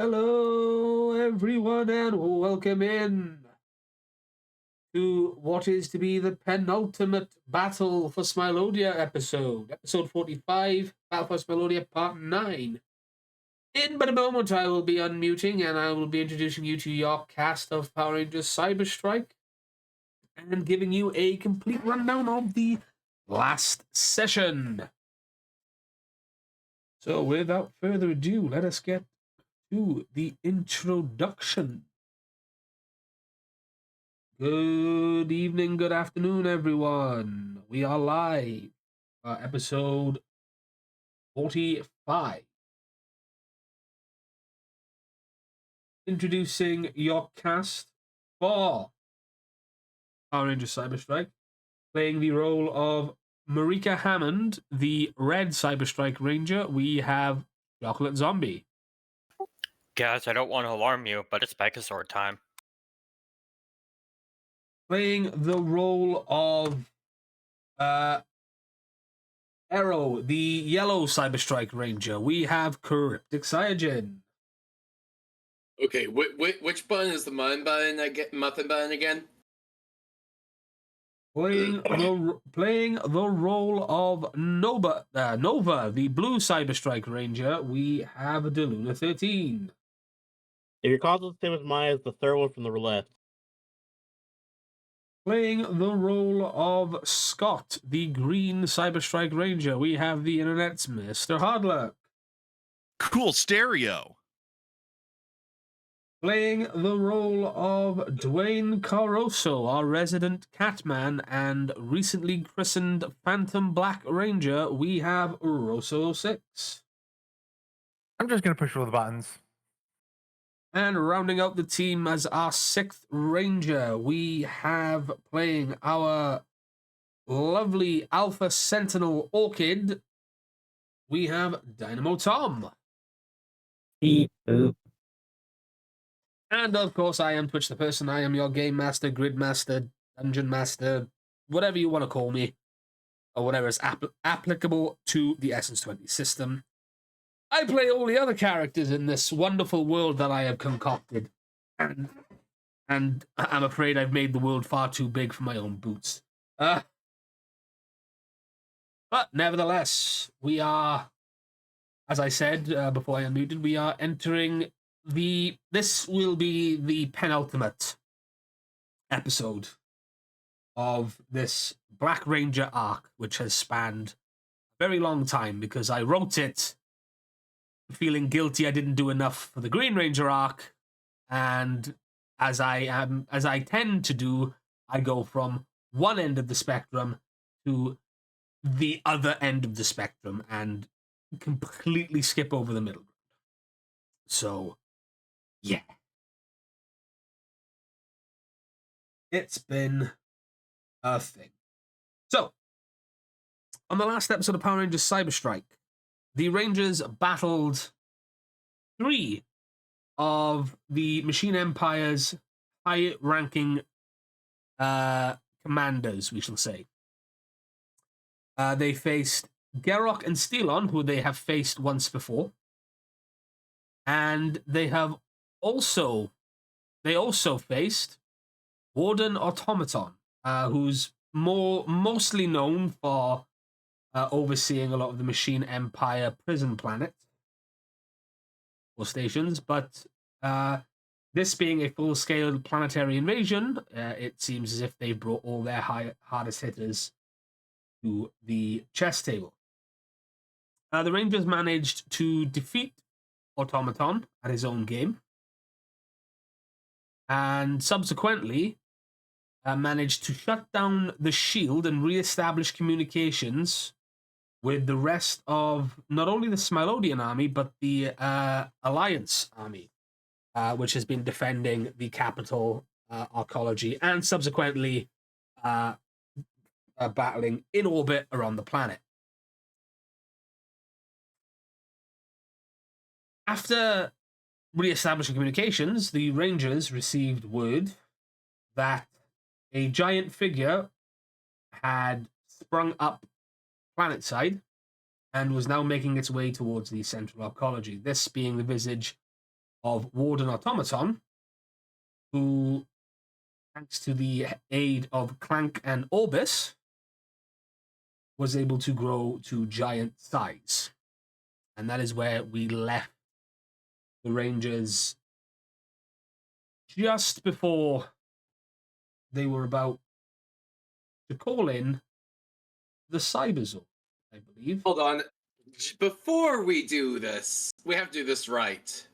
Hello, everyone, and welcome in to what is to be the penultimate Battle for Smilodia episode 45, Battle for Smilodia Part 9. In but a moment, I will be unmuting and I will be introducing you to your cast of Power Rangers CyberStrike and giving you a complete rundown of the last session. So, without further ado, let us get to the introduction. Good evening, good afternoon, everyone. We are live. Episode 45. Introducing your cast for Power Rangers CyberStrike. Playing the role of Marika Hammond, the red CyberStrike Ranger, we have Chocolate Zombie. Guys, I don't want to alarm you, but it's Megazord time. Playing the role of Arrow, the yellow CyberStrike Ranger, we have Cryptic Cyanogen. Okay, which button is the muffin button again? Playing the role of Nova, the blue CyberStrike Ranger, we have DeLuna 13. If your console is the same as mine, it's the third one from the left. Playing the role of Scott, the green CyberStrike Ranger, we have the internet's Mr. Hardluck. Cool stereo. Playing the role of Dwayne Caruso, our resident Catman and recently christened Phantom Black Ranger, we have Rosso 6. I'm just going to push all the buttons. And rounding out the team as our 6th Ranger, we have playing our lovely Alpha Sentinel Orchid, we have Dynamo Tom. And of course, I am Twitch the Person. I am your Game Master, Grid Master, Dungeon Master, whatever you want to call me, or whatever is applicable to the Essence 20 system. I play all the other characters in this wonderful world that I have concocted, and I'm afraid I've made the world far too big for my own boots. But nevertheless, we are, as I said before I unmuted, we are entering this will be the penultimate episode of this Black Ranger arc, which has spanned a very long time because I wrote it feeling guilty I didn't do enough for the Green Ranger arc, and as I tend to do, I go from one end of the spectrum to the other end of the spectrum and completely skip over the middle. So yeah. It's been a thing. So, on the last episode of Power Rangers CyberStrike, the Rangers battled 3 of the Machine Empire's high-ranking commanders, we shall say. They faced Garrock and Stelon, who they have faced once before. And they also faced Warden Automaton, who's mostly known for overseeing a lot of the Machine Empire prison planets or stations, but this being a full-scale planetary invasion, it seems as if they've brought all their hardest hitters to the chess table. The Rangers managed to defeat Automaton at his own game, and subsequently managed to shut down the shield and re-establish communications with the rest of not only the Smilodian army, but the Alliance army, which has been defending the capital, Arcology, and subsequently battling in orbit around the planet. After re-establishing communications, the Rangers received word that a giant figure had sprung up planetside and was now making its way towards the central arcology, this being the visage of Warden Automaton, who, thanks to the aid of Clank and Orbis, was able to grow to giant size. And that is where we left the Rangers just before they were about to call in the Cyber Zone, I believe. Hold on. Before we do this, we have to do this right.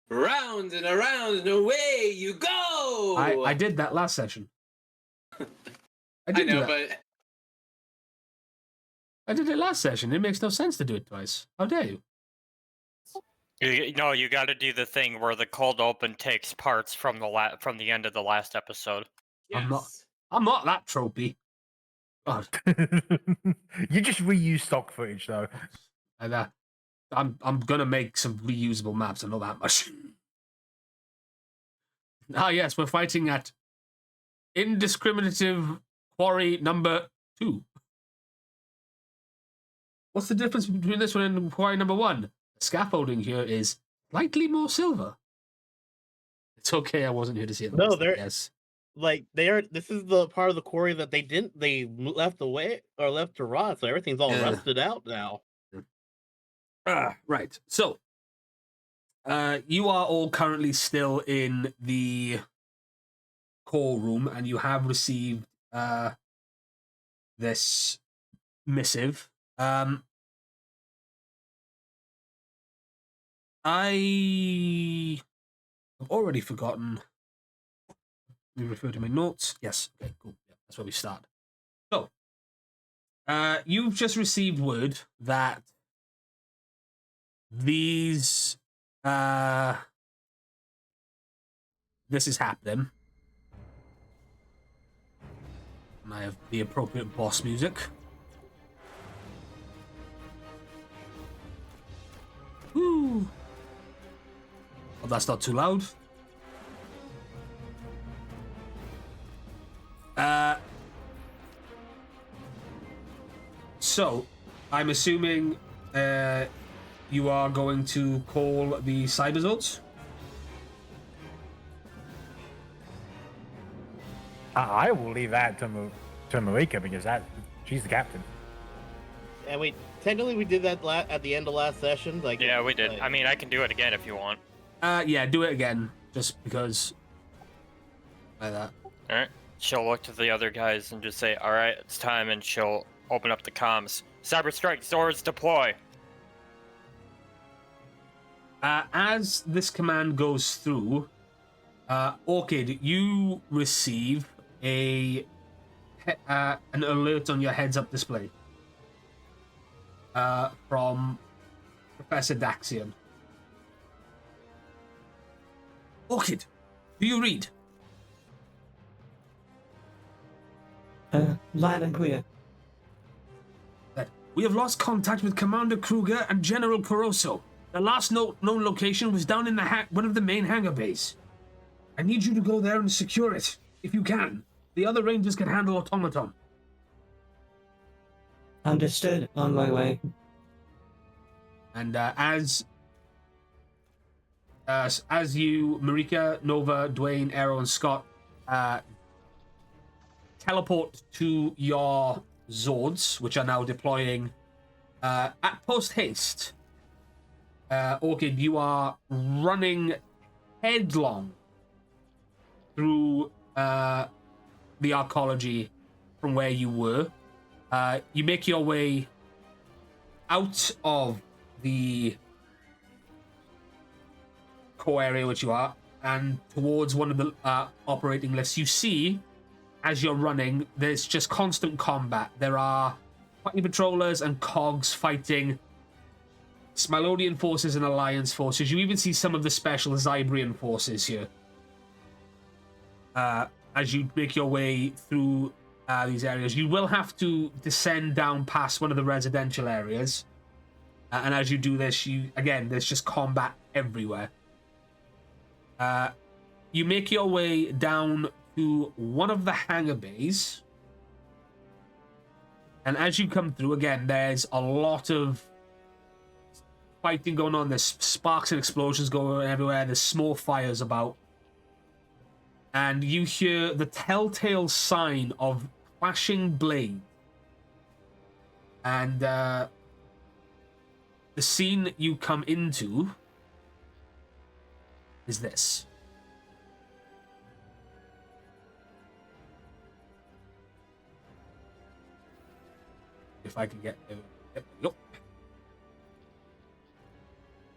Round and around and away you go! I did that last session. I did do know, that. but I did it last session. It makes no sense to do it twice. How dare you? No, you got to do the thing where the cold open takes parts from the end of the last episode. yes. I'm not that tropey. God. You just reuse stock footage, though. And, I'm gonna make some reusable maps. I know that much. Ah, yes, we're fighting at indiscriminative quarry number 2. What's the difference between this one and quarry number 1? The scaffolding here is slightly more silver. It's okay. I wasn't here to see it. No, they're yes. like they are. This is the part of the quarry that they left away or left to rot, so everything's all rusted out now. Right. So, you are all currently still in the core room, and you have received this missive. I have already forgotten. We refer to my notes. Yes. Okay. Cool. Yeah, that's where we start. So, you've just received word that these this is happening, and I have the appropriate boss music. Woo! Oh, that's not too loud. So I'm assuming you are going to call the Cyberzones? I will leave that to Marika because she's the captain. And technically we did that at the end of last session. Like Yeah, we did. I mean, I can do it again if you want. Yeah, do it again, just because. Like that. All right. She'll look to the other guys and just say, "All right, it's time," and she'll open up the comms. CyberStrike, Zords deploy. As this command goes through, Orchid, you receive an alert on your heads-up display from Professor Daxian. Orchid, do you read? Loud and clear. We have lost contact with Commander Kruger and General Caroso. The last known location was down in one of the main hangar bays. I need you to go there and secure it, if you can. The other Rangers can handle Automaton. Understood. On my way. And as you, Marika, Nova, Dwayne, Arrow, and Scott teleport to your Zords, which are now deploying at post haste. Orchid, you are running headlong through the arcology from where you were. You make your way out of the core area which you are, and towards one of the operating lists. You see, as you're running, there's just constant combat. There are party patrollers and cogs fighting Smilodian forces and Alliance forces. You even see some of the special Zybrian forces here. As you make your way through these areas, you will have to descend down past one of the residential areas. And as you do this, there's just combat everywhere. You make your way down to one of the hangar bays. And as you come through, again, there's a lot of fighting going on. There's sparks and explosions going everywhere. There's small fires about. And you hear the telltale sign of flashing blade. And the scene you come into is this. If I can get... Yep.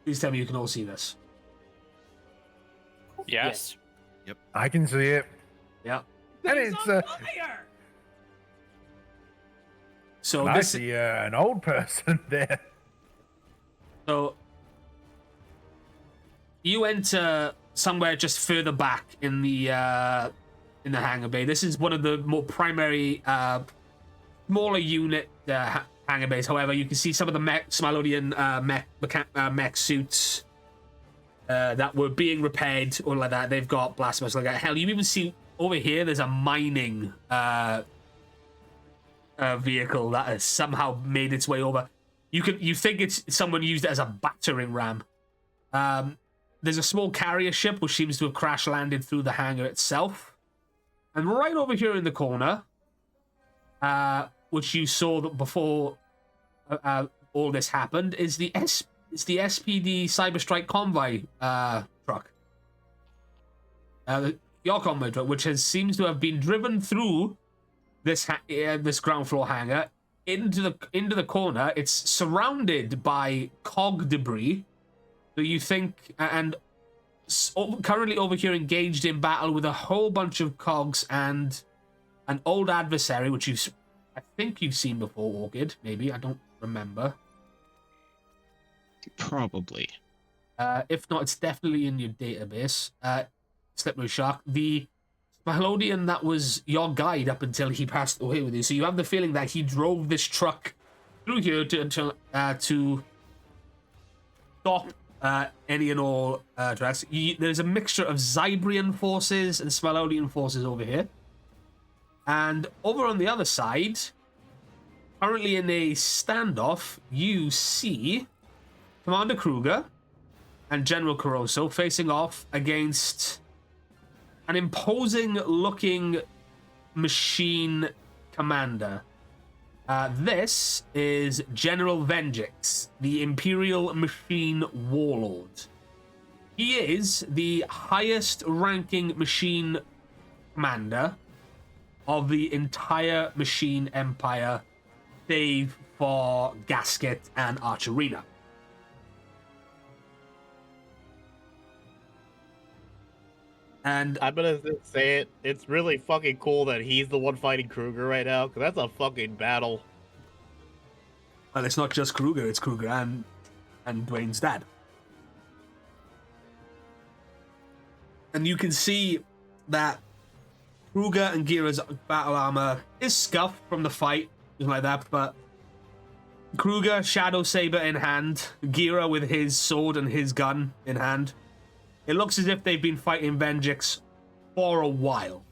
Please tell me you can all see this. Yes. I can see it. Yeah. And it's So I this... see an old person there. So you enter somewhere just further back in the hangar bay. This is one of the more primary smaller unit hangar bays. However, you can see some of the Smilodian mech suits that were being repaired or like that. They've got blast vessels like that. Hell, you even see over here there's a mining vehicle that has somehow made its way over. You think it's someone used it as a battering ram. There's a small carrier ship which seems to have crash landed through the hangar itself. And right over here in the corner, which you saw that before all this happened, is the SPD CyberStrike convoy truck. Your convoy truck, which seems to have been driven through this ground floor hangar into the corner. It's surrounded by cog debris. So you think, and currently over here engaged in battle with a whole bunch of cogs and an old adversary, which I think you've seen before, Orchid. Maybe, I don't remember. Probably. If not, it's definitely in your database. Slippery Shark, the Smilodia that was your guide up until he passed away with you. So you have the feeling that he drove this truck through here to stop any and all tracks. There's a mixture of Zybrian forces and Smilodian forces over here. And over on the other side, currently in a standoff, you see Commander Kruger and General Caroso facing off against an imposing-looking machine commander. This is General Venjix, the Imperial Machine Warlord. He is the highest-ranking machine commander of the entire machine empire, save for Gasket and Archerina. And I'm gonna say it. It's really fucking cool that he's the one fighting Kruger right now, because that's a fucking battle. well, it's not just Kruger; it's Kruger and Dwayne's dad. And you can see that Kruger and Gira's battle armor is scuffed from the fight, something like that. But Kruger, Shadow Saber in hand, Gira with his sword and his gun in hand. It looks as if they've been fighting Venjix for a while.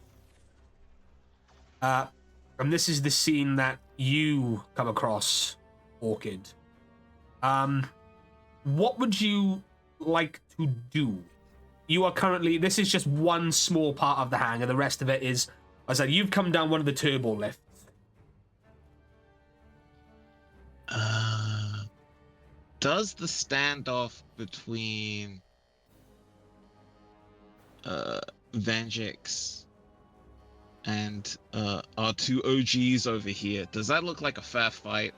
And this is the scene that you come across, Orchid. What would you like to do? You are currently... This is just one small part of the hangar. The rest of it is... As I said, you've come down one of the turbo lifts. Does the standoff between Venjix and our two OGs over here, does that look like a fair fight?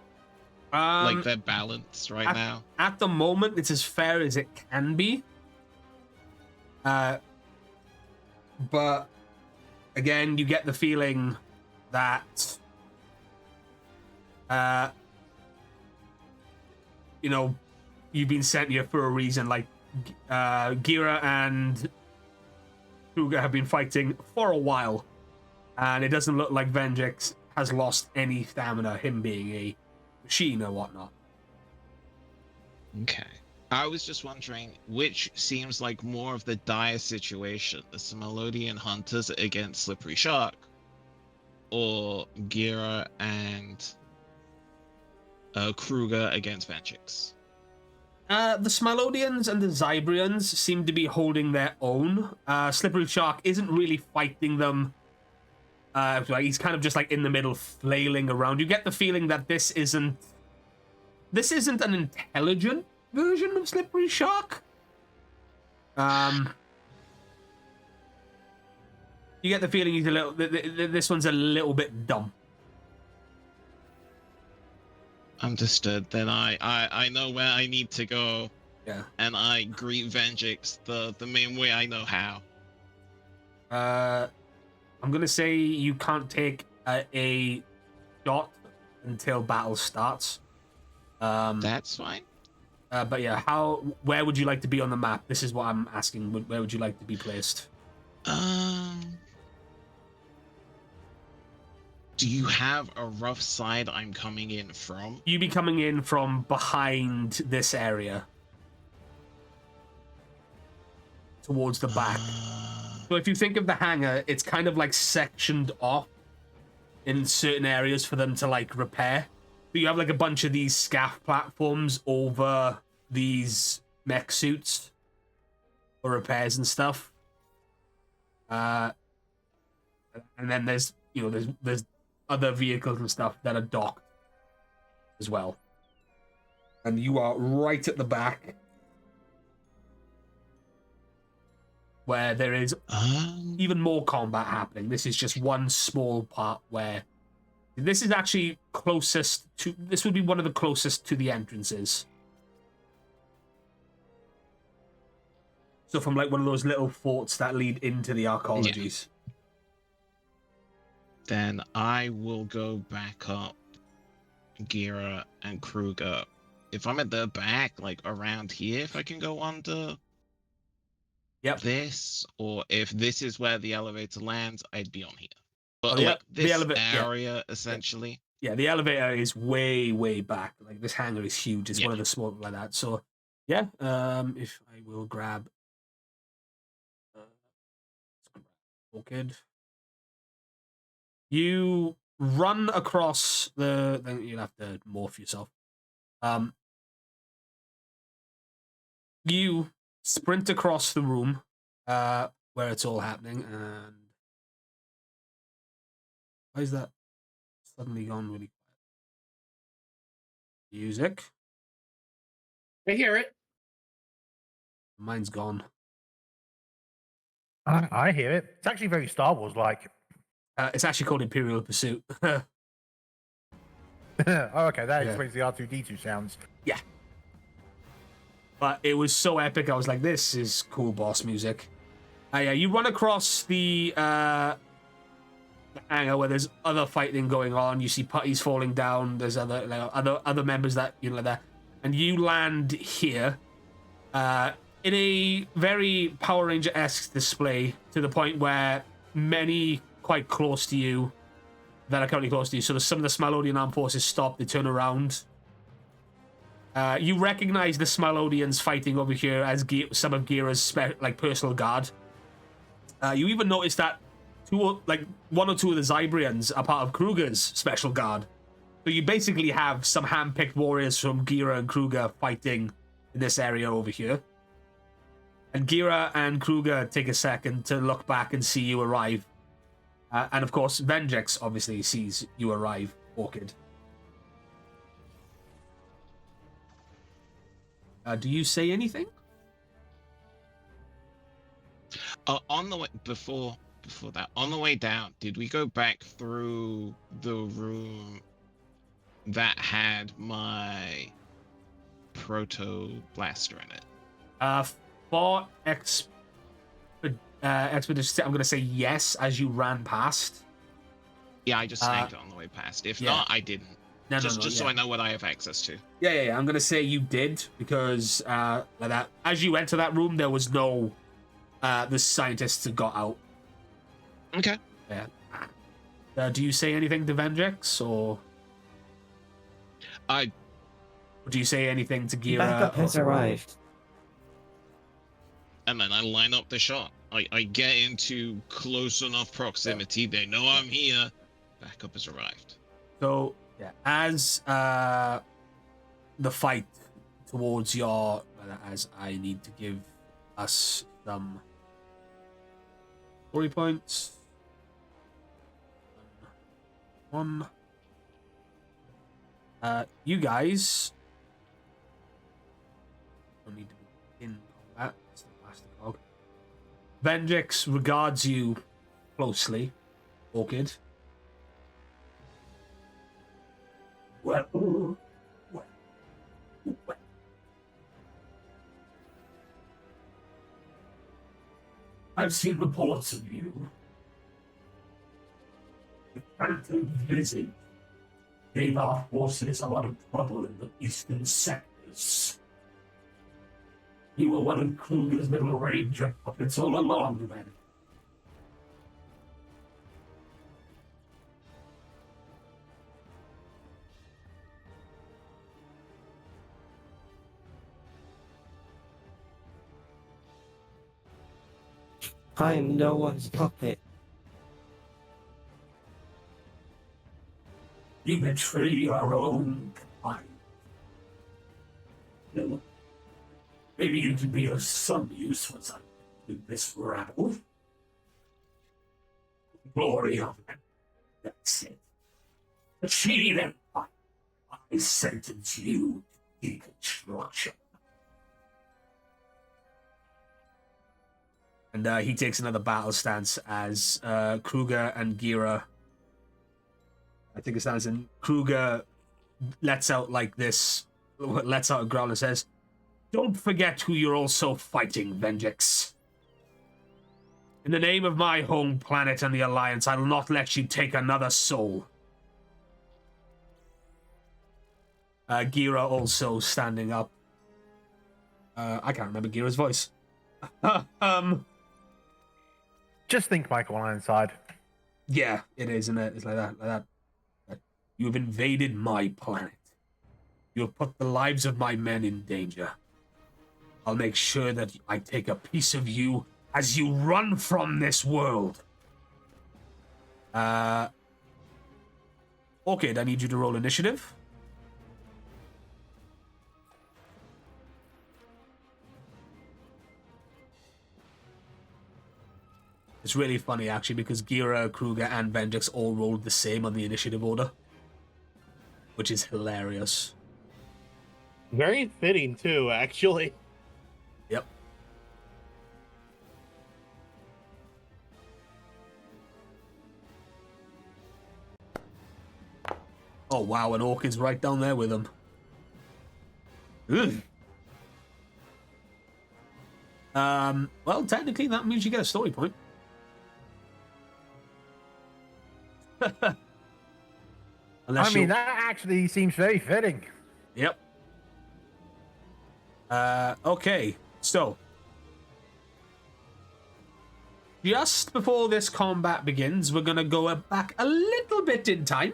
Like they're balanced right now? At the moment, it's as fair as it can be. But again, you get the feeling that you've been sent here for a reason. Like Gira and Kruger have been fighting for a while, and it doesn't look like Venjix has lost any stamina, him being a machine or whatnot. Okay. I was just wondering which seems like more of the dire situation, the Smilodia hunters against Slippery Shark, or Gira and Kruger against Venjix. The Smilodians and the Zybrians seem to be holding their own. Slippery Shark isn't really fighting them. He's kind of just like in the middle, flailing around. You get the feeling that this isn't an intelligent version of Slippery Shark. You get the feeling he's a little. This one's a little bit dumb. Understood. Then I know where I need to go. Yeah. And I greet Venjix the main way I know how. I'm gonna say you can't take a shot until battle starts. That's fine. But yeah, where would you like to be on the map? This is what I'm asking. Where would you like to be placed? Do you have a rough side I'm coming in from? You be coming in from behind this area. Towards the back. So if you think of the hangar, it's kind of like sectioned off in certain areas for them to like repair. But you have like a bunch of these SCAF platforms over these mech suits for repairs and stuff. And then there's other vehicles and stuff that are docked as well. And you are right at the back where there is even more combat happening. This is just one small part where this is actually closest to, this would be one of the closest to the entrances. So from like one of those little forts that lead into the arcologies. Yeah. Then I will go back up Gira and Kruger. If I'm at the back, like around here, if I can go under this, or if this is where the elevator lands, I'd be on here. But like this area, essentially. Yeah, the elevator is way, way back. Like this hangar is huge. It's one of the small like that. So yeah, if I will grab Orchid. You run across then you'll have to morph yourself. You sprint across the room where it's all happening, and why is that suddenly gone really quiet? Music. I hear it. Mine's gone. I hear it. It's actually very Star Wars like. It's actually called Imperial Pursuit. Oh, okay, that explains the R2D2 sounds. Yeah. But it was so epic, I was like, this is cool boss music. Yeah, you run across the hangar where there's other fighting going on. You see putties falling down. There's other members that, like that. And you land here in a very Power Ranger-esque display, to the point where many quite close to you that are currently close to you. So some of the Smilodian armed forces stop, they turn around. You recognize the Smilodians fighting over here as some of Gira's personal guard. You even notice that one or two of the Zybrians are part of Kruger's special guard. So you basically have some hand-picked warriors from Gira and Kruger fighting in this area over here. And Gira and Kruger take a second to look back and see you arrive. And of course, Venjix obviously sees you arrive, Orchid. Do you say anything? On the way before that, on the way down, did we go back through the room that had my proto blaster in it? For expedition, I'm going to say yes as you ran past. Yeah, I just snagged it on the way past. If not, I didn't. Just so I know what I have access to. Yeah. I'm going to say you did, because like that, as you enter that room, there was no the scientists had got out. Okay. Yeah. Do you say anything to Venjix, or do you say anything to Gira? Backup has arrived. And then I line up the shot. I get into close enough proximity. They know I'm here. Backup has arrived. So yeah, as the fight towards your, as I need to give us some story points. One. You guys don't need to be in combat. It's the plastic hog. Vendrix regards you closely, Orchid. Well. I've seen reports of you. The Phantom visit gave our forces a lot of trouble in the eastern sectors. You were one of Kruger's little ranger puppets all along, man. I am no one's puppet. You betray your own kind. No. Maybe you can be of some use once I'm in this rabble. Glory of them. That's it. Achieve empire. I sentence you to deconstruction. And he takes another battle stance as Kruger and Gira. I think it stands in. Kruger lets out a growl and says, "Don't forget who you're also fighting, Vendrix. In the name of my home planet and the Alliance, I will not let you take another soul." Gira also standing up. I can't remember Gira's voice. Just think Michael Ironside. Yeah, it is, isn't it? It's like that. You have invaded my planet. You have put the lives of my men in danger. I'll make sure that I take a piece of you as you run from this world. Orchid, I need you to roll initiative. It's really funny, actually, because Gira, Kruger, and Vendrix all rolled the same on the initiative order, which is hilarious. Very fitting too, actually. Yep. Oh, wow, and Orchid's right down there with him. Ugh. Well, technically, that means you get a story point. That actually seems very fitting. Yep. Okay, so just before this combat begins, we're gonna go back a little bit in time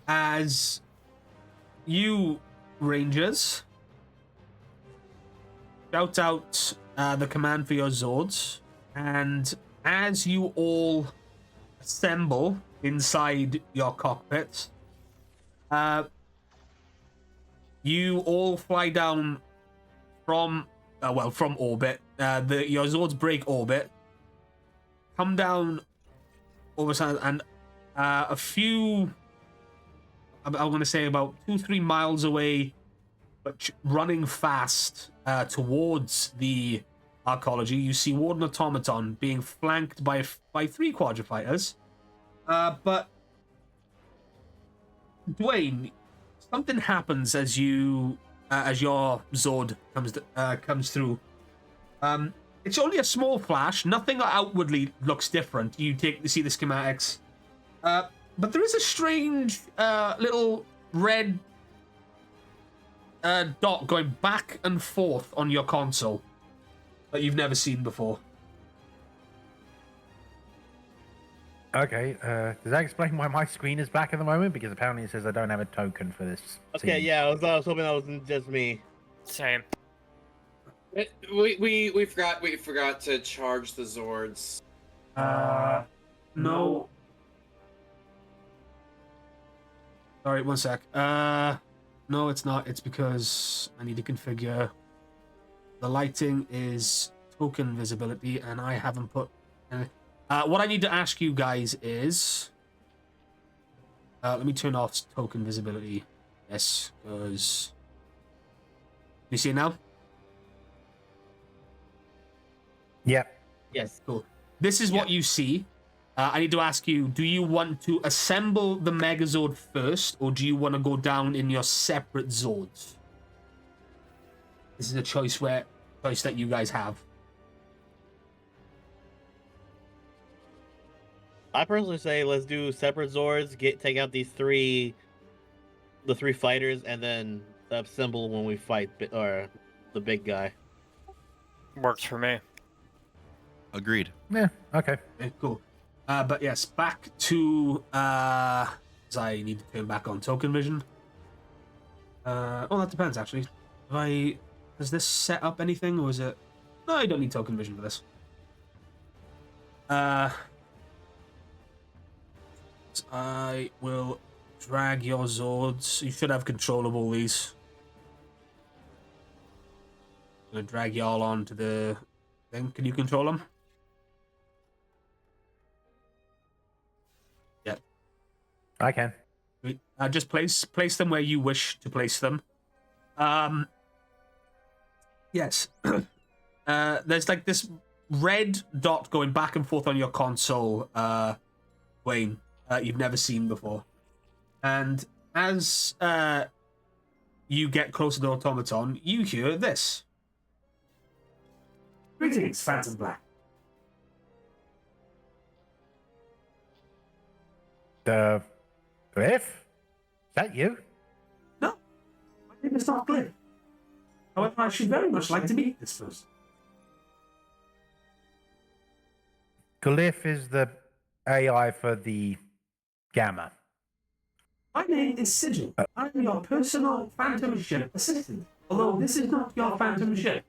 as you Rangers shout out the command for your Zords, and as you all assemble inside your cockpits, you all fly down from orbit. Your Zords break orbit, come down over and a few, I'm going to say about 2-3 miles away, but running fast towards the arcology, you see Warden Automaton being flanked by 3 quadrifighters. But Dwayne, something happens as your Zord comes through. It's only a small flash. Nothing outwardly looks different. You see the schematics, but there is a strange little red dot going back and forth on your console that you've never seen before. Okay, does that explain why my screen is black at the moment? Because apparently it says I don't have a token for this. Okay, scene. yeah, I was hoping that wasn't just me. Same. We forgot to charge the Zords. No. Sorry, one sec. No, it's not. It's because I need to configure. The lighting is token visibility, and I haven't put. What I need to ask you guys is. Let me turn off token visibility. Yes, because. You see it now? Yep. Yes. Cool. This is what you see. I need to ask you, do you want to assemble the Megazord first, or do you want to go down in your separate Zords? This is a choice that you guys have. I personally say let's do separate Zords, take out the three fighters, and then assemble when we fight the big guy. Works for me. Agreed. Yeah. Okay. Okay, cool. But yes, back to I need to turn back on token vision. That depends actually. Does this set up anything, or is it? No, I don't need token vision for this. I will drag your Zords. You should have control of all these. I'm gonna drag y'all onto the thing. Can you control them? Yeah. I can. Just place them where you wish to place them. Yes. There's like this red dot going back and forth on your console, Wayne, you've never seen before. And as you get closer to Automaton, you hear this. Greetings, Phantom Black. The Glyph? Is that you? No, my name is not Glyph. However, I should very much like to meet this person. Glyph is the AI for the Gamma. My name is Sigil. I'm your personal Phantom Ship assistant. Although this is not your Phantom Ship.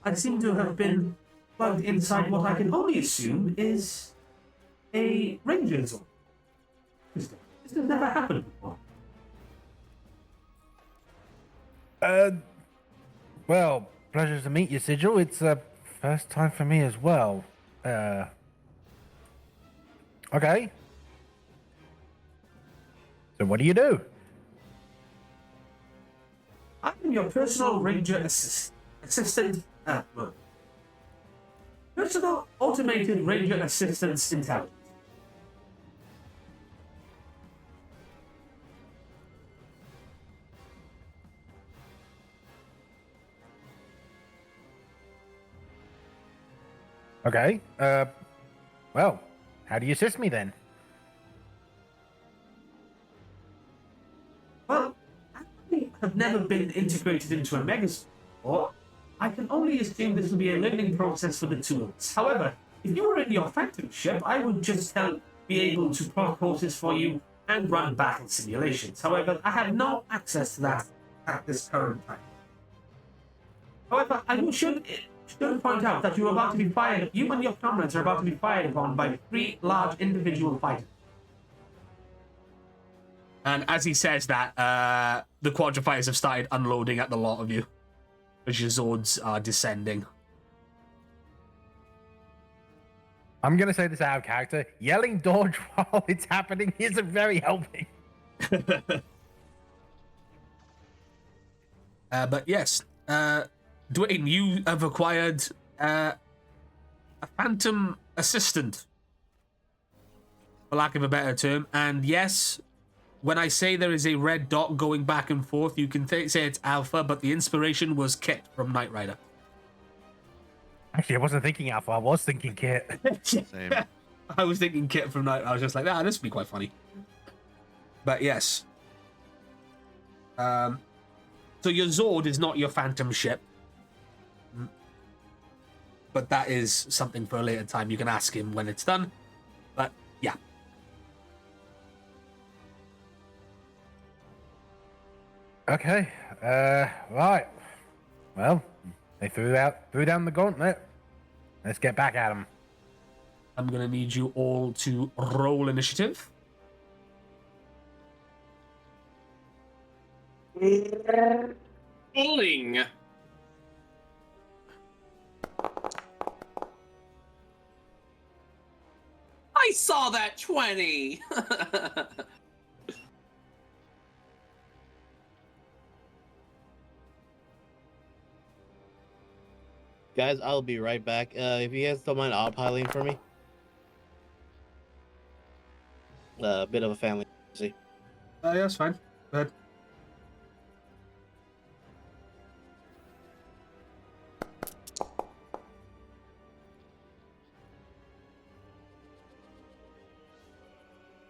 I seem to have been plugged inside what I can only assume is a Ranger Zone. This has never happened before. Well, pleasure to meet you, Sigil. It's first time for me as well. Okay. So what do you do? I'm your personal Ranger assistant. Personal automated Ranger assistance intelligence. Okay. Well, how do you assist me then? Well, I have never been integrated into a Megazord before. I can only assume this will be a learning process for the two of us. However, if you were in your Phantom ship, I would just be able to plot courses for you and run battle simulations. However, I have no access to that at this current time. However, I should point out that you and your comrades are about to be fired upon by 3 large individual fighters. And as he says that, the quadrifighters have started unloading at the lot of you. As your Zords are descending. I'm gonna say this out of character. Yelling dodge while it's happening isn't very helping. But yes, Dwayne, you have acquired a Phantom assistant, for lack of a better term. And yes, when I say there is a red dot going back and forth, you can say it's Alpha, but the inspiration was Kit from Knight Rider. Actually, I wasn't thinking Alpha. I was thinking Kit. Same. I was thinking Kit from Knight. I was just like, this would be quite funny. But yes. So your Zord is not your Phantom ship. But that is something for a later time. You can ask him when it's done. But yeah. Okay. Right. Well, they threw down the gauntlet. Let's get back at them. I'm gonna need you all to roll initiative. Bowling. I saw that 20. Guys, I'll be right back. If you guys don't mind autopiloting for me. A bit of a family. See. Yeah, that's fine. Go ahead.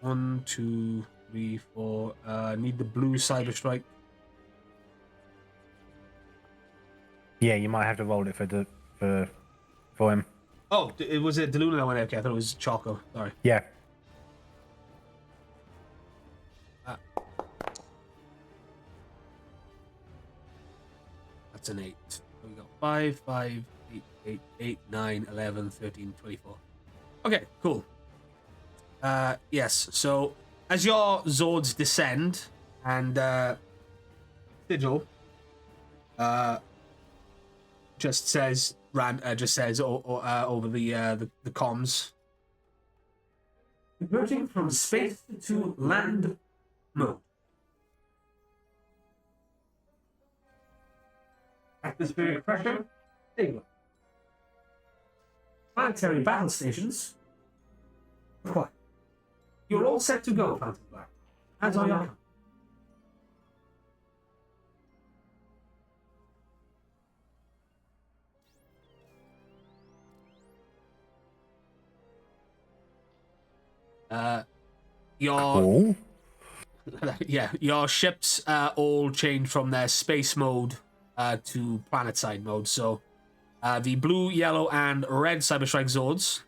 One, two, three, four. Need the blue CyberStrike. Yeah, you might have to roll it for him. Oh, was it Deluna that went AFK? I thought it was Choco. Sorry. Yeah. That's an 8. So we got 5, 5, 8, 8, 8, 9, 11, 13, 24. Okay, cool. Yes, so as your Zords descend and Sigil just says over the comms. Converting from space to land mode. Atmospheric pressure stable. Planetary battle stations required. You're all set to go, Phantom Black. As are your. Your Cool. yeah, your ships all change from their space mode to planetside mode. So the blue, yellow, and red CyberStrike Zords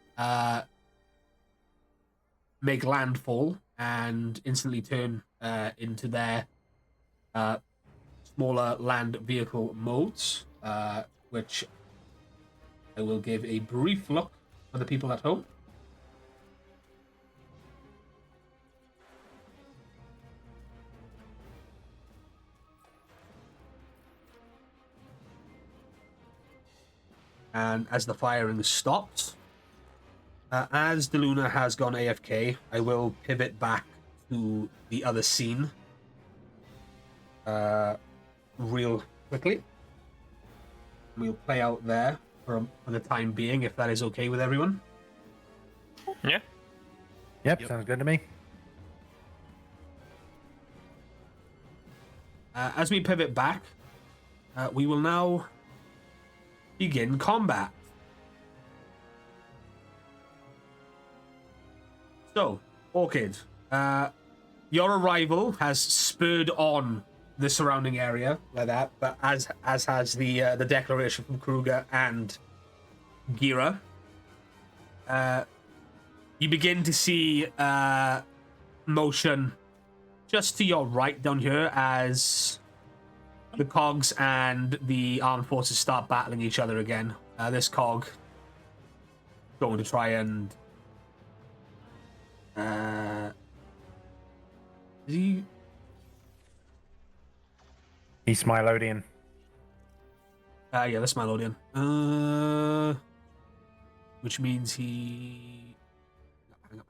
make landfall and instantly turn into their smaller land vehicle modes, which I will give a brief look for the people at home. And as the firing stops, as Deluna has gone AFK, I will pivot back to the other scene real quickly. We'll play out there for the time being, if that is okay with everyone. Yeah. Yep, sounds good to me. As we pivot back, we will now begin combat. So, Orchid, your arrival has spurred on the surrounding area like that, but as has the declaration from Kruger and Gira. You begin to see motion just to your right down here as the cogs and the armed forces start battling each other again. This cog going to try and is He's Smilodian. yeah, the Smilodia. Which means he hang up.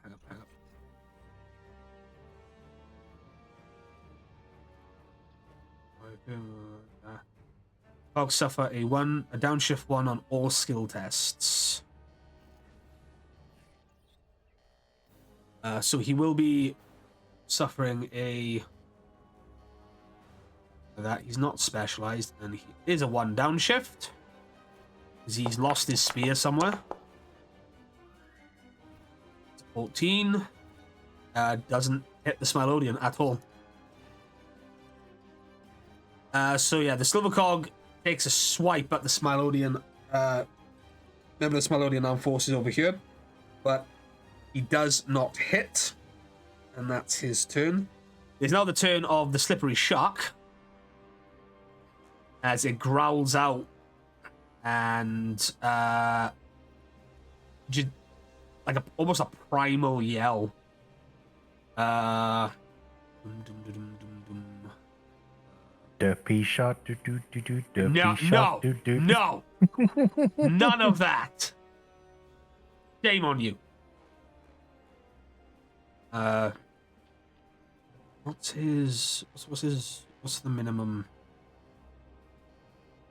Cogs suffer a downshift 1 on all skill tests. So he will be suffering that. He's not specialized, and he is a 1 downshift because he's lost his spear somewhere. 14 doesn't hit the Smilodian at all. So yeah, the Silver Cog takes a swipe at the Smilodian. Remember the Smilodian armed forces over here, but he does not hit, and that's his turn. It's now the turn of the Slippery Shark, as it growls out and just like almost a primal yell. Derpy shot, do do do do. Derpy No, shot, do do. no, none of that. Shame on you. What's the minimum?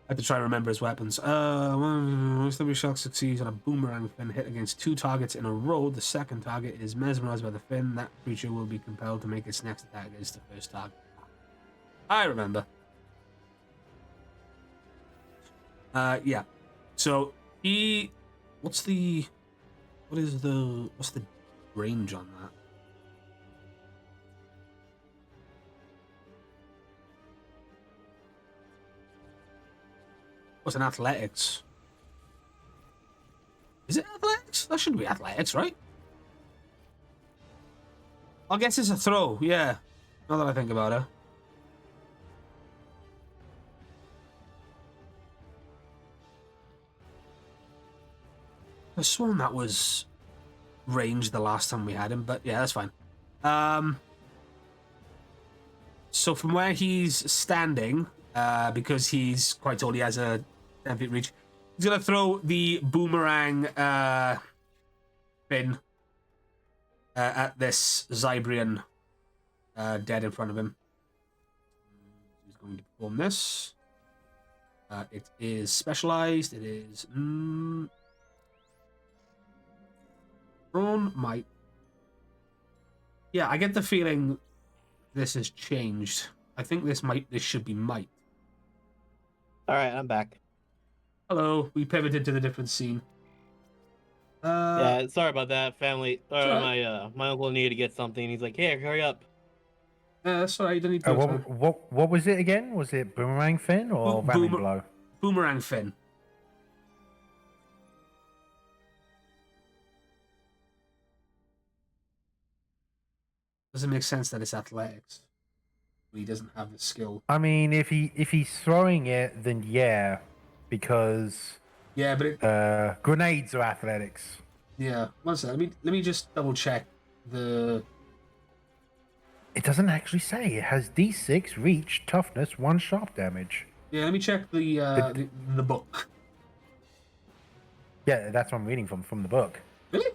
I have to try to remember his weapons. Once the shark succeeds on a boomerang fin hit against 2 targets in a row, the second target is mesmerized by the fin. That creature will be compelled to make its next attack against the first target. I remember. Yeah. So what's the range on that? What's an athletics? Is it athletics? That shouldn't be athletics, right? I guess it's a throw, yeah. Now that I think about it. I sworn that was range the last time we had him, but yeah, that's fine. So from where he's standing, because he's quite tall, he has a 10 feet reach. He's gonna throw the boomerang fin at this Zybrian dead in front of him. He's going to perform this. It is specialized. It is thrown might. Yeah, I get the feeling this has changed. I think this should be might. All right, I'm back. Hello, we pivoted to the different scene. Yeah, sorry about that, family. Sorry. My uncle needed to get something. He's like, "Here, hurry up." Sorry, you don't need to. What was it again? Was it boomerang fin or ramming blow? Boomerang fin. Doesn't make sense that it's athletics. He doesn't have the skill. I mean, if he's throwing it, then yeah, because yeah, but grenades are athletics. Yeah, one second. Let me just double check the. It doesn't actually say. It has D6 reach, toughness, 1 sharp damage. Yeah, let me check the book. Yeah, that's what I'm reading from the book. Really?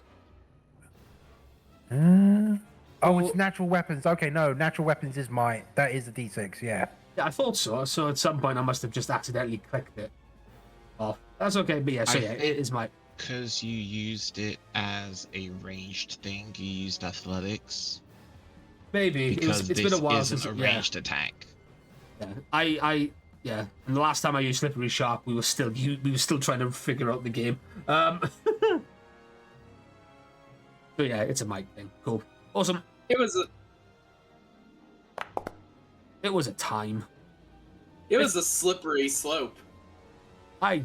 It's natural weapons. Okay, no, natural weapons is might. That is a D6, yeah. Yeah, I thought so. So at some point I must have just accidentally clicked it off. That's okay, but yeah, so it is might. Because you used it as a ranged thing, you used athletics. Maybe because it's been a while isn't since a ranged attack. Yeah, yeah. And the last time I used Slippery Shark, we were still trying to figure out the game. So yeah, it's a mic thing. Cool, awesome. It was a time. It was a slippery slope. I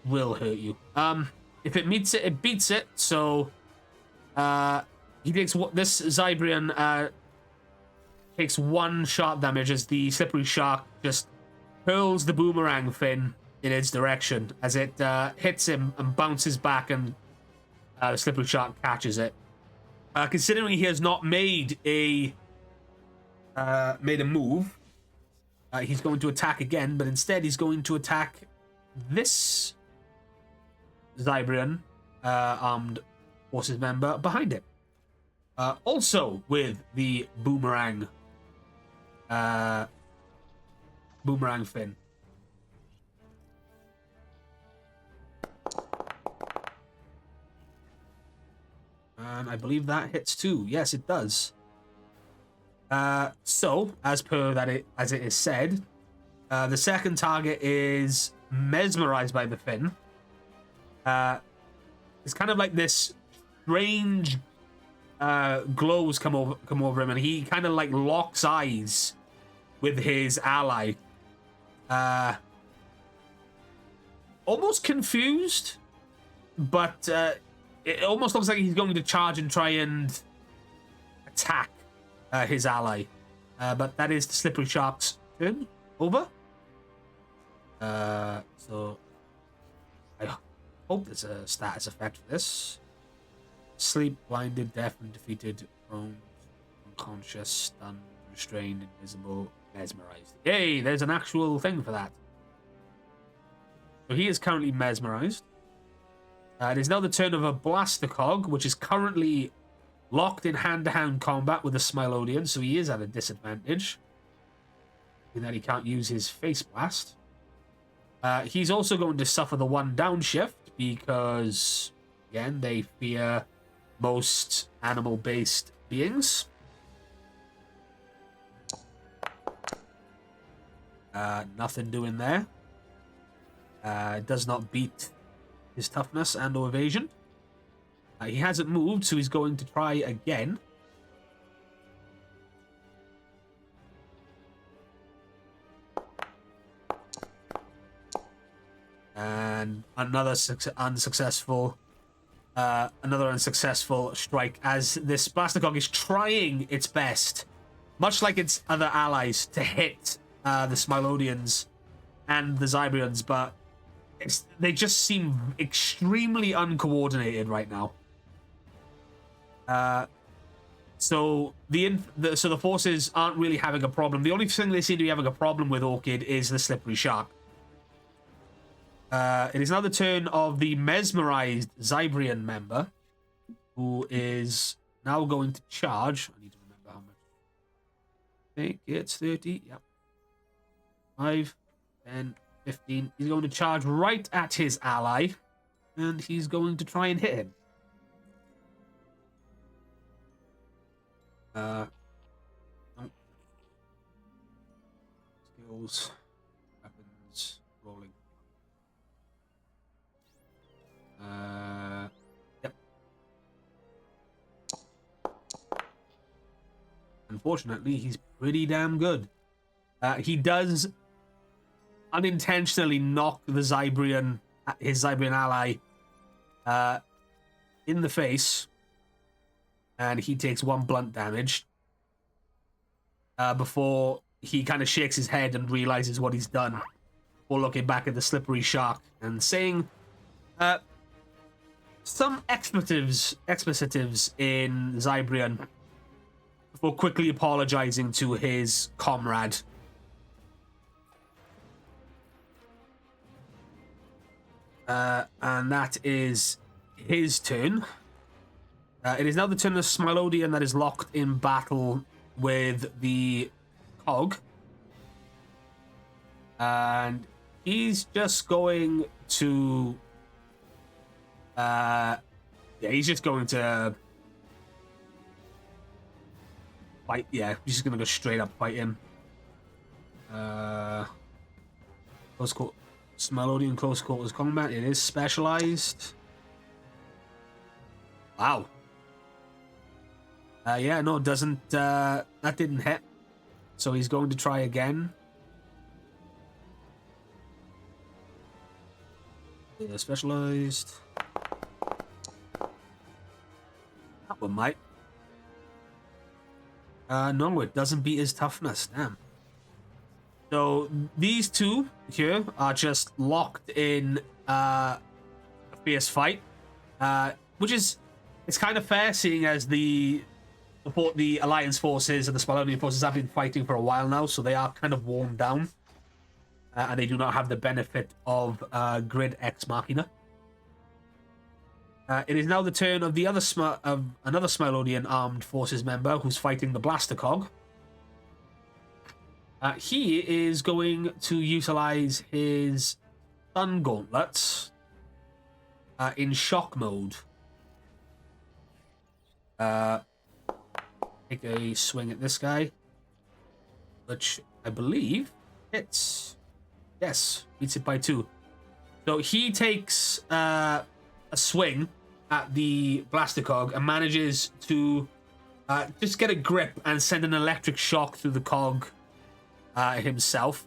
will hurt you. If it meets it, it beats it. So, he takes this Zybrian takes 1 sharp damage as the Slippery Shark just hurls the boomerang fin in its direction as it hits him and bounces back, and the Slippery Shark catches it. Considering he has not made a move, he's going to attack again, but instead he's going to attack this Zybrian armed forces member behind it. Also with the boomerang fin. And I believe that hits too. Yes, it does. So, as it is said, the second target is mesmerized by the fin. It's kind of like this strange glows come over him, and he kind of like locks eyes with his ally. Almost confused, but it almost looks like he's going to charge and try and attack his ally. But that is the Slippery Shark's turn. Over. So I hope there's a status effect for this. Sleep, blinded, deafened, defeated, prone, unconscious, stunned, restrained, invisible, Mesmerized. Yay, there's an actual thing for that. So he is currently mesmerized. It is now the turn of a Blastercog, which is currently locked in hand-to-hand combat with a Smilodian, so he is at a disadvantage in that he can't use his Face Blast. He's also going to suffer the 1 downshift because, again, they fear most animal-based beings. Nothing doing there. It does not beat his toughness and or evasion. He hasn't moved, so he's going to try again. And another unsuccessful strike as this Blastercog is trying its best, much like its other allies, to hit the Smilodians and the Zybrians, but they just seem extremely uncoordinated right now. So the forces aren't really having a problem. The only thing they seem to be having a problem with, Orchid, is the slippery shark. It is now the turn of the mesmerized Zybrian member, who is now going to charge. I need to remember how much. I think it's 30. Yep. 5, 10, 15. He's going to charge right at his ally, and he's going to try and hit him. No. Skills, weapons, rolling. Yep. Unfortunately, he's pretty damn good. He does unintentionally knock the his Zybrian ally, in the face, and he takes 1 blunt damage. Before he kind of shakes his head and realizes what he's done, before looking back at the slippery shark and saying, some expletives in Zybrian before quickly apologizing to his comrade. And that is his turn. It is now the turn of Smilodia, and that is locked in battle with the Cog. And he's just going to... he's just going to fight. Yeah, he's just going to go straight up fight him. Close quarters. Smilodian close quarters combat. It is specialized. Wow. Yeah, no, it doesn't. That didn't hit. So he's going to try again. Yeah, specialized. That one might. No, it doesn't beat his toughness. Damn. So these two here are just locked in a fierce fight, which is it's kind of fair, seeing as the Alliance forces and the Smilodian forces have been fighting for a while now, so they are kind of worn down, and they do not have the benefit of Grid Ex Machina. It is now the turn of another Smilodian armed forces member who's fighting the Blastercog. He is going to utilize his Stun Gauntlets in shock mode. Take a swing at this guy, which I believe hits. Yes, beats it by 2. So he takes a swing at the Blastercog and manages to just get a grip and send an electric shock through the cog himself,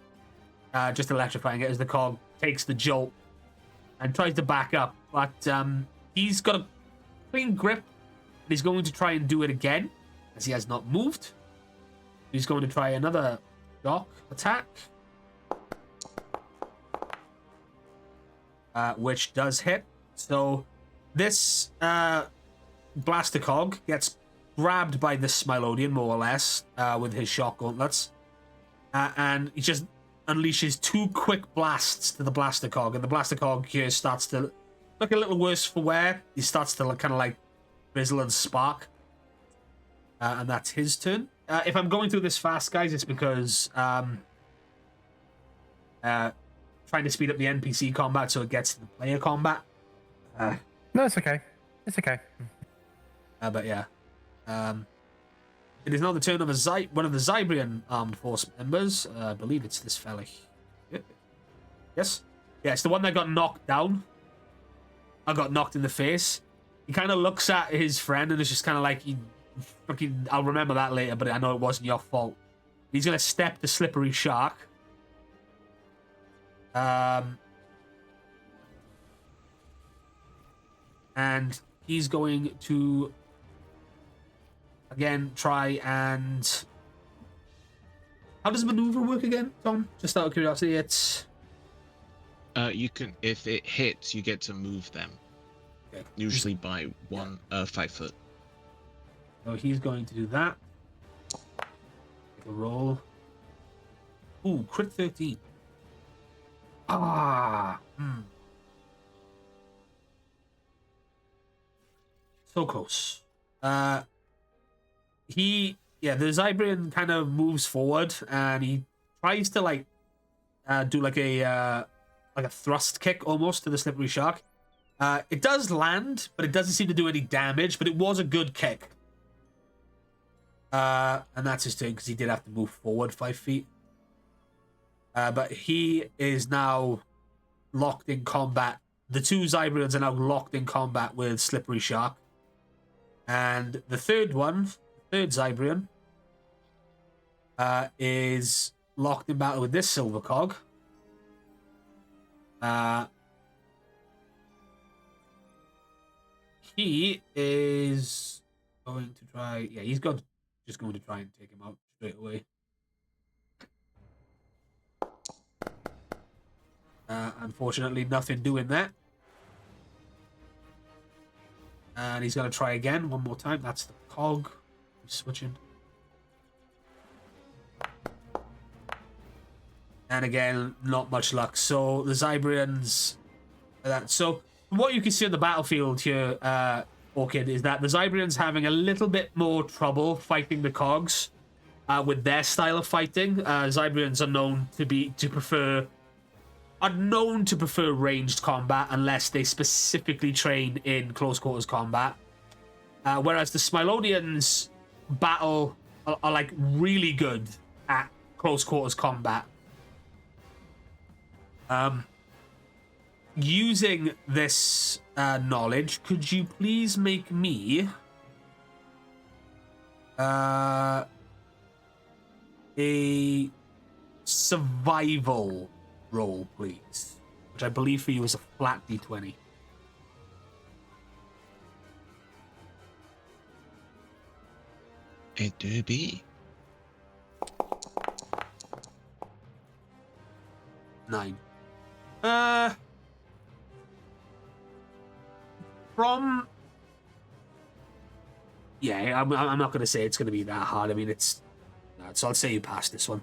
just electrifying it as the cog takes the jolt and tries to back up, but he's got a clean grip and he's going to try and do it again as he has not moved. He's going to try another shock attack, which does hit. So this Blastercog gets grabbed by this Smilodian, more or less, with his shock gauntlets, and he just unleashes 2 quick blasts to the blaster cog, and the blaster cog here starts to look a little worse for wear. He starts to kind of like drizzle and spark, and that's his turn. If I'm going through this fast, guys, it's because trying to speed up the NPC combat so it gets to the player combat. No, it's okay. It's okay. But yeah. It is now the turn of one of the Zybrian armed force members. I believe it's this fella. Yes? Yeah, it's the one that got knocked down. I got knocked in the face. He kind of looks at his friend and it's just kind of like, I'll remember that later, but I know it wasn't your fault. He's going to step the slippery shark. And he's going to again try and... How does maneuver work again, Tom? Just out of curiosity, it's... You can, if it hits, you get to move them. Okay. Usually by 5 foot. So he's going to do that. Take a roll. Ooh, crit 13. So close. The Zybrian kind of moves forward and he tries to do like a thrust kick almost to the slippery shark. It does land, but it doesn't seem to do any damage, but it was a good kick. And that's his turn because he did have to move forward 5 feet. But he is now locked in combat. The 2 Zybrians are now locked in combat with Slippery Shark. And the third Zybrian, is locked in battle with this Silver Cog. He is going to try... Yeah, he's just going to try and take him out straight away. Unfortunately, nothing doing that. And he's going to try again one more time. That's the cog. He's switching. And again, not much luck. So the Zybrians... So what you can see on the battlefield here, Orchid, is that the Zybrians having a little bit more trouble fighting the cogs with their style of fighting. Zybrians are known to prefer ranged combat unless they specifically train in close quarters combat. Whereas the Smilodians are like really good at close quarters combat. Using this knowledge, could you please make me a survival roll, please? Which I believe for you is a flat d20. It do be. 9. From... Yeah, I'm not going to say it's going to be that hard. I mean, it's... So I'll say you passed this one.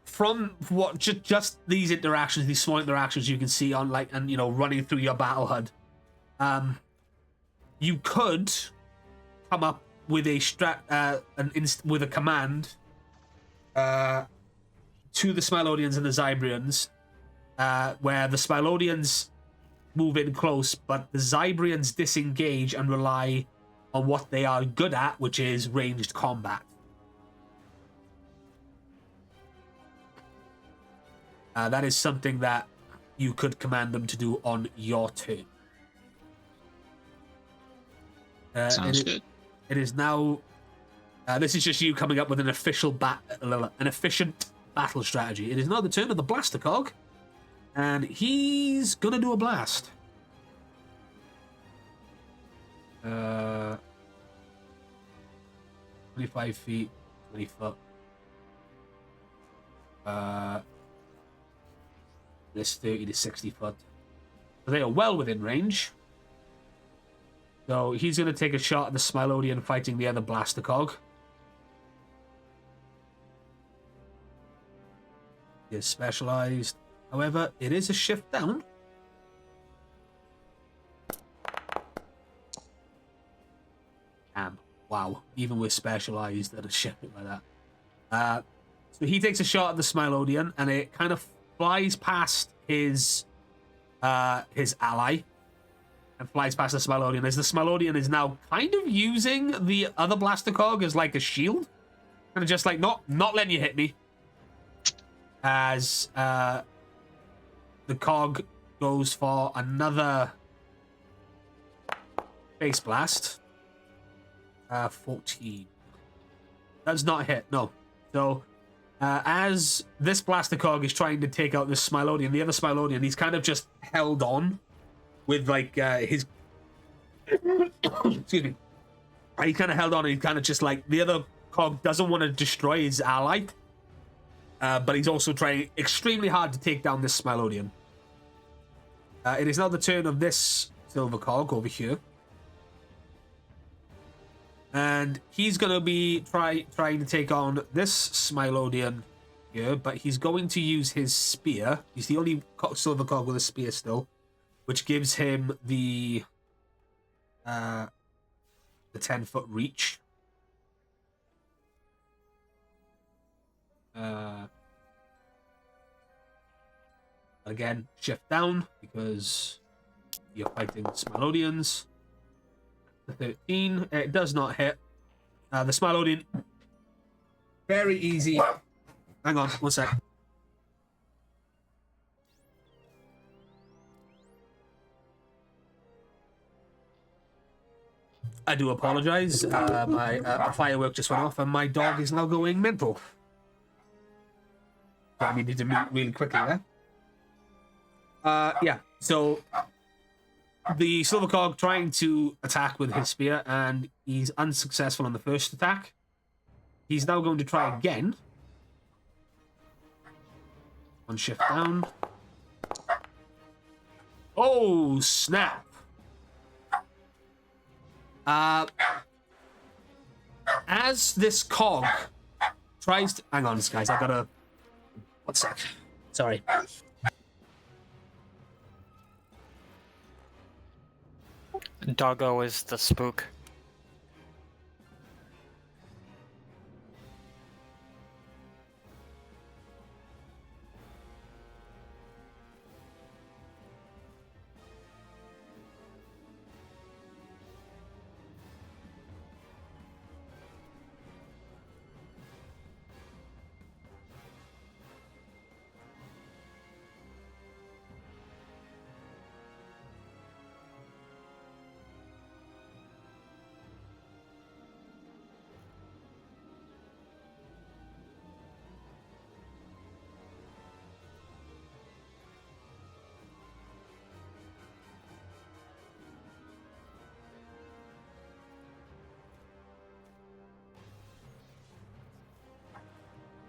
From what just these interactions, these small interactions you can see on running through your battle HUD, you could come up with a with a command to the Smilodians and the Zybrians, where the Smilodians move in close, but the Zybrians disengage and rely on what they are good at, which is ranged combat. That is something that you could command them to do on your turn. Sounds good. It is now... this is just you coming up with an efficient battle strategy. It is now the turn of the Blaster Cog, and he's gonna do a blast. 25 feet, 20 foot. This 30 to 60 foot. So they are well within range. So he's going to take a shot at the Smilodian fighting the other Blaster Cog. is specialized. However, it is a shift down. Damn. Wow. Even with specialized at a shift like that. So he takes a shot at the Smilodian, and it kind of flies past his ally and flies past the Smilodian, as the Smilodian is now kind of using the other blaster cog as like a shield. Kind of just like, not letting you hit me. As the cog goes for another base blast. 14. Does not hit, no. So, as this blaster cog is trying to take out this Smilodian, the other Smilodian, he's kind of just held on with like his excuse me. He kind of held on, and he's kind of just like, the other cog doesn't want to destroy his ally, but he's also trying extremely hard to take down this Smilodian. It is now the turn of this silver cog over here. And he's going to be trying to take on this Smilodian here, but he's going to use his spear. He's the only silver cog with a spear still, which gives him the 10-foot reach. Again, shift down because you're fighting Smilodians. The 13, it does not hit. The Smilodian, very easy. Hang on, one sec. I do apologize. My firework just went off, and my dog is now going mental. So I needed to move really quickly there. Yeah, so the silver cog trying to attack with his spear, and he's unsuccessful on the first attack. He's now going to try again. One shift down. Oh, snap. As this cog tries to... Hang on, guys, I gotta... One sec. Sorry. Doggo is the spook.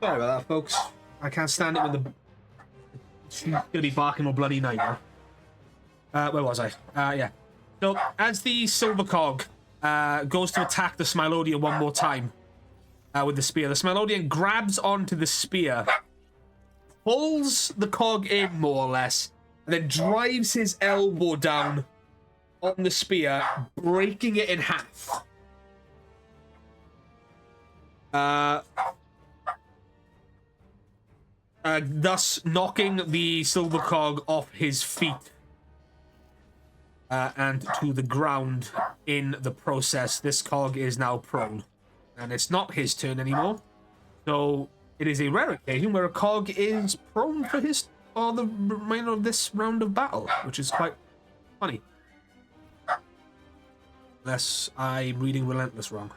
Sorry about that, folks. I can't stand it when the... She's gonna be barking all bloody night now. Where was I? Yeah. So, as the silver cog goes to attack the Smilodian one more time with the spear, the Smilodian grabs onto the spear, pulls the cog in more or less, and then drives his elbow down on the spear, breaking it in half. Thus knocking the silver cog off his feet and to the ground in the process. This cog is now prone, and it's not his turn anymore. So it is a rare occasion where a cog is prone for the remainder of this round of battle, which is quite funny. Unless I'm reading Relentless wrong.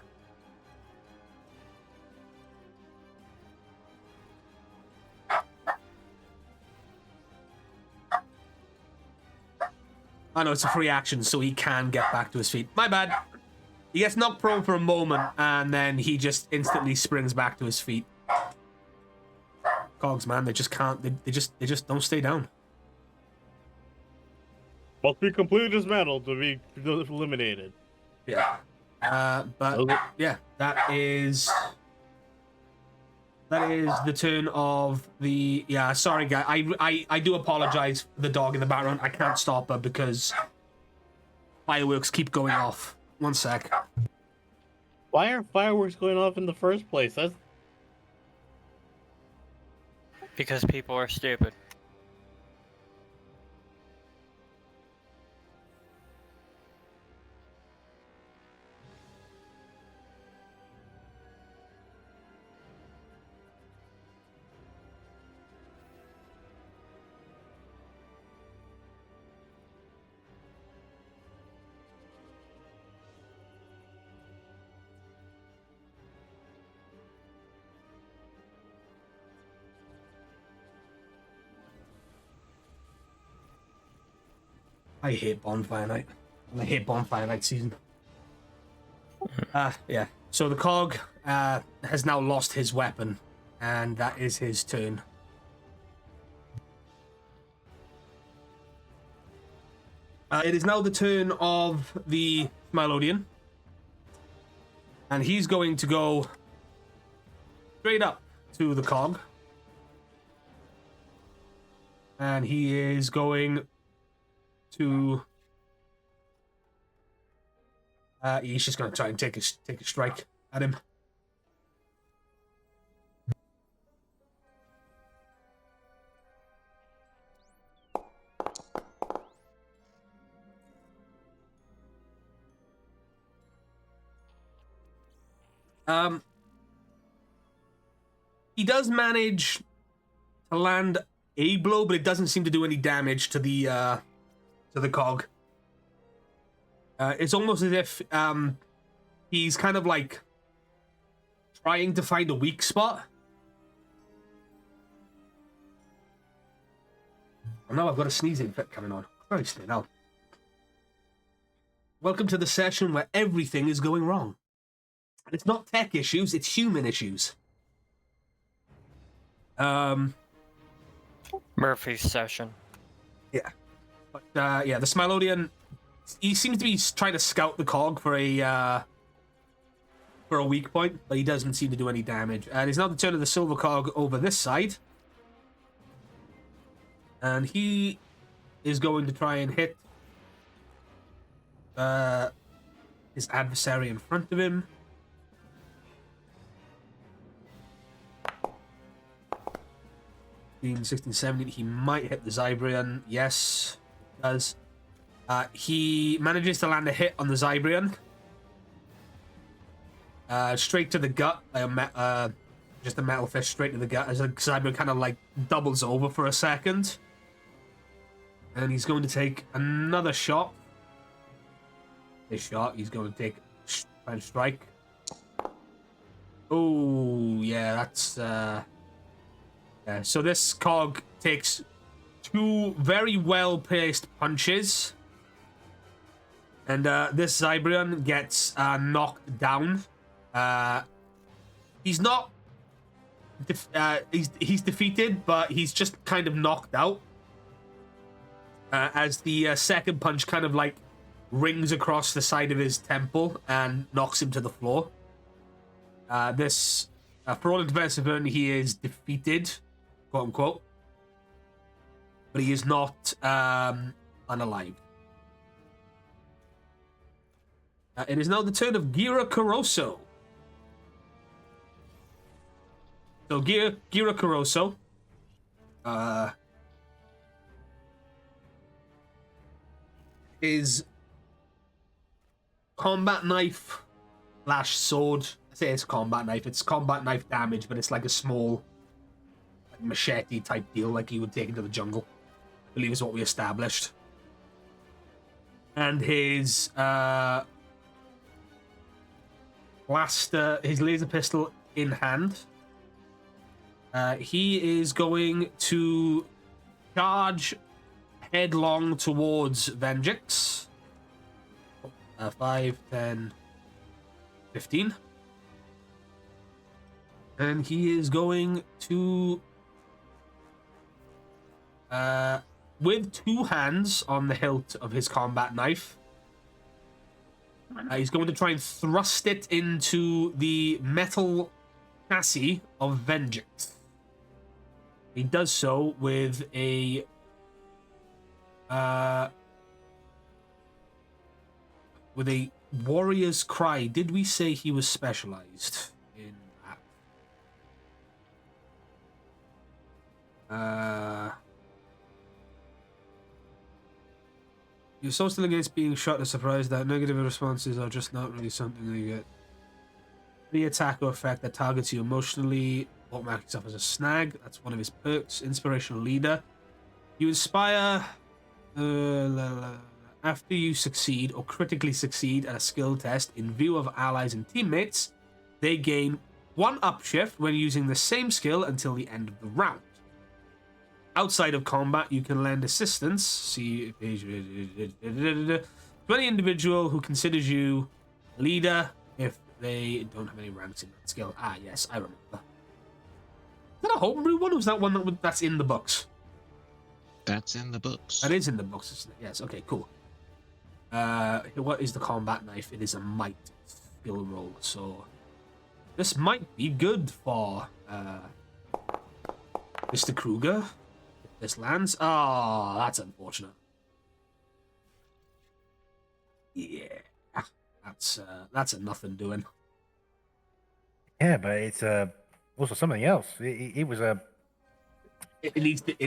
I know it's a free action, so he can get back to his feet. My bad. He gets knocked prone for a moment, and then he just instantly springs back to his feet. Cogs, man, they just can't. They just don't stay down. Must be completely dismantled to be eliminated. Yeah. But Okay. yeah, that is That is the turn of the... Yeah, sorry, guy. I do apologize for the dog in the background. I can't stop her because fireworks keep going off. One sec. Why are fireworks going off in the first place? That's Because people are stupid. I hate bonfire night. I hate bonfire night season. Yeah. So the cog has now lost his weapon, and that is his turn. It is now the turn of the Smilodian, and he's going to go straight up to the cog, and he is going to... he's just going to try and take a strike at him. He does manage to land a blow, but it doesn't seem to do any damage to the cog. It's almost as if he's kind of like trying to find a weak spot. Oh no, I've got a sneezing fit coming on. Christ, now. Welcome to the session where everything is going wrong. And it's not tech issues, it's human issues. Murphy's session. Yeah. But, yeah, the Smilodian, he seems to be trying to scout the cog for a weak point, but he doesn't seem to do any damage. And it's now the turn of the silver cog over this side. And he is going to try and hit his adversary in front of him. 16, 17, he might hit the Zybrian. Yes, does. He manages to land a hit on the Zybrian. Straight to the gut. Just a metal fist straight to the gut as the Zybrian kind of like doubles over for a second. And he's going to take another shot. This shot, he's going to take try and strike. Oh, yeah, that's... Yeah, so this cog takes two very well-placed punches. And this Zybrian gets knocked down. He's not... he's defeated, but he's just kind of knocked out. As the second punch kind of like rings across the side of his temple and knocks him to the floor. For all intents and purposes, he is defeated, quote unquote, but he is not unalived. It is now the turn of Gira Caroso. So Gira Caroso is combat knife / sword. I say it's combat knife. It's combat knife damage, but it's like a small like machete type deal, like he would take into the jungle. I believe is what we established. And his blaster, his laser pistol in hand. He is going to charge headlong towards Venjix. 5, 10, 15. And he is going to, with two hands on the hilt of his combat knife, he's going to try and thrust it into the metal chassis of vengeance. He does so with a warrior's cry. Did we say he was specialized in that? You're so still against being shot and surprised that negative responses are just not really something you get. The attack or effect that targets you emotionally automatically suffers a snag. That's one of his perks. Inspirational leader. You inspire after you succeed or critically succeed at a skill test in view of allies and teammates. They gain 1 upshift when using the same skill until the end of the round. Outside of combat, you can lend assistance. See page to any individual who considers you leader if they don't have any ranks in that skill. Ah, yes, I remember. Is that a homebrew one, or was that one that's in the books? That's in the books. That is in the books, isn't it? Yes. Okay. Cool. What is the combat knife? It is a might skill roll. So this might be good for Mr. Kruger. This lands. Oh, that's unfortunate. Yeah, that's a nothing doing. Yeah, but it's also something else. It was a. It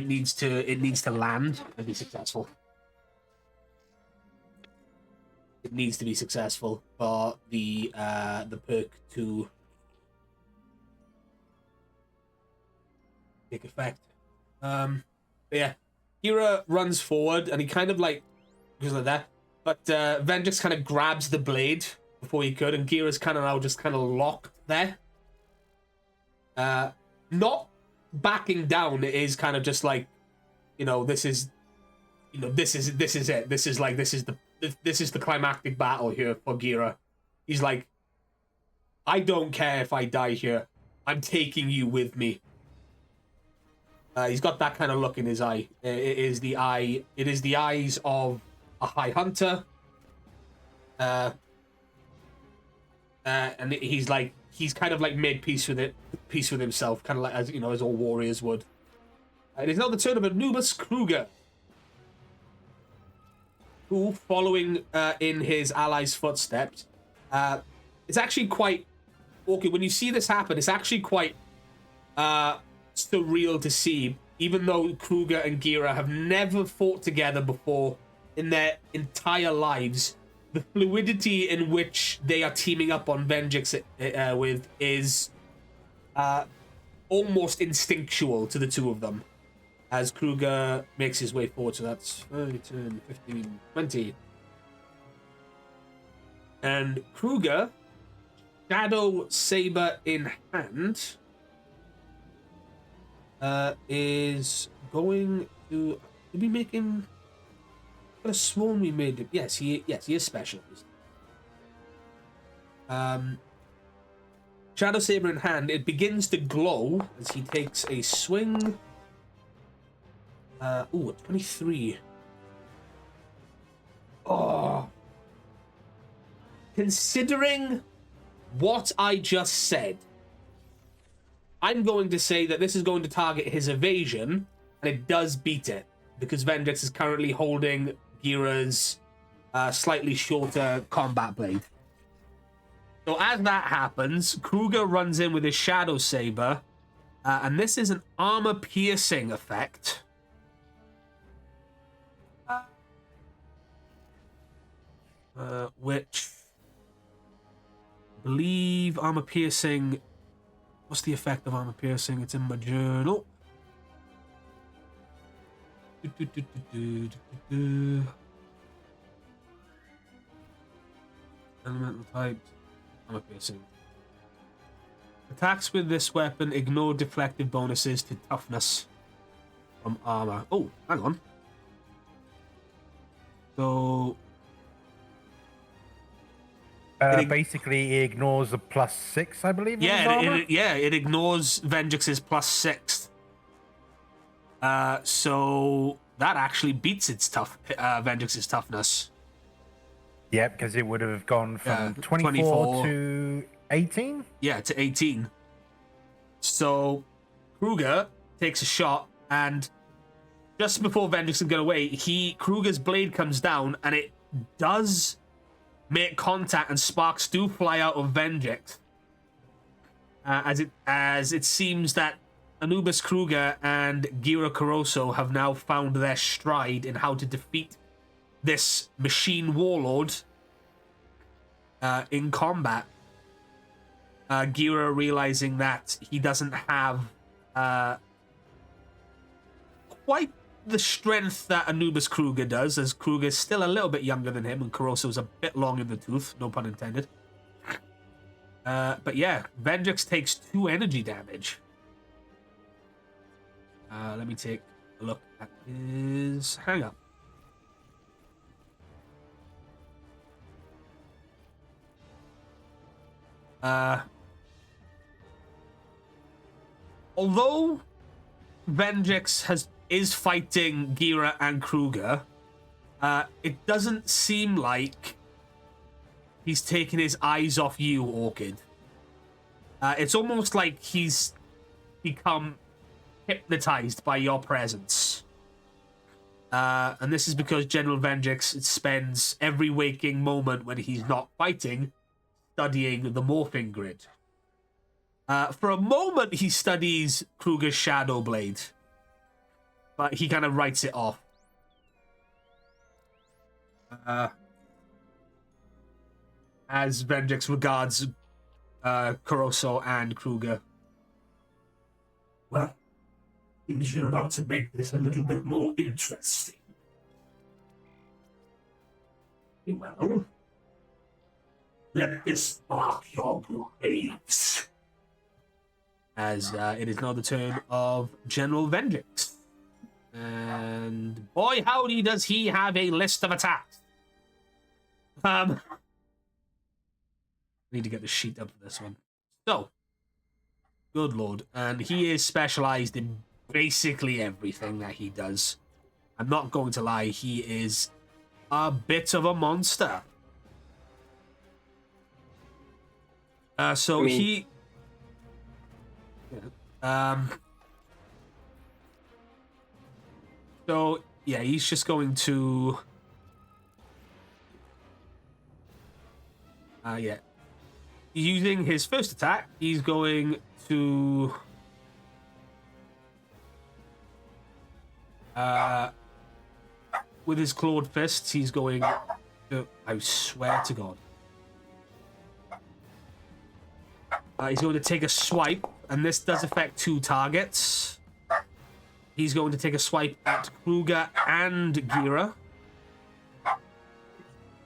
needs to land and be successful. It needs to be successful for the perk to take effect. But yeah, Kira runs forward and he kind of like goes like that, but Vengeance kind of grabs the blade before he could, and Kira's kind of now just kind of locked there. Not backing down. It is kind of just like, this is it. This is the climactic battle here for Gira. He's like, I don't care if I die here. I'm taking you with me. He's got that kind of look in his eye. It is the eyes of a high hunter. And he's kind of like made peace with himself, kind of like as all warriors would. It is now the turn of Anubis Kruger, who, following in his allies' footsteps, it's actually quite okay when you see this happen. It's actually quite surreal to see, even though Kruger and Gira have never fought together before in their entire lives. The fluidity in which they are teaming up on Vengeance with is almost instinctual to the two of them, as Kruger makes his way forward. So that's 10, 15, 20. And Kruger, Shadow Saber in hand, is going to be making. I could have sworn we made it. Yes, he is specialized. Shadow Saber in hand, it begins to glow as he takes a swing. 23. Oh. Considering what I just said, I'm going to say that this is going to target his evasion, and it does beat it, because Vengeance is currently holding Gira's slightly shorter combat blade. So as that happens, Kruger runs in with his Shadow Saber, and this is an armor-piercing effect. Which I believe armor-piercing... What's the effect of armor-piercing? It's in my journal. Elemental types. Armor-piercing. Attacks with this weapon ignore deflective bonuses to toughness from armor. Oh, hang on. So... basically, it ignores the +6, I believe. It ignores Vengeance's +6. So that actually beats its Vengeance's toughness. Yeah, because it would have gone from 24 to 18. Yeah, to 18. So Kruger takes a shot, and just before Vendrix can get away, Kruger's blade comes down, and it does make contact, and sparks do fly out of Vendrix. As it seems that Anubis Kruger and Gira Caroso have now found their stride in how to defeat this machine warlord in combat. Gira realizing that he doesn't have quite the strength that Anubis Kruger does, as Kruger's still a little bit younger than him, and Caroso's a bit long in the tooth, no pun intended. But yeah, Vendrix takes 2 energy damage. Let me take a look at his hang up. Although Vendrix is fighting Gira and Kruger, it doesn't seem like he's taken his eyes off you, Orchid. It's almost like he's become hypnotized by your presence. And this is because General Vendrix spends every waking moment when he's not fighting studying the morphing grid. For a moment, he studies Kruger's Shadow Blade, but he kind of writes it off. As Vendrix regards Caroso and Kruger. Well, seems you're about to make this a little bit more interesting. Well, let this spark your brains. As it is now the turn of General Vendrix. And boy howdy does he have a list of attacks. I need to get the sheet up for this one. So, good lord. And he is specialized in basically everything that he does. I'm not going to lie, he is a bit of a monster. So he... So, yeah, he's just going to... yeah. Using his first attack, he's going to... with his clawed fists, he's going to... I swear to God. He's going to take a swipe, and this does affect 2 targets. He's going to take a swipe at Kruger and Gira.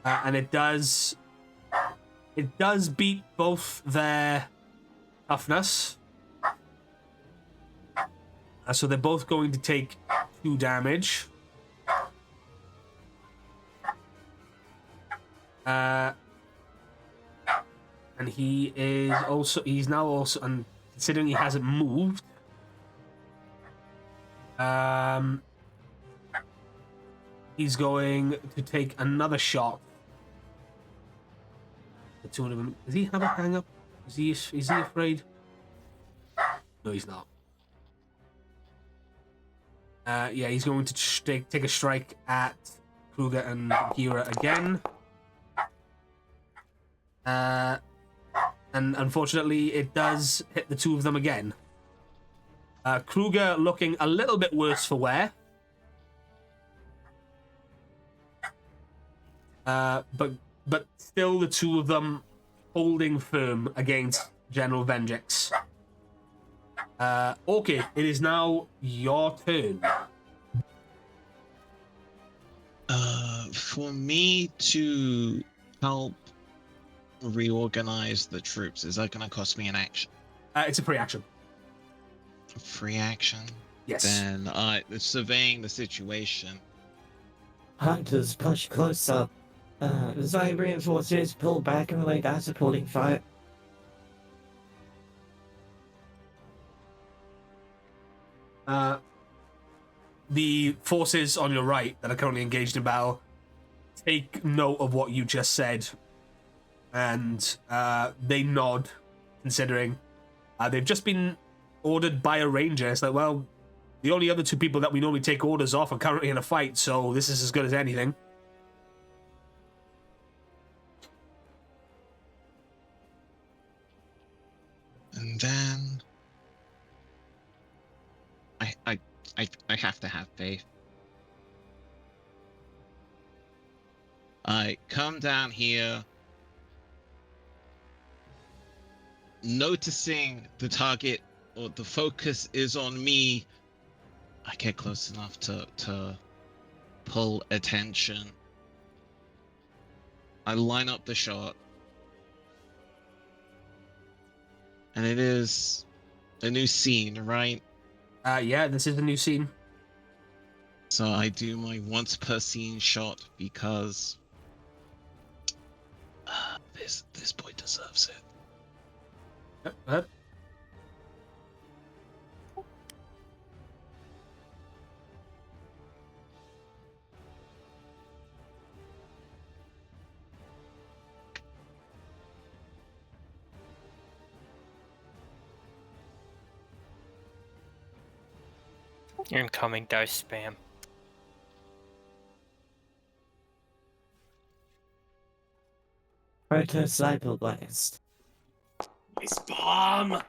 And it does beat both their toughness. So they're both going to take 2 damage. And he's now also, and considering he hasn't moved, he's going to take another shot. The 2 of them. Does he have a hang up? Is he afraid? No, he's not. Yeah, he's going to take a strike at Kruger and Gira again. And unfortunately, it does hit the 2 of them again. Kruger looking a little bit worse for wear. But still the 2 of them holding firm against General Vendrix. Okay, it is now your turn. For me to help reorganize the troops, is that going to cost me an action? It's a free action. Free action? Yes. Then surveying the situation. Hunters push closer. Zone reinforcers pull back and lay down supporting fire. The forces on your right that are currently engaged in battle take note of what you just said, and they nod, considering they've just been ordered by a ranger. It's like, well, the only other two people that we normally take orders off are currently in a fight, so this is as good as anything. And then I have to have faith. I come down here, noticing the target or the focus is on me. I get close enough to pull attention. I line up the shot. And it is a new scene, right? Yeah, this is a new scene. So I do my once per scene shot because this boy deserves it. Yep, go ahead. Incoming dice spam. Proto Cyber Blast. Nice bomb.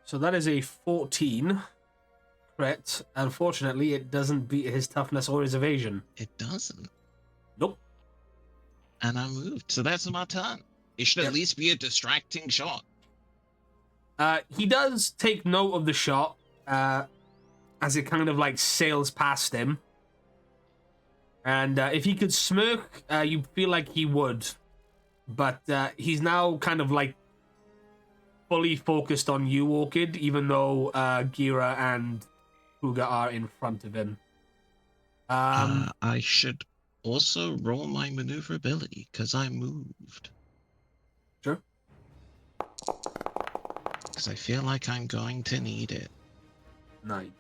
So that is a 14 crit. Unfortunately, it doesn't beat his toughness or his evasion. It doesn't. Nope. And I moved. So that's my turn. It should Yep. at least be a distracting shot. He does take note of the shot as it kind of like sails past him. And if he could smirk, you feel like he would. But he's now kind of like fully focused on you, Orchid, even though Gira and Puga are in front of him. I should also roll my maneuverability because I moved. Sure. Because I feel like I'm going to need it. 9.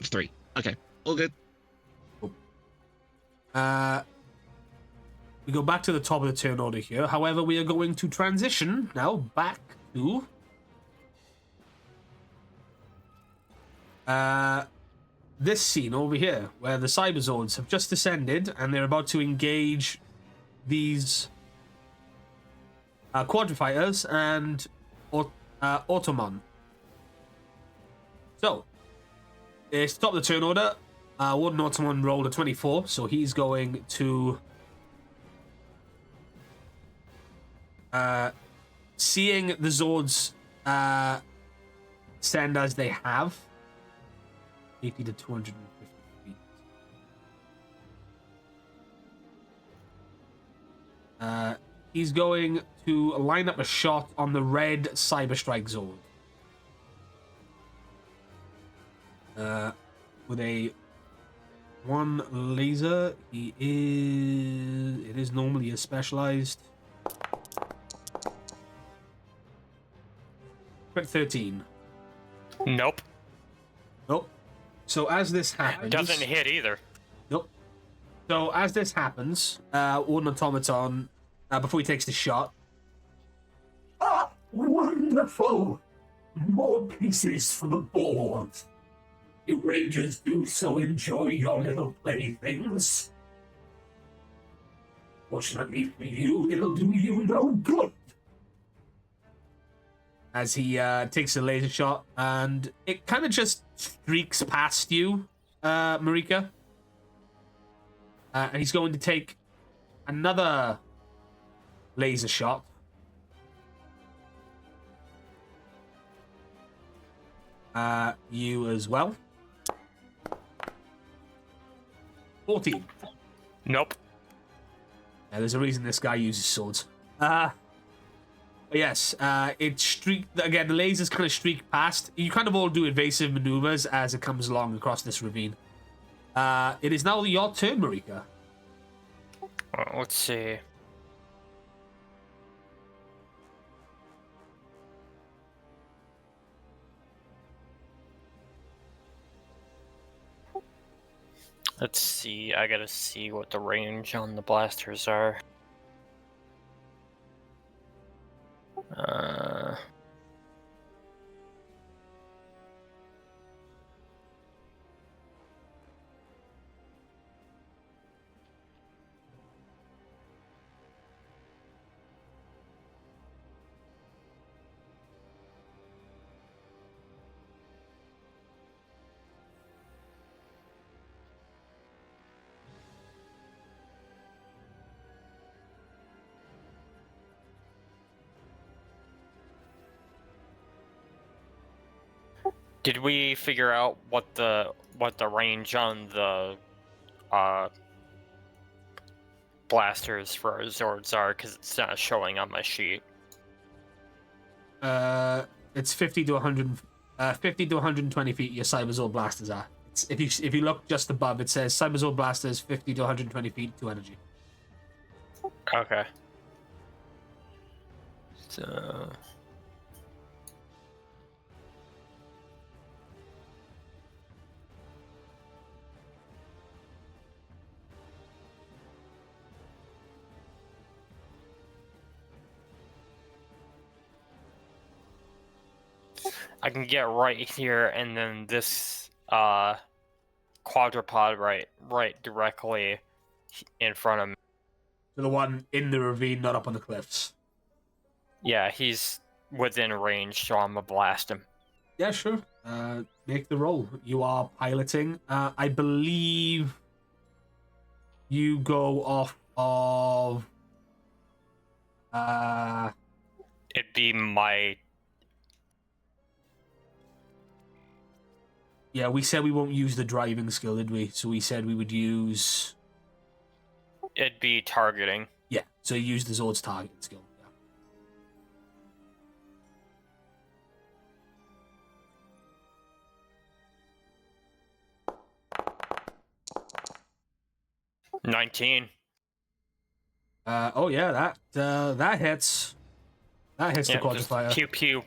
3. Okay, all good. We go back to the top of the turn order here. However, we are going to transition now back to this scene over here, where the Cyberzords have just descended and they're about to engage these Quadrifighters and Automon. So, it's top of the turn order. Warden Automon rolled a 24, so he's going to seeing the Zords stand as they have, 80 to 250 feet. He's going to line up a shot on the red CyberStrike Zord. With a 1 laser, it is normally a specialized. Crit 13. Nope. Nope. So as this happens, Doesn't hit either. Nope. So as this happens, Warden Automaton, before he takes the shot, Ah, wonderful! More pieces for the board. You Rangers do so enjoy your little playthings. Fortunately for you, it'll do you no good. as he takes a laser shot, and it kind of just streaks past you, Marika. And he's going to take another laser shot. You as well. 14. Nope. Yeah, there's a reason this guy uses swords. Yes, it streaked again. The lasers kind of streak past. You kind of all do evasive maneuvers as it comes along across this ravine. It is now your turn, Marika. Let's see. Let's see. I gotta see what the range on the blasters are. Did we figure out what the range on the blasters for our Zords are? Because it's not showing on my sheet. It's 50 to 120 feet. Your Cyberzord blasters are. It's, if you look just above, it says Cyberzord blasters 50 to 120 feet to energy. Okay. So. I can get right here, and then this quadrupod right directly in front of me. So the one in the ravine, not up on the cliffs. Yeah, he's within range, so I'm gonna blast him. Yeah, sure. Make the roll. You are piloting. I believe you go off of. It'd be my. Yeah, we said we won't use the driving skill, did we? So we said we would use. It'd be targeting. Yeah, so you use the Zord's targeting skill. Yeah. 19. Oh yeah, that hits. That hits the quadrifier. Pew pew.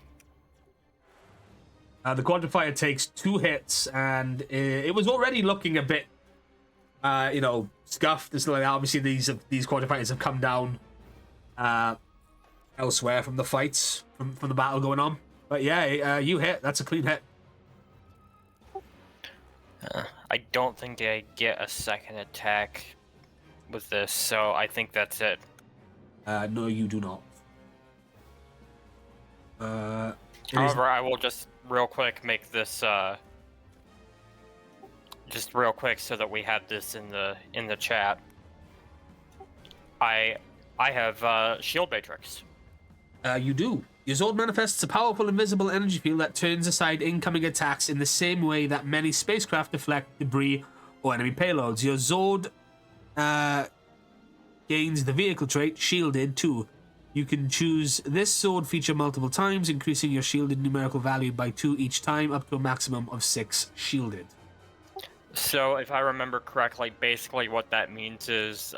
The quadrifier takes 2 hits, and it was already looking a bit, scuffed and stuff like that. Obviously, these quadrifighters have come down elsewhere from the fights, from the battle going on. But yeah, you hit. That's a clean hit. I don't think I get a second attack with this, so I think that's it. No, you do not. However, I will just real quick make this just real quick so that we have this in the chat. I have shield matrix. You do. Your Zord manifests a powerful invisible energy field that turns aside incoming attacks in the same way that many spacecraft deflect debris or enemy payloads. Your Zord gains the vehicle trait Shielded too. You can choose this Zord feature multiple times, increasing your shielded numerical value by 2 each time, up to a maximum of 6 shielded. So, if I remember correctly, basically what that means is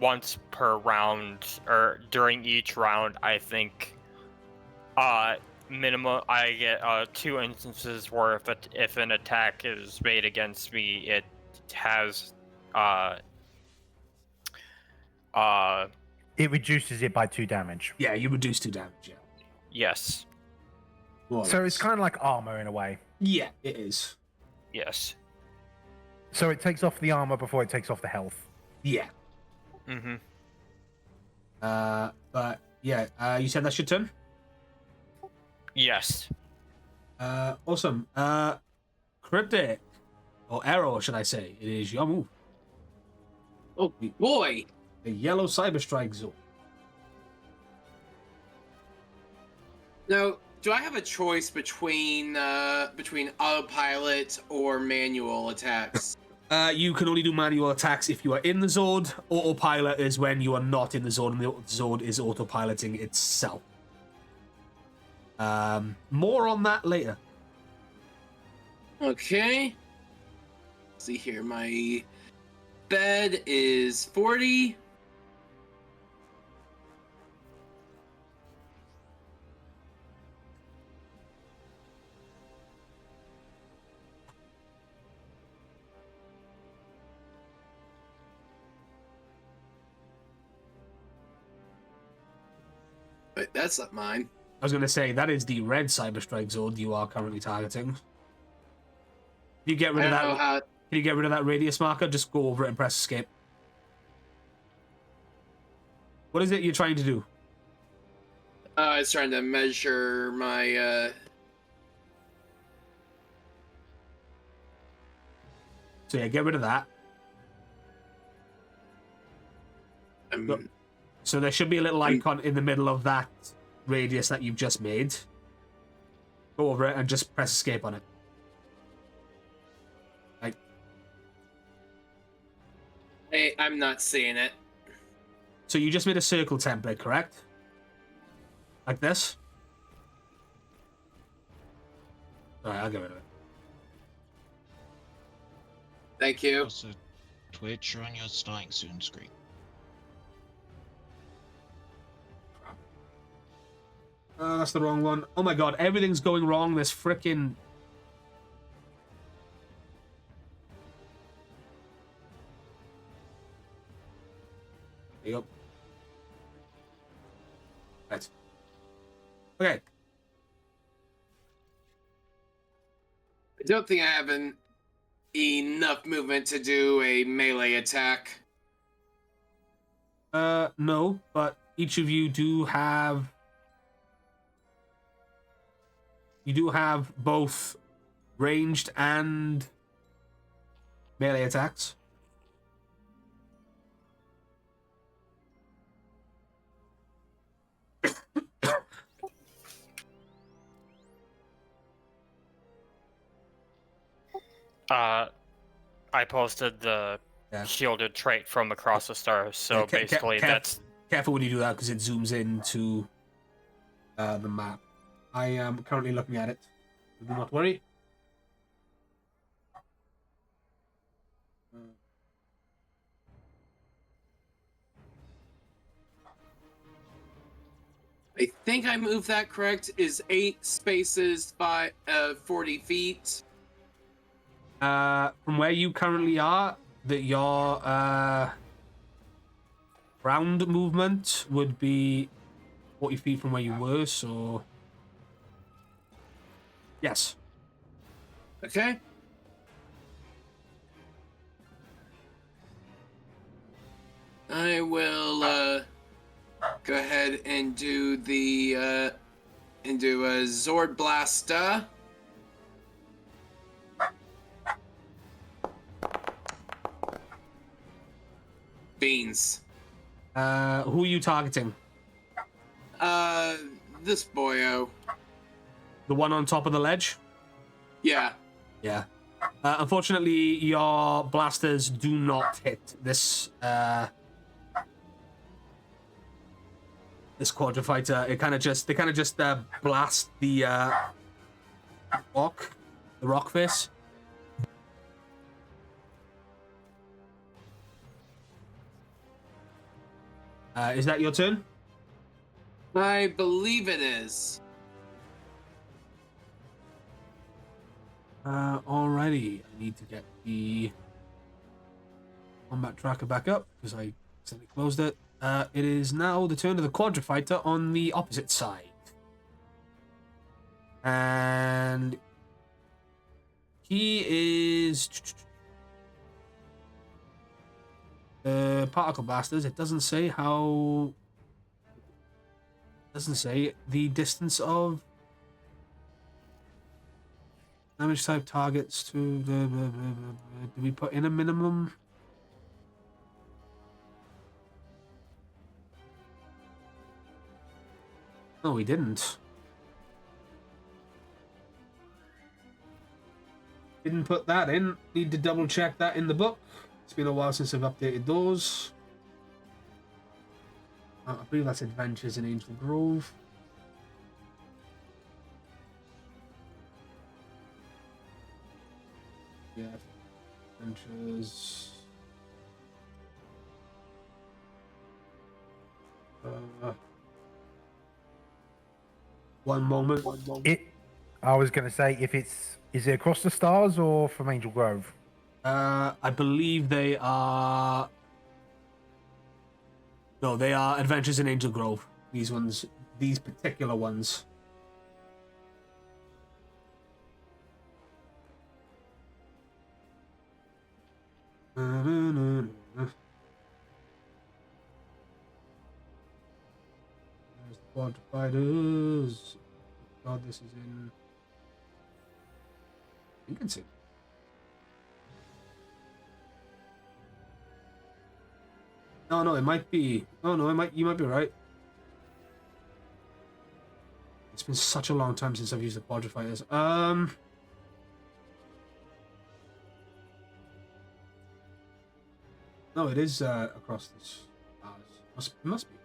once per round, or during each round, I think minimum I get 2 instances where if an attack is made against me, it has It reduces it by 2 damage. Yeah, you reduce 2 damage, yeah. Yes. So it's kind of like armor in a way. Yeah, it is. Yes. So it takes off the armor before it takes off the health. Yeah. Mm-hmm. But yeah, you said that's your turn? Yes. Awesome. Cryptic. Or Arrow, should I say. It is your move. Oh boy! The yellow CyberStrike Zord. Now, do I have a choice between autopilot or manual attacks? You can only do manual attacks if you are in the Zord. Autopilot is when you are not in the Zord and the Zord is autopiloting itself. More on that later. Okay. Let's see here. My bed is 40. But that's not mine. I was going to say, that is the red CyberStrike Zord you are currently targeting. You get rid of that. Can you get rid of that radius marker? Just go over it and press escape. What is it you're trying to do? I was trying to measure my. So yeah, get rid of that. So there should be a little icon in the middle of that radius that you've just made. go over it and just press escape on it. I'm not seeing it. So you just made a circle template, correct? Like this? Alright, I'll get rid of it. Thank you. Also, Twitch on your starting soon screen. That's the wrong one. Oh my god, everything's going wrong. This frickin'... There you go. Right. Okay. I don't think I have enough movement to do a melee attack. No, but each of you do have... You do have both ranged and melee attacks. I posted the shielded trait from across the stars, so basically that's... Careful when you do that, because it zooms into the map. I am currently looking at it. Do not worry. I think I moved that correct. Is 8 spaces by 40 feet? From where you currently are, that your round movement would be 40 feet from where you were, so... Yes. Okay. I will go ahead and do the a Zord Blaster. Beans. Who are you targeting? This boyo. The one on top of the ledge? Yeah. Yeah. Unfortunately, your blasters do not hit this this quadrifighter. They kind of just blast the rock face. Is that your turn? I believe it is. Alrighty. I need to get the combat tracker back up because I accidentally closed it. It is now the turn of the quadrifighter on the opposite side. And he is particle blasters. It doesn't say how. Doesn't say the distance of damage type targets to the. Do we put in a minimum? No, we didn't. Didn't put that in. Need to double check that in the book. It's been a while since I've updated those. I believe that's Adventures in Angel Grove. Yeah, Adventures. One moment. I was going to say, is it across the stars or from Angel Grove? I believe they are. No, they are Adventures in Angel Grove. These ones, these particular ones. There's the quad fighters. God, this is in. I think it's in. No, it might be. Oh no, it might. You might be right. It's been such a long time since I've used the quadrifighters. No, it is across this. Must be.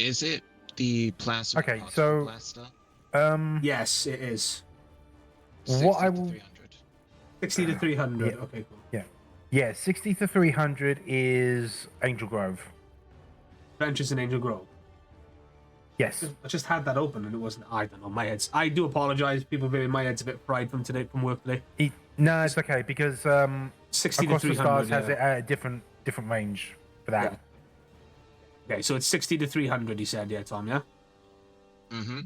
Is it the plasma Okay, particle so- blaster? Yes, it is. What 60 I to will- 300. 60 to 300. Yeah. Okay, cool. Yeah, 60 to 300 is Angel Grove. Adventures in Angel Grove. Yes. I just had that open and it wasn't. I don't know. My head's. I do apologize, people. Maybe my head's a bit fried from work today. No, it's okay because 60 Across to the 300. Stars has it at a different range for that. Yeah. Okay, so it's 60 to 300. He said, yeah, Tom. Yeah. Mm-hmm.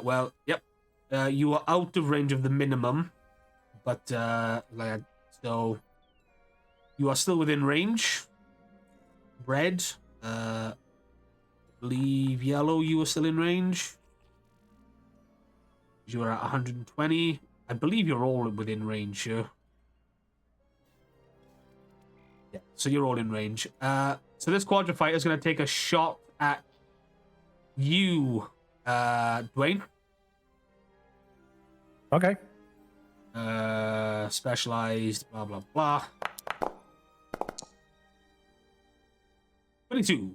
Well, yep. You are out of range of the minimum, but so you are still within range. Red, believe yellow. You are still in range. You are at 120. I believe you're all within range here. Yeah, so you're all in range. So this quadrifighter is going to take a shot at you, Dwayne. Okay. Specialized, blah, blah, blah. 22.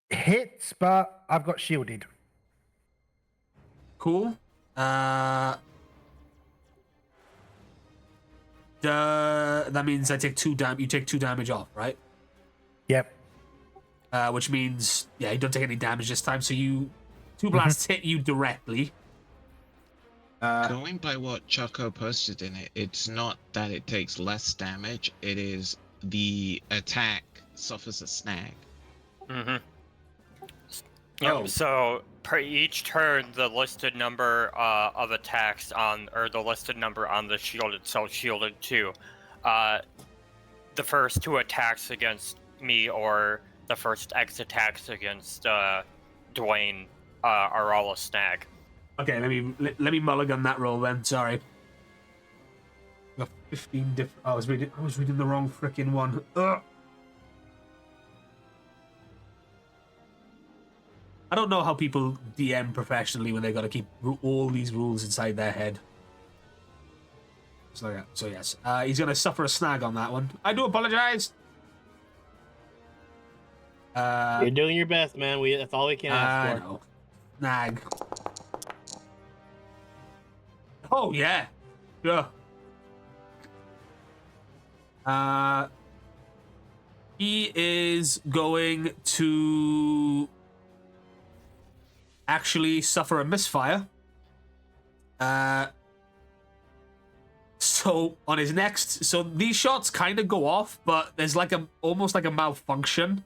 Hits, but I've got shielded. Cool. That means I take you take 2 damage off, right? Yep. Which means, yeah, you don't take any damage this time, so 2 blasts hit you directly. Going by what Choco posted in it, it's not that it takes less damage, it is the attack suffers a snag. Mm-hmm. Yep, Oh. so per each turn, the listed number of attacks the listed number on the shield itself, shielded 2. The first 2 attacks against me or the first X attacks against Dwayne are all a snag. Okay, let me mulligan that roll then. Sorry. Got 15 different. I was reading the wrong freaking one. Ugh. I don't know how people DM professionally when they got to keep all these rules inside their head. So yeah. So yes, he's gonna suffer a snag on that one. I do apologize. You're doing your best, man. That's all we can ask for. No. Snag. Oh yeah. Yeah. He is going to actually suffer a misfire. So on his next, so these shots kind of go off, but there's almost like a malfunction.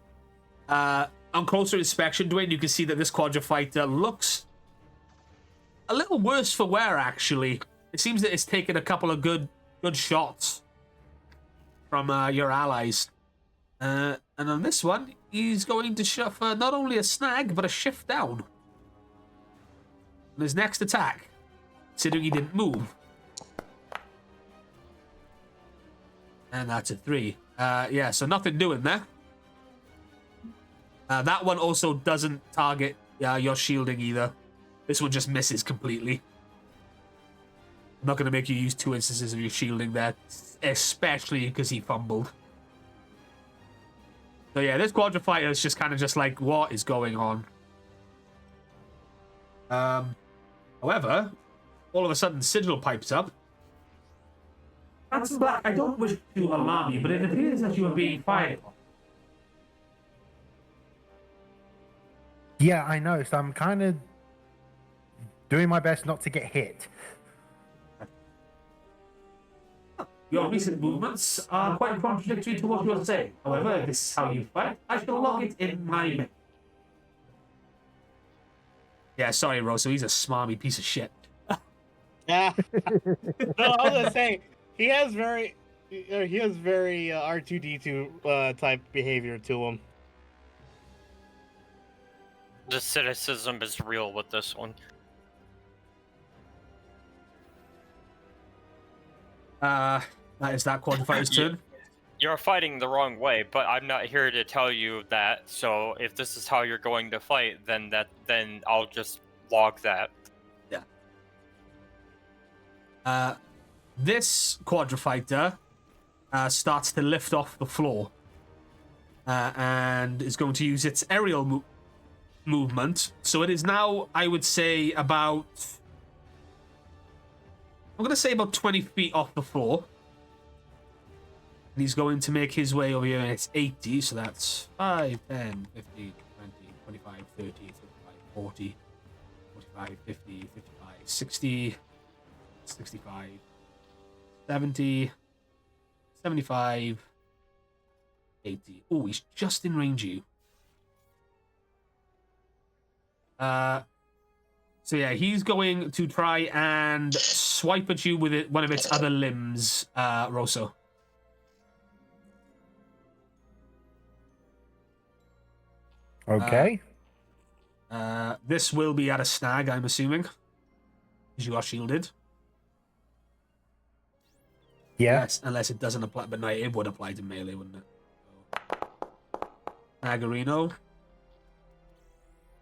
On closer inspection, Dwayne, you can see that this quadrifighter looks a little worse for wear. Actually, it seems that it's taken a couple of good shots from your allies. And on this one, he's going to suffer not only a snag but a shift down on his next attack, considering he didn't move. And that's a 3. Yeah, so nothing doing there. That one also doesn't target your shielding either. This one just misses completely. I'm not going to make you use 2 instances of your shielding there, especially because he fumbled. So yeah, this quadrifighter is just kind of just like, what is going on? However, all of a sudden, Sigil pipes up. Handsome Black, I don't wish to alarm you, but it appears that you are being fired upon. Yeah, I know. So I'm kind of doing my best not to get hit. Your recent movements are quite contradictory to what you are saying. However, if this is how you fight, I shall log it in my menu. Yeah, sorry, Rosso. He's a smarmy piece of shit. Yeah. No, I was gonna say he has very R2D2 type behavior to him. The cynicism is real with this one. That is that quadrifighter's turn. You're fighting the wrong way, but I'm not here to tell you that. So if this is how you're going to fight, then I'll just log that. This quadrifighter starts to lift off the floor and is going to use its aerial movement. So it is now, I would say, about... I'm going to say about 20 feet off the floor. And he's going to make his way over here, and it's 80, so that's 5, 10, 15, 20, 25, 30, 35, 40, 45, 50, 55, 60, 65, 70, 75, 80. Oh, he's just in range of you. So yeah, he's going to try and swipe at you with one of its other limbs, Rosso. Okay. This will be at a snag, I'm assuming, because you are shielded. Yeah. Unless it doesn't apply, but no, it would apply to melee, wouldn't it? So, Nagarino.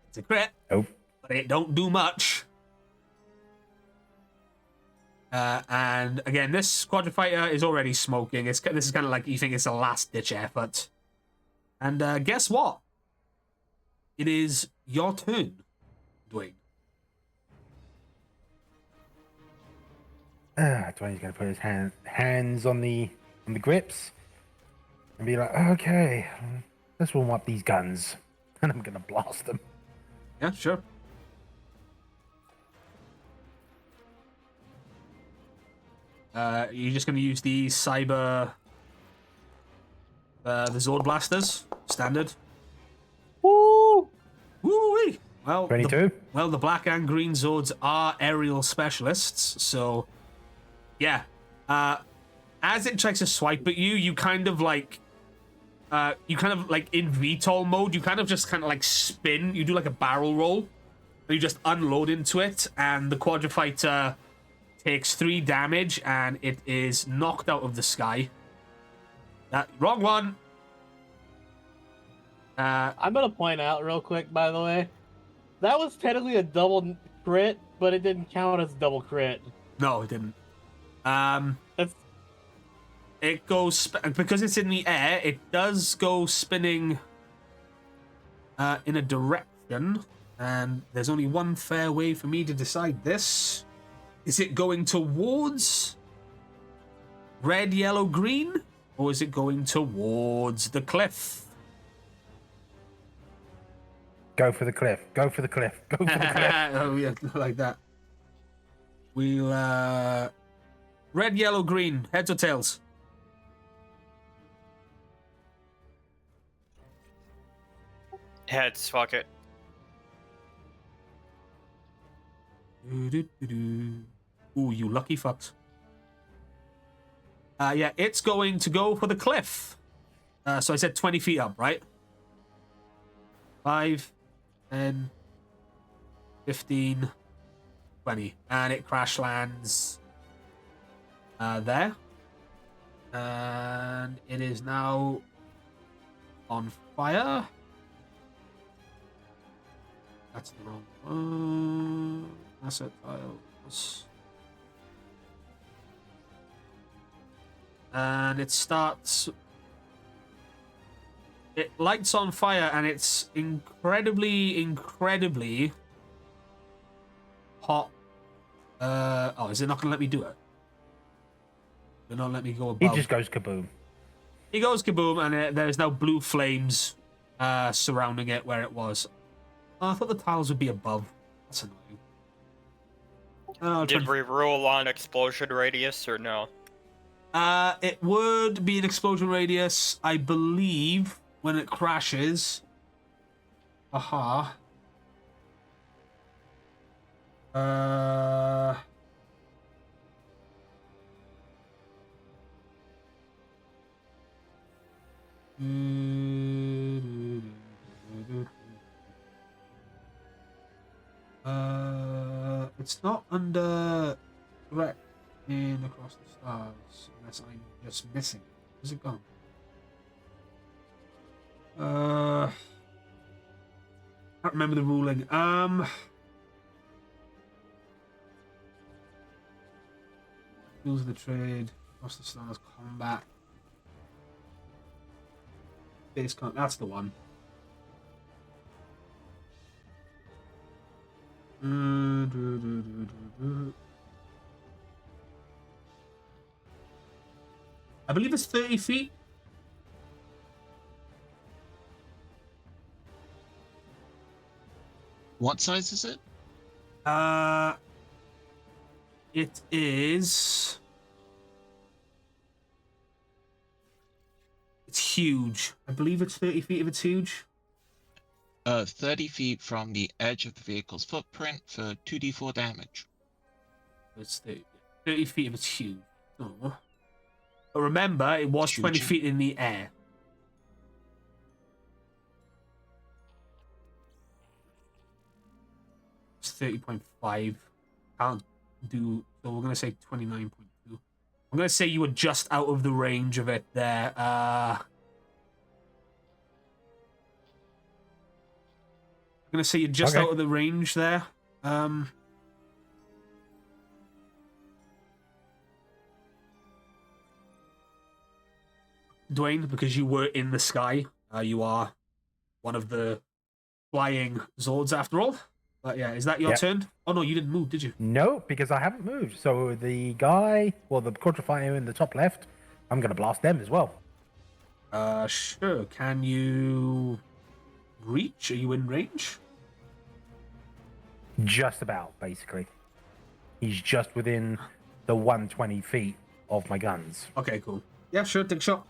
It's a crit. Nope. But it don't do much. And again, this quadrifighter is already smoking. This is kind of like you think it's a last-ditch effort. And guess what? It is your turn, Dwayne. Dwayne's gonna put his hands on the grips and be like, okay, let's warm up these guns, and I'm gonna blast them. Yeah, sure. You're just gonna use the the Zord blasters, standard. Woo! Woo-wee! Well, 22. The black and green Zords are aerial specialists, so yeah. As it tries to swipe at you, you kind of like in VTOL mode, you kind of like spin. You do like a barrel roll, and you just unload into it, and the quadrifighter takes 3 damage, and it is knocked out of the sky. Wrong one. I'm gonna point out real quick, by the way, that was technically a double crit, but it didn't count as double crit. No, it didn't. That's... It goes because it's in the air. It does go spinning in a direction, and there's only one fair way for me to decide this. Is it going towards red, yellow, green, or is it going towards the cliff? Go for the cliff. Go for the cliff. Go for the cliff. Oh yeah, like that. We'll red, yellow, green. Heads or tails? Heads, fuck it. Ooh, you lucky fucks. Yeah, it's going to go for the cliff. So I said 20 feet up, right? 5, 10, 15, 20. And it crash lands there. And it is now on fire. That's the wrong one. Asset tiles. And it starts... It lights on fire, and it's incredibly hot. Oh, is it not going to let me do it? They're not let me go above. He just goes kaboom. He goes kaboom, and there's now blue flames surrounding it where it was. Oh, I thought the tiles would be above. That's annoying. Did we rule on explosion radius or no? It would be an explosion radius, I believe, when it crashes. Aha. It's not under threat in across the stars, unless I'm just missing. Where's it gone? Can't remember the ruling. Rules of the trade, across the stars, combat. Base con. That's the one. I believe it's 30 feet. What size is it? It is. It's huge. I believe it's 30 feet if it's huge. 30 feet from the edge of the vehicle's footprint for 2d4 damage. It's 30 feet if it's huge. Oh. But remember, it was 20 Huge. feet in the air. It's 30.5. Can't do. So we're gonna say 29.2. I'm gonna say you were just out of the range of it there. I'm gonna say you're just Okay. out of the range there. Dwayne, because you were in the sky. You are one of the flying Zords after all. But yeah, is that your Yep. turn? Oh no, you didn't move, did you? No, because I haven't moved. So the guy, well, the quadrifier in the top left, I'm going to blast them as well. Sure. Can you reach? Are you in range? Just about, basically. He's just within the 120 feet of my guns. Okay, cool. Yeah, sure, take a shot.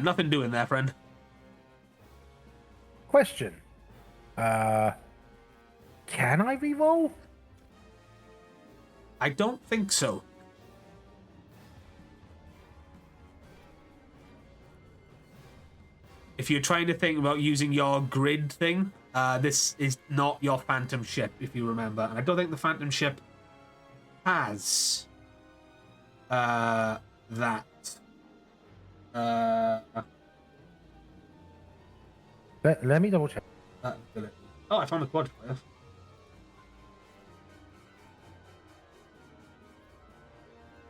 Nothing doing there, friend. Question. Can I re-roll? I don't think so. If you're trying to think about using your grid thing, this is not your Phantom ship, if you remember. And I don't think the Phantom ship has that. Let me double check. Oh, I found a quadrifier.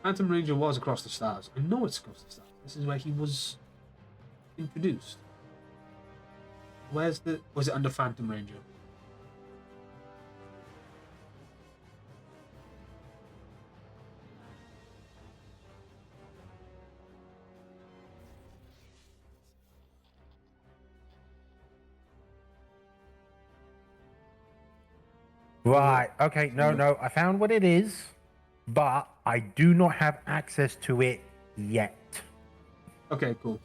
Phantom Ranger was across the stars. I know it's across the stars. This is where he was introduced. Where's the... Was it under Phantom Ranger? Right. Okay. No. I found what it is, but I do not have access to it yet. Okay, cool.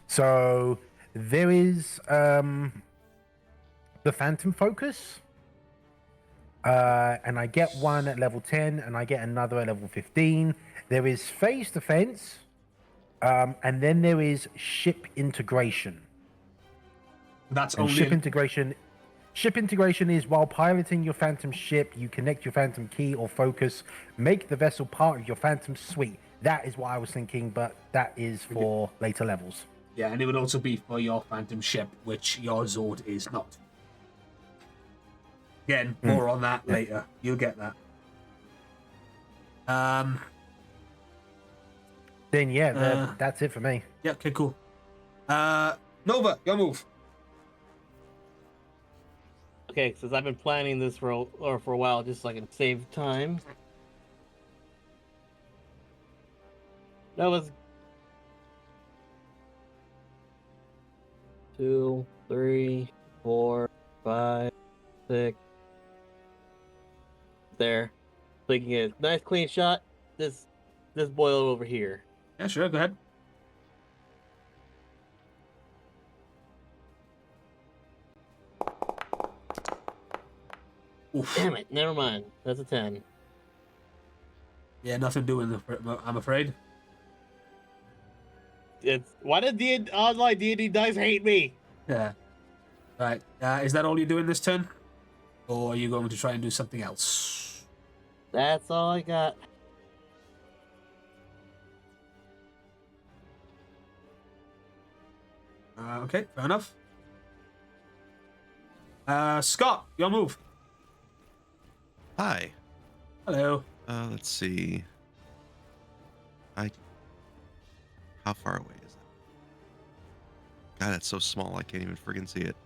So there is the Phantom Focus, and I get one at level 10, and I get another at level 15. There is Phase Defense, and then there is Ship Integration. That's And only... Ship integration is while piloting your Phantom ship, you connect your Phantom key or focus, make the vessel part of your Phantom suite. That is what I was thinking, but that is for later levels. Yeah, and it would also be for your Phantom ship, which your Zord is not. Again, more on that later. You'll get that. Then yeah, that's it for me. Yeah, okay, cool. Nova, your move. Okay, since I've been planning this for a while, just so I can save time. That was 2, 3, 4, 5, 6. There. So you can get a nice clean shot. This boil over here. Yeah, sure, go ahead. Oof. Damn it, never mind. That's a 10. Yeah, nothing doing, I'm afraid. It's why did online D&D dice hate me? Yeah. Right. Is that all you're doing this turn? Or are you going to try and do something else? That's all I got. Okay, fair enough. Scott, your move. Hi. Hello. Let's see. How far away is it? God, it's so small. I can't even friggin' see it.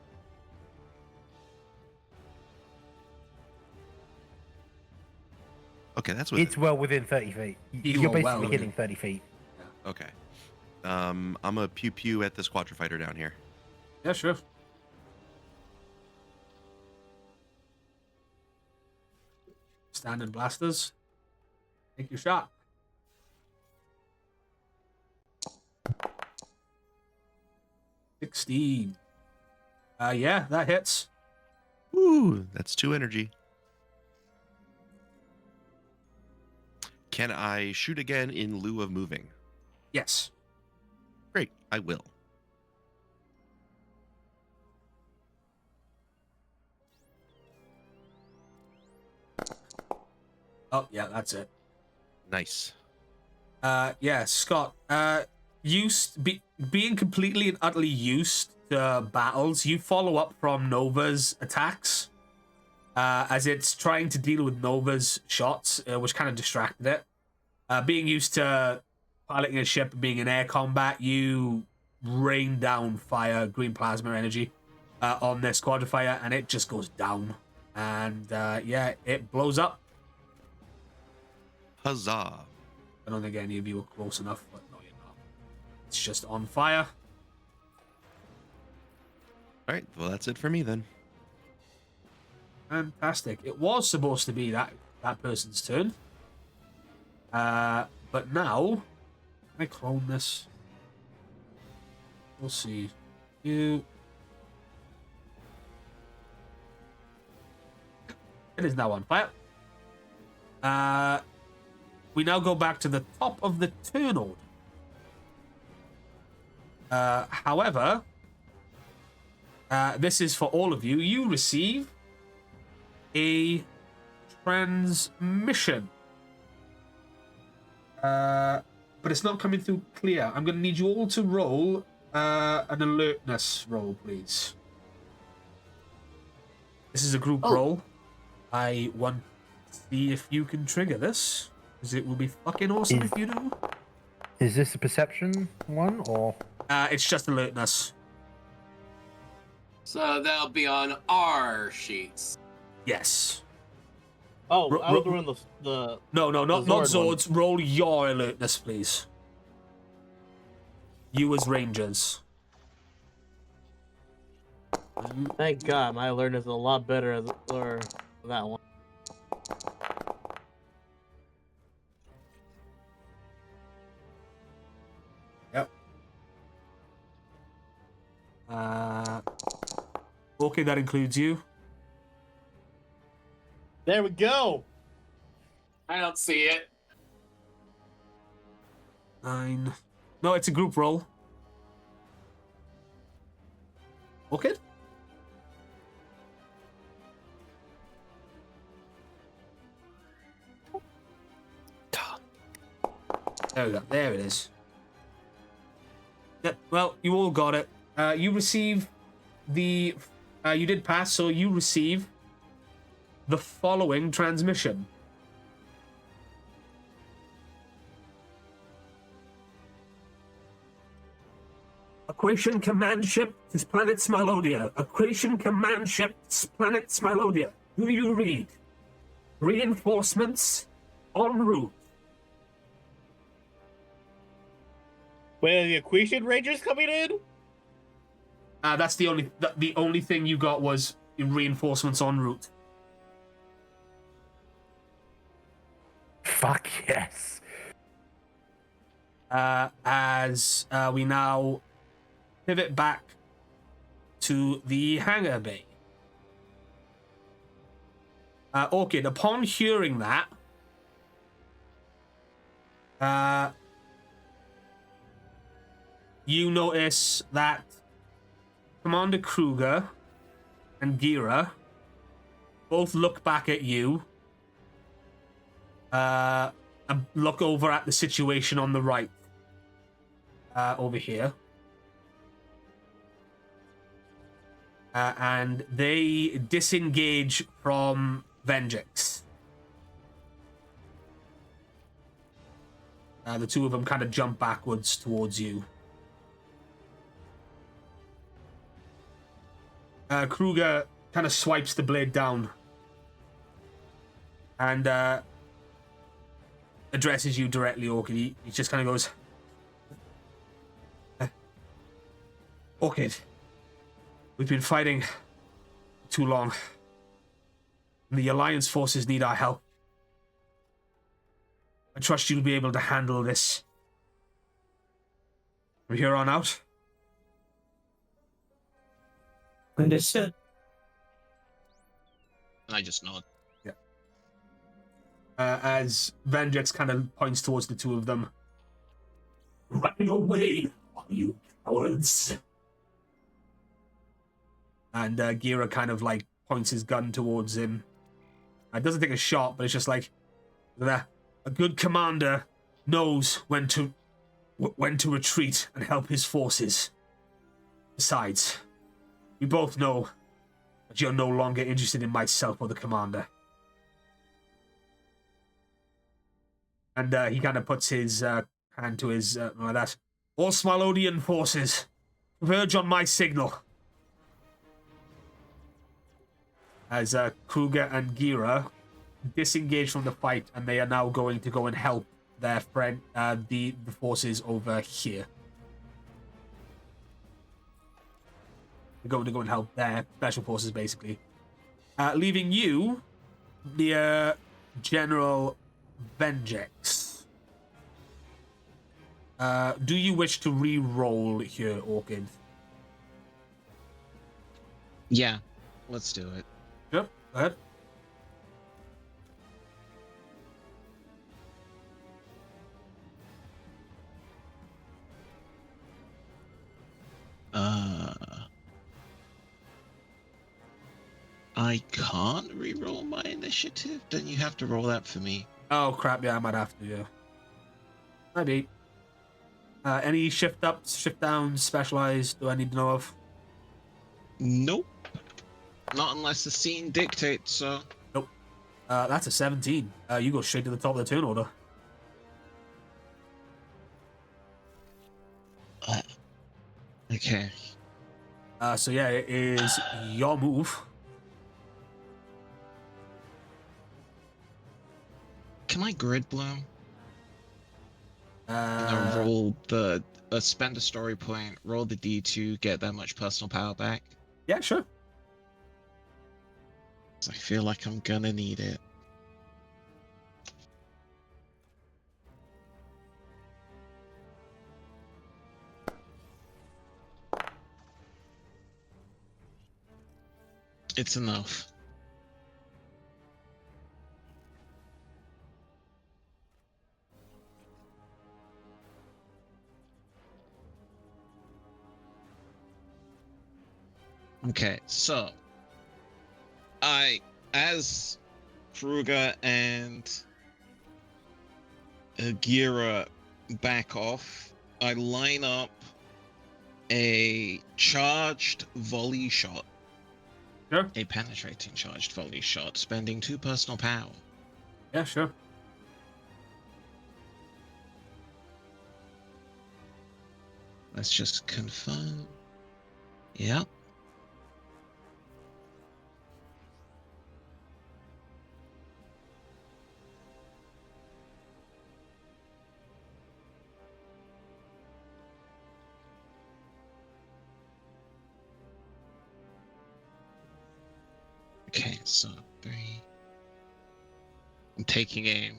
Okay, that's what. It's well within 30 feet. You You're are basically well hitting within. 30 feet. Okay. I'm a pew pew at this quadrifighter down here. Yeah, sure. Standard blasters. Take your shot. $16. Yeah, that hits. Ooh, that's 2 energy. Can I shoot again in lieu of moving? Yes. Great, I will. Oh, yeah, that's it. Nice. Yeah, Scott. Being completely and utterly used to battles, you follow up from Nova's attacks. As it's trying to deal with Nova's shots, which kind of distracted it. Being used to piloting a ship and being in air combat, you rain down fire, green plasma energy on this quadrifier, and it just goes down. And yeah, it blows up. Huzzah. I don't think any of you are close enough, but no, you're not. It's just on fire. All right, well, that's it for me then. Fantastic. It was supposed to be that person's turn. But now, can I clone this? We'll see. It is now on fire. We now go back to the top of the turn order. However, this is for all of you. You receive a transmission. But it's not coming through clear. I'm going to need you all to roll an alertness roll, please. This is a group roll. I want to see if you can trigger this, because it will be fucking awesome if you do. Is this a perception one, or? It's just alertness. So that'll be on our sheets. Yes. Oh, I was doing the No, not Zord Zords. Roll your alertness, please. You as Rangers. Thank God, my alertness is a lot better for that one. Yep. Okay, that includes you. There we go. I don't see it. 9. No, it's a group roll. Okay. There we go. There it is. Yep. Well, you all got it. You receive the. You did pass, so you receive the following transmission. Equation command ship to planet Smilodia. Equation command ship to planet Smilodia. Do you read? Reinforcements en route. Wait, are the Equation Rangers coming in? That's the only thing you got was reinforcements en route. Fuck yes. As we now pivot back to the hangar bay. Orchid, upon hearing that, you notice that Commander Kruger and Gira both look back at you and look over at the situation on the right over here. And they disengage from Vengex. The two of them kind of jump backwards towards you. Kruger kind of swipes the blade down and addresses you directly, Orchid. He just kind of goes, Orchid, we've been fighting too long. The Alliance forces need our help. I trust you'll be able to handle this from here on out. Understood. I just nod. Yeah. As Vengex kind of points towards the two of them. Run away, you cowards. And Gira kind of like points his gun towards him. It doesn't take a shot, but it's just like a good commander knows when to retreat and help his forces. Besides, we both know that you're no longer interested in myself or the commander. And he kind of puts his hand to his like that. All Smilodian forces, converge on my signal. As Kruger and Gira disengage from the fight, and they are now going to go and help their friend, the forces over here. They're going to go and help their special forces, basically. Leaving you near General Vengex. Do you wish to re-roll here, Orchid? Yeah, let's do it. Yep, go ahead. I can't re-roll my initiative. Don't you have to roll that for me? Oh crap! Yeah, I might have to. Yeah, maybe. Any shift ups, shift downs, specialized? Do I need to know of? Nope. Not unless the scene dictates so. Nope. That's a 17. You go straight to the top of the turn order. Okay. So yeah, it is your move. Can I grid bloom? And roll spend a story point, roll the D2, get that much personal power back. Yeah, sure. I feel like I'm gonna need it. It's enough. Okay, so as Kruger and Gira back off, I line up a charged volley shot. Sure. A penetrating charged volley shot, spending 2 personal power. Yeah, sure. Let's just confirm. Yep. Okay, so 3. I'm taking aim.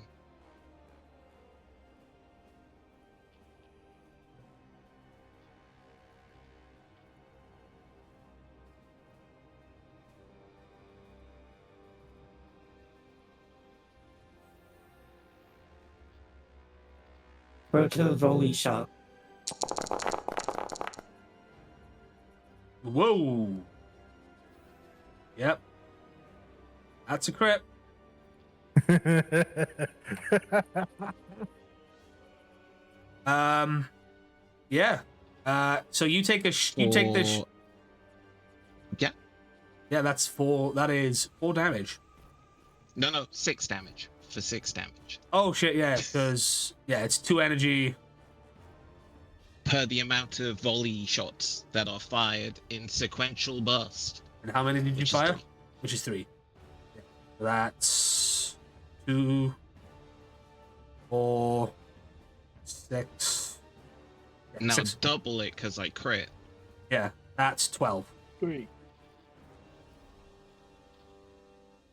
Proto volley shot. Whoa. Yep. That's a crit. Yeah. So you take you take this. Yeah. Yeah, that's 4. That is 4 damage. No, 6 damage. For 6 damage. Oh shit! Yeah, because it's 2 energy. Per the amount of volley shots that are fired in sequential burst. And how many did you Which is fire? 3. Which is 3. Yeah. So that's 2, 4, 6. Yeah, Now 6. double it because I crit. Yeah, that's 12. 3.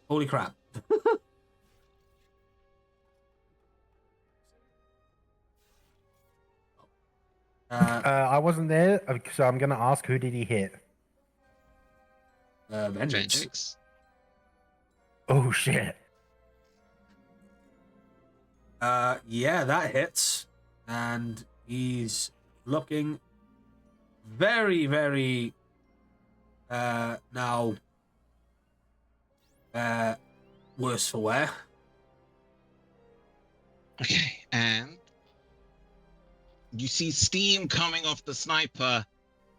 Holy crap! I wasn't there, so I'm gonna ask, who did he hit? Vengeance. Vengeance. Oh shit! Yeah, that hits, and he's looking very, very now worse for wear. Okay, and you see steam coming off the sniper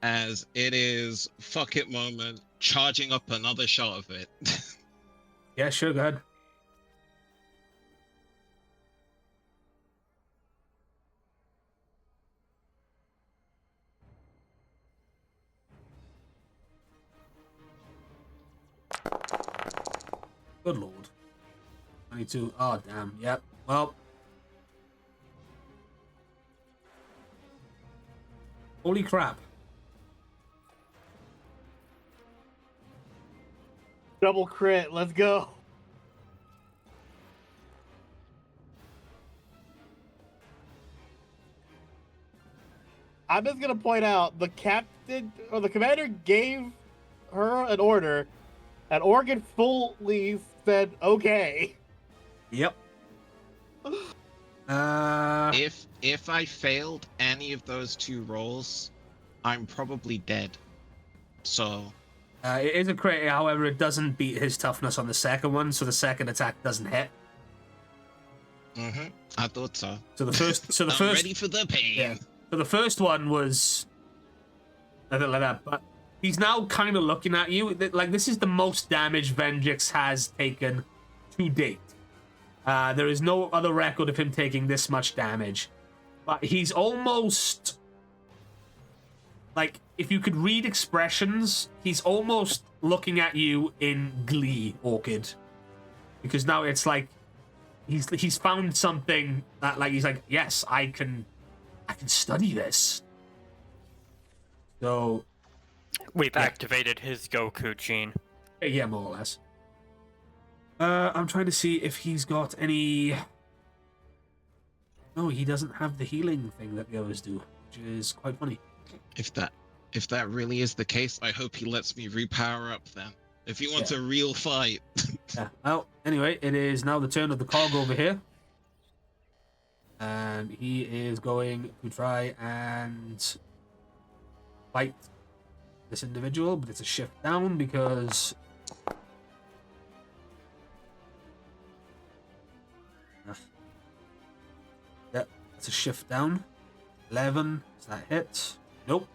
as it is fuck it moment, charging up another shot of it. Yeah, sure, go ahead. Good lord. 22. Oh, damn. Yep. Well. Holy crap. Double crit. Let's go. I'm just gonna point out the captain or the commander gave her an order, and Oregon fully said okay. Yep. If I failed any of those 2 rolls, I'm probably dead. So It is a crit, however, it doesn't beat his toughness on the second one, so the second attack doesn't hit. I thought so. So the first, I'm ready for the pain. Yeah. So the first one was nothing like that, but he's now kind of looking at you like this is the most damage Vengeance has taken to date. There is no other record of him taking this much damage, but he's almost like, if you could read expressions, he's almost looking at you in glee, Orchid, because now it's like he's found something that, like, he's like, yes, I can study this. So We've activated his Goku gene. yeah, more or less. I'm trying to see if he's got any. No, he doesn't have the healing thing that the others do, which is quite funny. If that really is the case, I hope he lets me repower up then. If he wants a real fight. Yeah. Well, anyway, it is now the turn of the cog over here. And he is going to try and fight this individual, but it's a shift down because yep, it's a shift down. 11, does that hit? Nope.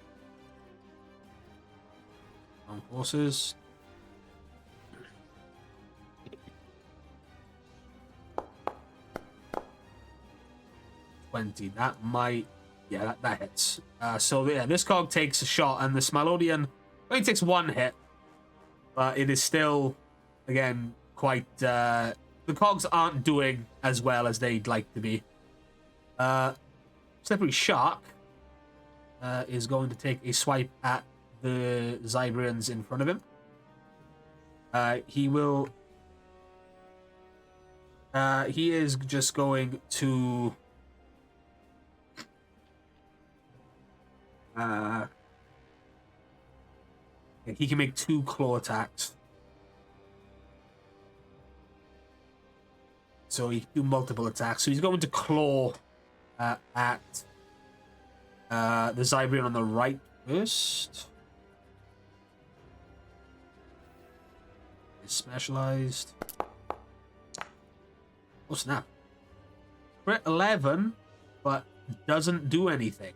Wrong forces. 20. That might, yeah, that hits. So yeah, this cog takes a shot, and the Smilodian only takes 1 hit, but it is still, again, quite. The cogs aren't doing as well as they'd like to be. Slippery Shark is going to take a swipe at the Zybrians in front of him. He will. He is just going to. He can make 2 claw attacks. So he can do multiple attacks. So he's going to claw at the Zybrian on the right first. Specialized. Oh snap. Crit 11, but doesn't do anything.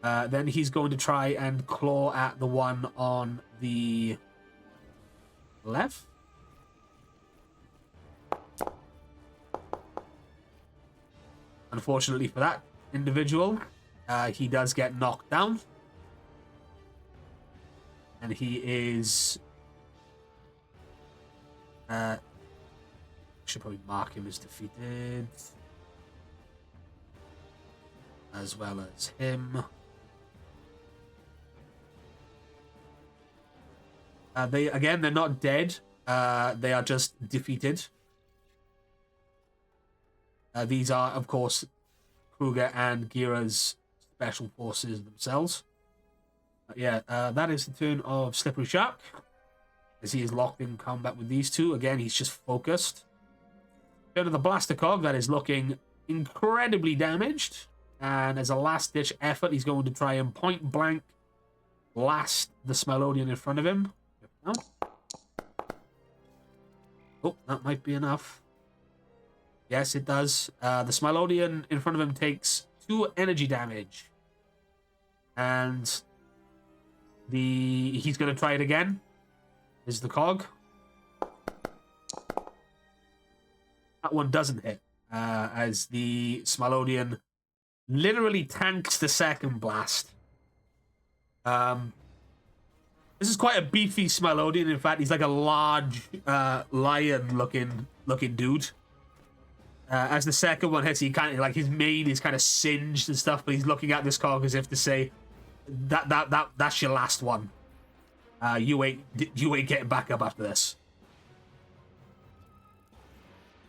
Then he's going to try and claw at the one on the left. Unfortunately for that individual, he does get knocked down. And he is... should probably mark him as defeated. As well as him. They're not dead. They are just defeated. These are, of course, Kruger and Gira's special forces themselves. That is the turn of Slippery Shark, as he is locked in combat with these two. Again, he's just focused. Turn of the Blaster Cog, that is looking incredibly damaged. And as a last-ditch effort, he's going to try and point-blank blast the Smilodian in front of him. No. Oh, that might be enough. Yes, it does. The Smilodian in front of him takes 2 energy damage. And he's going to try it again. Is the cog. That one doesn't hit. As the Smilodian literally tanks the second blast. This is quite a beefy Smilodian. In fact, he's like a large lion-looking dude. As the second one hits, he kind of like his mane is kind of singed and stuff, but he's looking at this cog as if to say, "That's your last one. You ain't getting back up after this."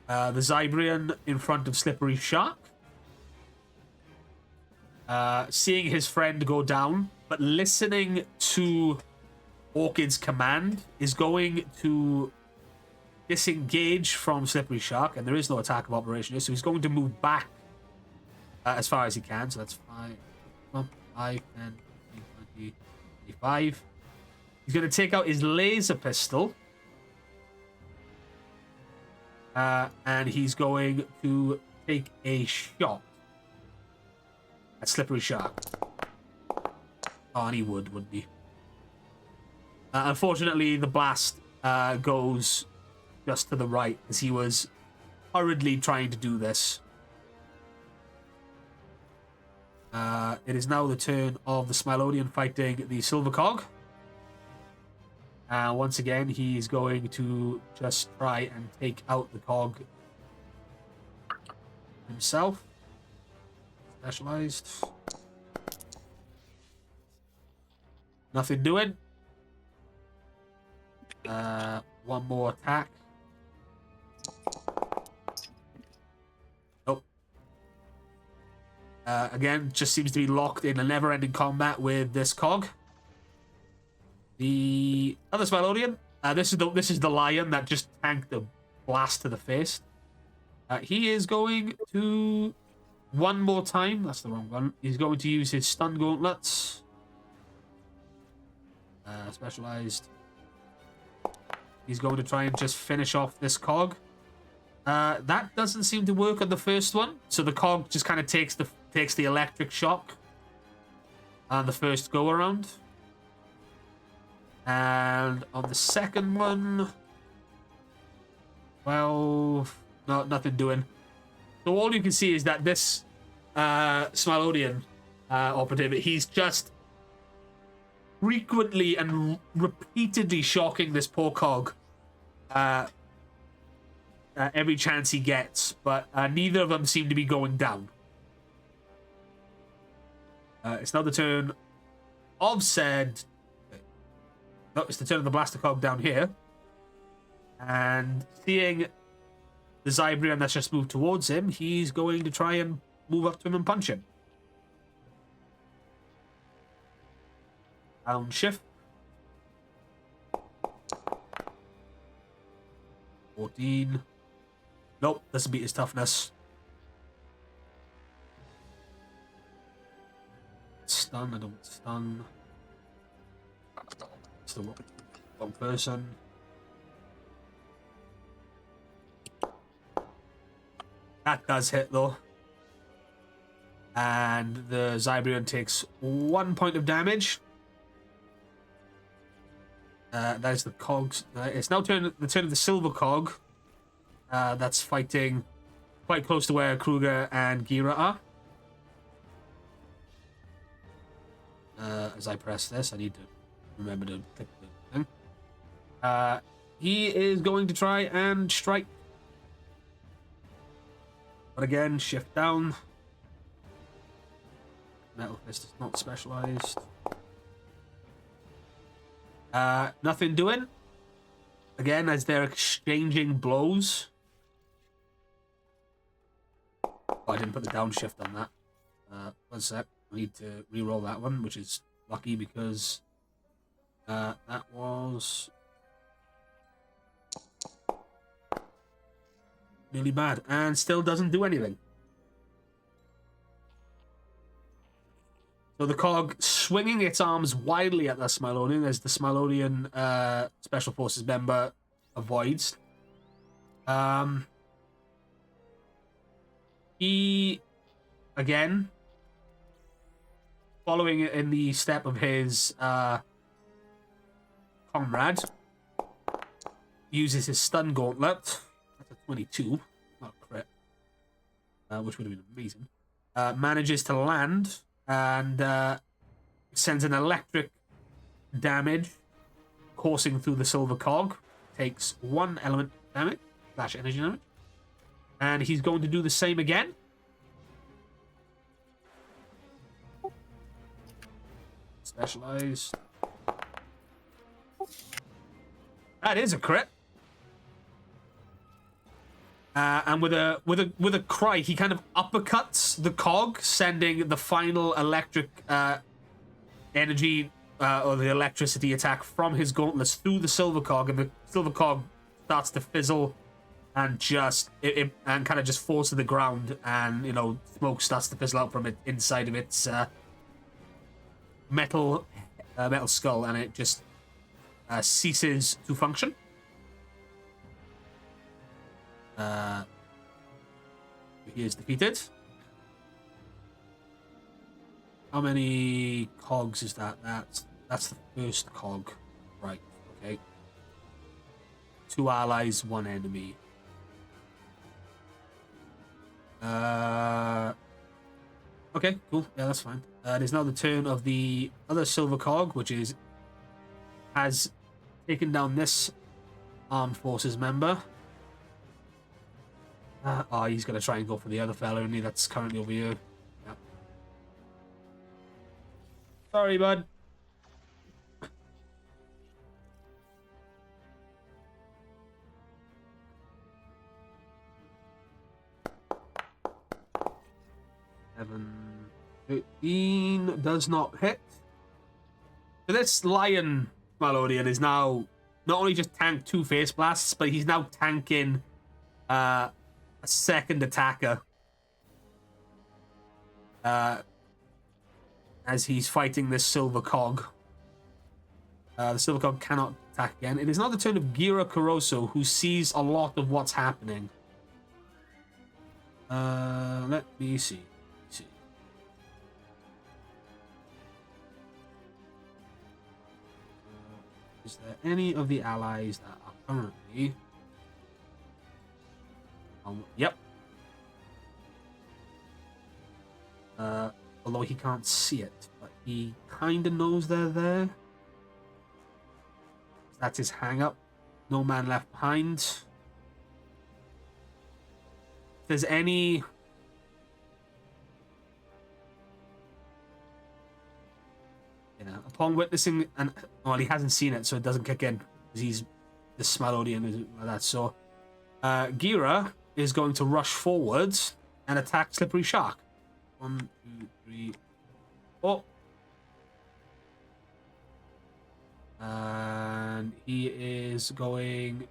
The Zybrian in front of Slippery Shark, seeing his friend go down, but listening to Orchid's command, is going to disengage from Slippery Shark, and there is no attack of operation here, so he's going to move back as far as he can. So that's 5, 10, 20, 25. He's going to take out his laser pistol, and he's going to take a shot at Slippery Shark. Oh, and he would, wouldn't he? Unfortunately, the blast goes just to the right, as he was hurriedly trying to do this. It is now the turn of the Smilodian fighting the Silver Cog. Once again, he's going to just try and take out the Cog himself. Specialized. Nothing doing. One more attack. Nope. Again, just seems to be locked in a never-ending combat with this cog. The other Smilodian. This is the lion that just tanked the blast to the face. He is going to one more time. That's the wrong one. He's going to use his stun gauntlets. Specialized. He's going to try and just finish off this cog. That doesn't seem to work on the first one, so the cog just kind of takes the electric shock on the first go around. And on the second one, well, no, nothing doing. So all you can see is that this Smilodian operative, he's just frequently and repeatedly shocking this poor cog every chance he gets, but neither of them seem to be going down. It's now the turn of said... No, it's the turn of the Blaster Cog down here. And seeing the Zybrian that's just moved towards him, he's going to try and move up to him and punch him. Downshift. 14. Nope, doesn't beat his toughness. Stun, I don't stun. It's the wrong person. That does hit though. And the Zybrian takes 1 point of damage. That is the cogs. It's now the turn of the silver cog. That's fighting quite close to where Kruger and Gira are. As I press this, I need to remember to click the thing. He is going to try and strike. But again, shift down. Metal Fist is not specialized. Nothing doing. Again, as they're exchanging blows. Oh, I didn't put the downshift on that. 1 sec. I need to re-roll that one, which is lucky because that was really bad and still doesn't do anything. So the cog swinging its arms wildly at the Smilodian as the Smilodian Special Forces member avoids. He, again, following in the step of his comrade, uses his stun gauntlet. That's a 22, not a crit, which would have been amazing. Manages to land and sends an electric damage coursing through the silver cog. Takes 1 element damage, / energy damage. And he's going to do the same again. Specialized. That is a crit. And with a cry, he kind of uppercuts the cog, sending the final electric energy or the electricity attack from his gauntlets through the silver cog, and the silver cog starts to fizzle and just and kind of just falls to the ground, and smoke starts to fizzle out from it inside of its metal skull, and it just ceases to function. He is defeated. How many cogs is that? That's the first cog. Right, okay. 2 allies, 1 enemy. Okay, cool. Yeah, that's fine. It is now the turn of the other silver cog, which has taken down this armed forces member. He's going to try and go for the other fella only that's currently over here. Yep. Sorry, bud. Seven, 13 does not hit. So this lion Smilodia is now not only just tanked 2 face blasts, but he's now tanking a second attacker as he's fighting this silver cog. The silver cog cannot attack again. It is now the turn of Gira Caroso, who sees a lot of what's happening. Let me see. Is there any of the allies that are currently... Yep. Although he can't see it, but he kind of knows they're there. That's his hang-up. No man left behind. If there's any... upon witnessing... Well, he hasn't seen it, so it doesn't kick in. Because he's the Smilodian like that, so... Gira is going to rush forwards and attack Slippery Shark. 1, 2, 3, 4. And he is going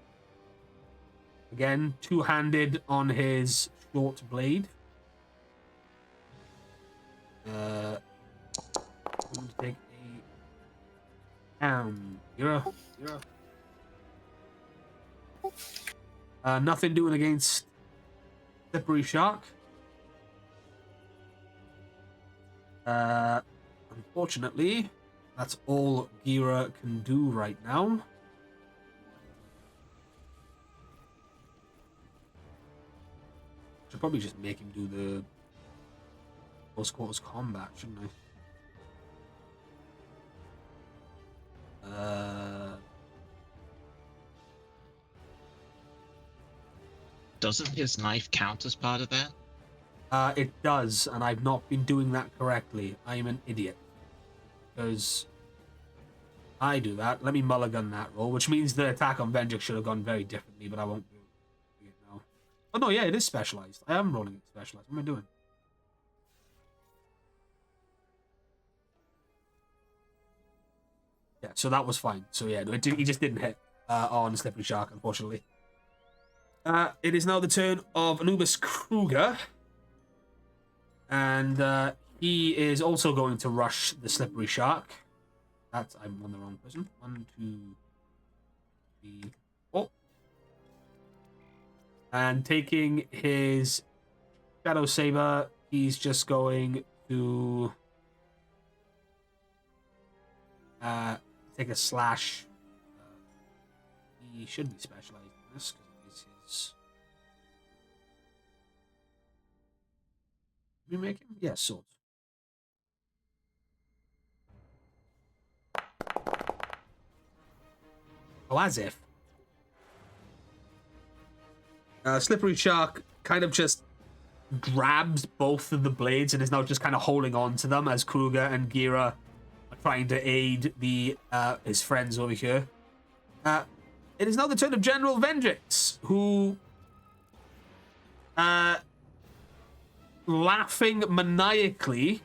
again two-handed on his short blade. I'm going to take a Gira. Nothing doing against Slippery Shark. Unfortunately, that's all Gira can do right now. Should probably just make him do the close quarters combat, shouldn't I? Doesn't his knife count as part of that? It does, and I've not been doing that correctly. I am an idiot. Because I do that. Let me mulligan that roll, which means the attack on Vendrick should have gone very differently, but I won't do it now. Oh no, yeah, it is specialized. I am rolling it specialized. What am I doing? Yeah, so that was fine. So yeah, he just didn't hit on Slippery Shark, unfortunately. It is now the turn of Anubis Kruger. And he is also going to rush the Slippery Shark. I'm on the wrong person. 1, 2, 3, 4. And taking his Shadow Saber, he's just going to take a slash. He should be specialized in this because it is his. Did we make him? Yeah, swords. Oh, as if. Slippery Shark kind of just grabs both of the blades and is now just kind of holding on to them as Kruger and Gira are trying to aid his friends over here. It is now the turn of General Vendrix, who, laughing maniacally,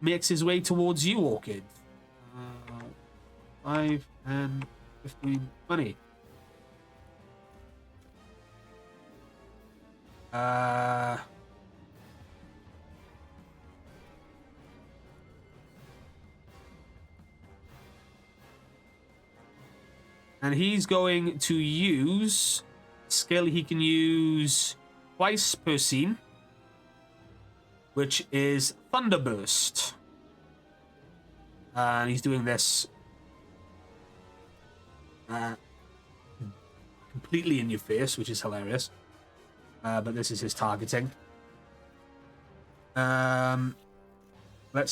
makes his way towards you, Orchid. 5, 10, 15, 20. And he's going to use skill he can use twice per scene, which is Thunderburst. And he's doing this completely in your face, which is hilarious. But this is his targeting. Let's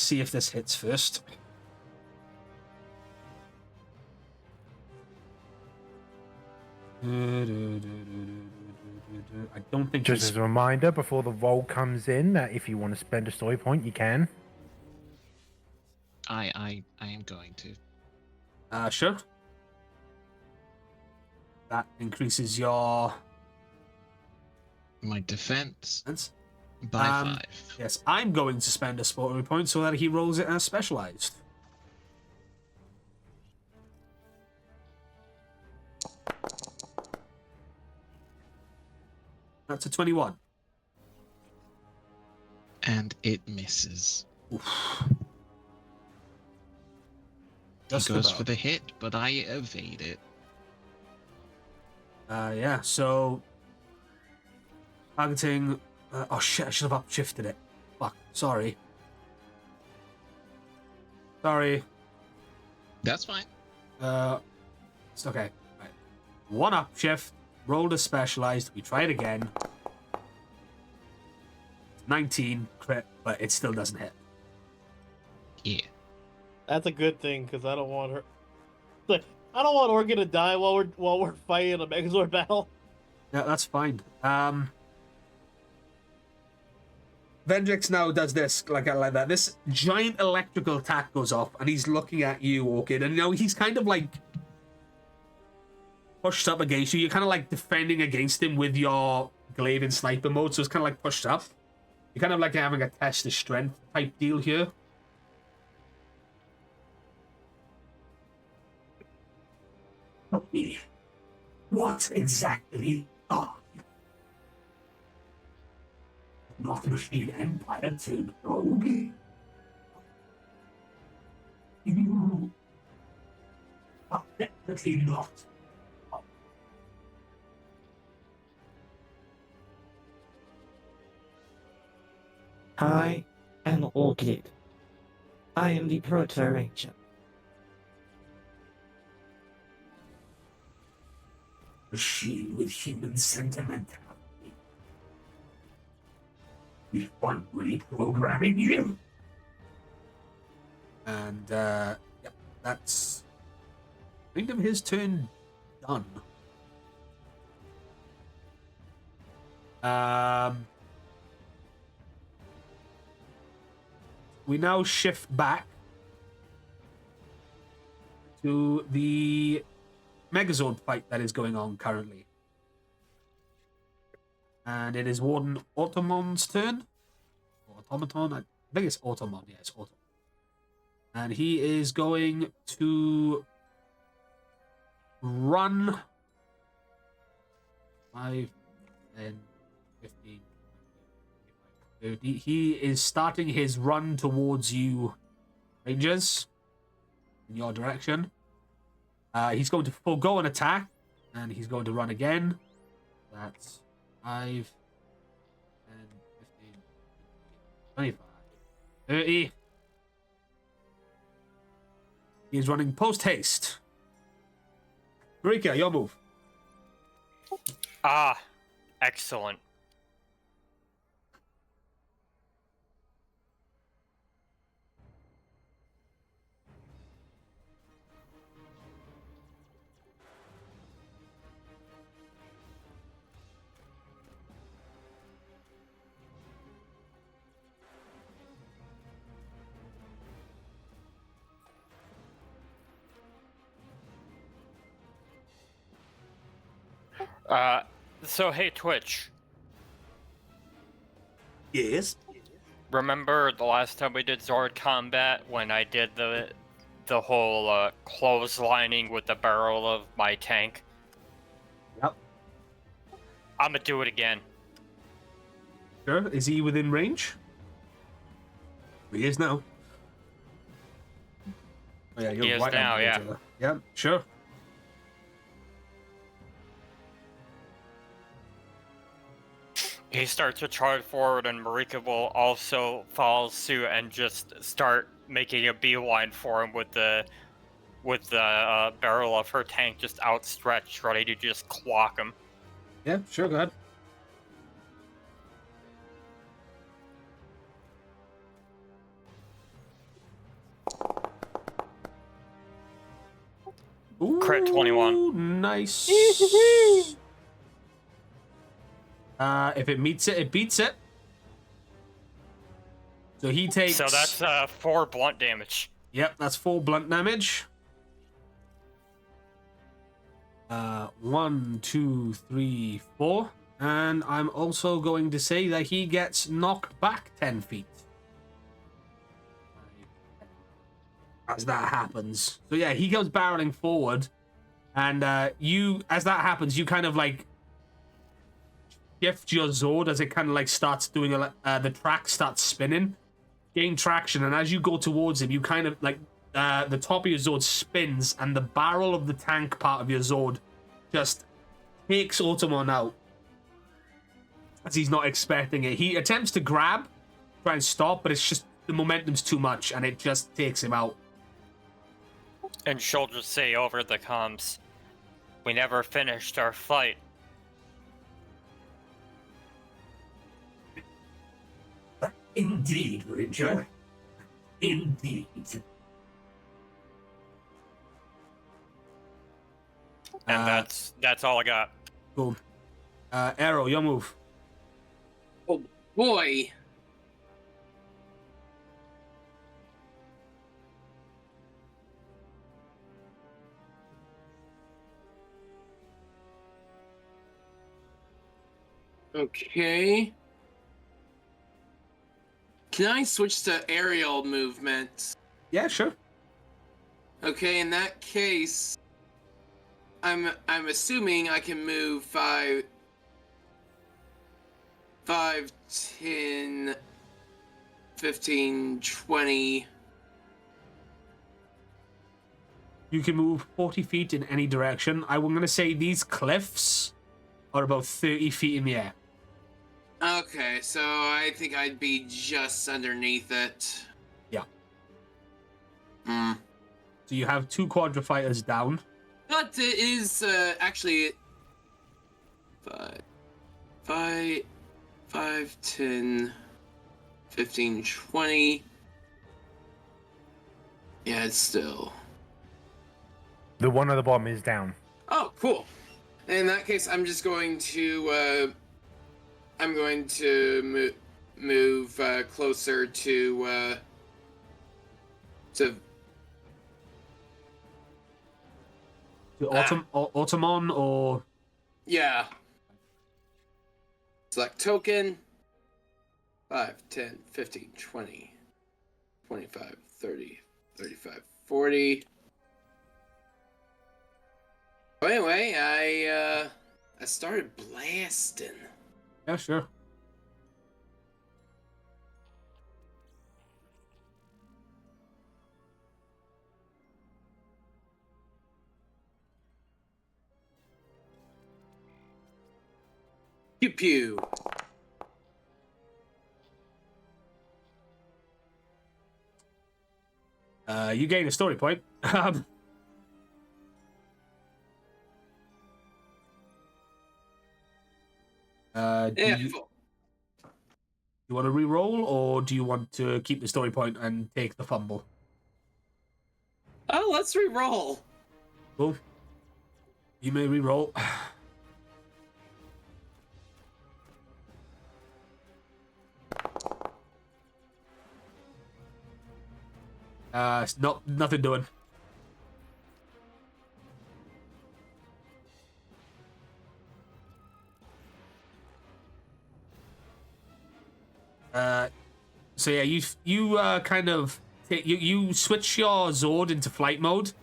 see if this hits first. I don't think. Just as a reminder, before the roll comes in, that if you want to spend a story point, you can. I am going to. Sure. That increases your My defense defense by 5. Yes, I'm going to spend a story point so that he rolls it as specialized. That's a 21. And it misses. Oof. He Just goes about. for the hit, but I evade it. Yeah, so targeting. Oh shit! I should have upshifted it. Fuck. Sorry. That's fine. It's okay. Right. 1 upshift. Rolled a specialized. We try it again. 19 crit, but it still doesn't hit. Yeah. That's a good thing because I don't want her. Like, I don't want Organ to die while we're fighting a Megazord battle. Yeah, that's fine. Vendrix now does this like that. This giant electrical attack goes off, and he's looking at you, Orchid, and he's kind of like pushed up against you. You're kind of like defending against him with your glaive in sniper mode, so it's kind of like pushed up. You're kind of like having a test of strength type deal here. What exactly are you? Not a machine empire turned rogue? You are definitely not. I am Orchid. I am the Proto Ranger. Machine with human sentimentality. We fun reprogramming you. And yep, that's kind of his turn done. We now shift back to the Megazord fight that is going on currently. And it is Warden Automon's turn. Or Automaton? I think it's Automon. Yeah, it's Automon. And he is going to run 5, 10, 15, 20, 30. He is starting his run towards you, Rangers, in your direction. He's going to forego an attack, and he's going to run again. That's 5, 10, 15, 25, 30. He is running post-haste. Marika, your move. Ah, excellent. So hey, Twitch. Yes. Remember the last time we did Zord combat when I did the whole clotheslining with the barrel of my tank? Yep. I'm gonna do it again. Sure. Is he within range? He is now. Oh, yeah, you're He is right now, on the yeah. edge of it. Yeah, sure. He starts to charge forward, and Marika will also follow suit and just start making a beeline for him with the barrel of her tank just outstretched, ready to just clock him. Yeah, sure, go ahead. Ooh, Crit 21. Nice. If it meets it, it beats it. So he takes... So that's 4 blunt damage. Yep, that's 4 blunt damage. 1, 2, 3, 4. And I'm also going to say that he gets knocked back 10 feet. As that happens. So yeah, he goes barreling forward. And you, as that happens, you kind of like shift your Zord as it kind of like starts doing the track starts spinning, gain traction, and as you go towards him, you kind of like the top of your Zord spins, and the barrel of the tank part of your Zord just takes Automon out as he's not expecting it. He attempts to grab, try and stop, but it's just the momentum's too much, and it just takes him out. And she'll just say over the comms, "We never finished our fight." Indeed, Ranger. Indeed. And that's all I got. Cool. Arrow, your move. Oh boy. Okay. Can I switch to aerial movement? Yeah, sure. Okay, in that case, I'm assuming I can move 5, 10, 15, 20. You can move 40 feet in any direction. I'm going to say these cliffs are about 30 feet in the air. Okay, so I think I'd be just underneath it. Yeah. Hmm. So you have 2 quadra fighters down. But it is actually 5, 10, 15, 20. Yeah, it's still. The one at the bottom is down. Oh, cool. In that case, I'm just going to move closer to To Automon or yeah. Select token. 5, 10, 15, 20, 25, 30, 35, 40. But anyway, I started blasting. yeah, sure. Pew pew. You gain a story point. Do Yeah, you want to re-roll, or do you want to keep the story point and take the fumble? oh, let's re-roll. Cool. You may re-roll. It's nothing doing. So yeah, you kind of you switch your Zord into flight mode.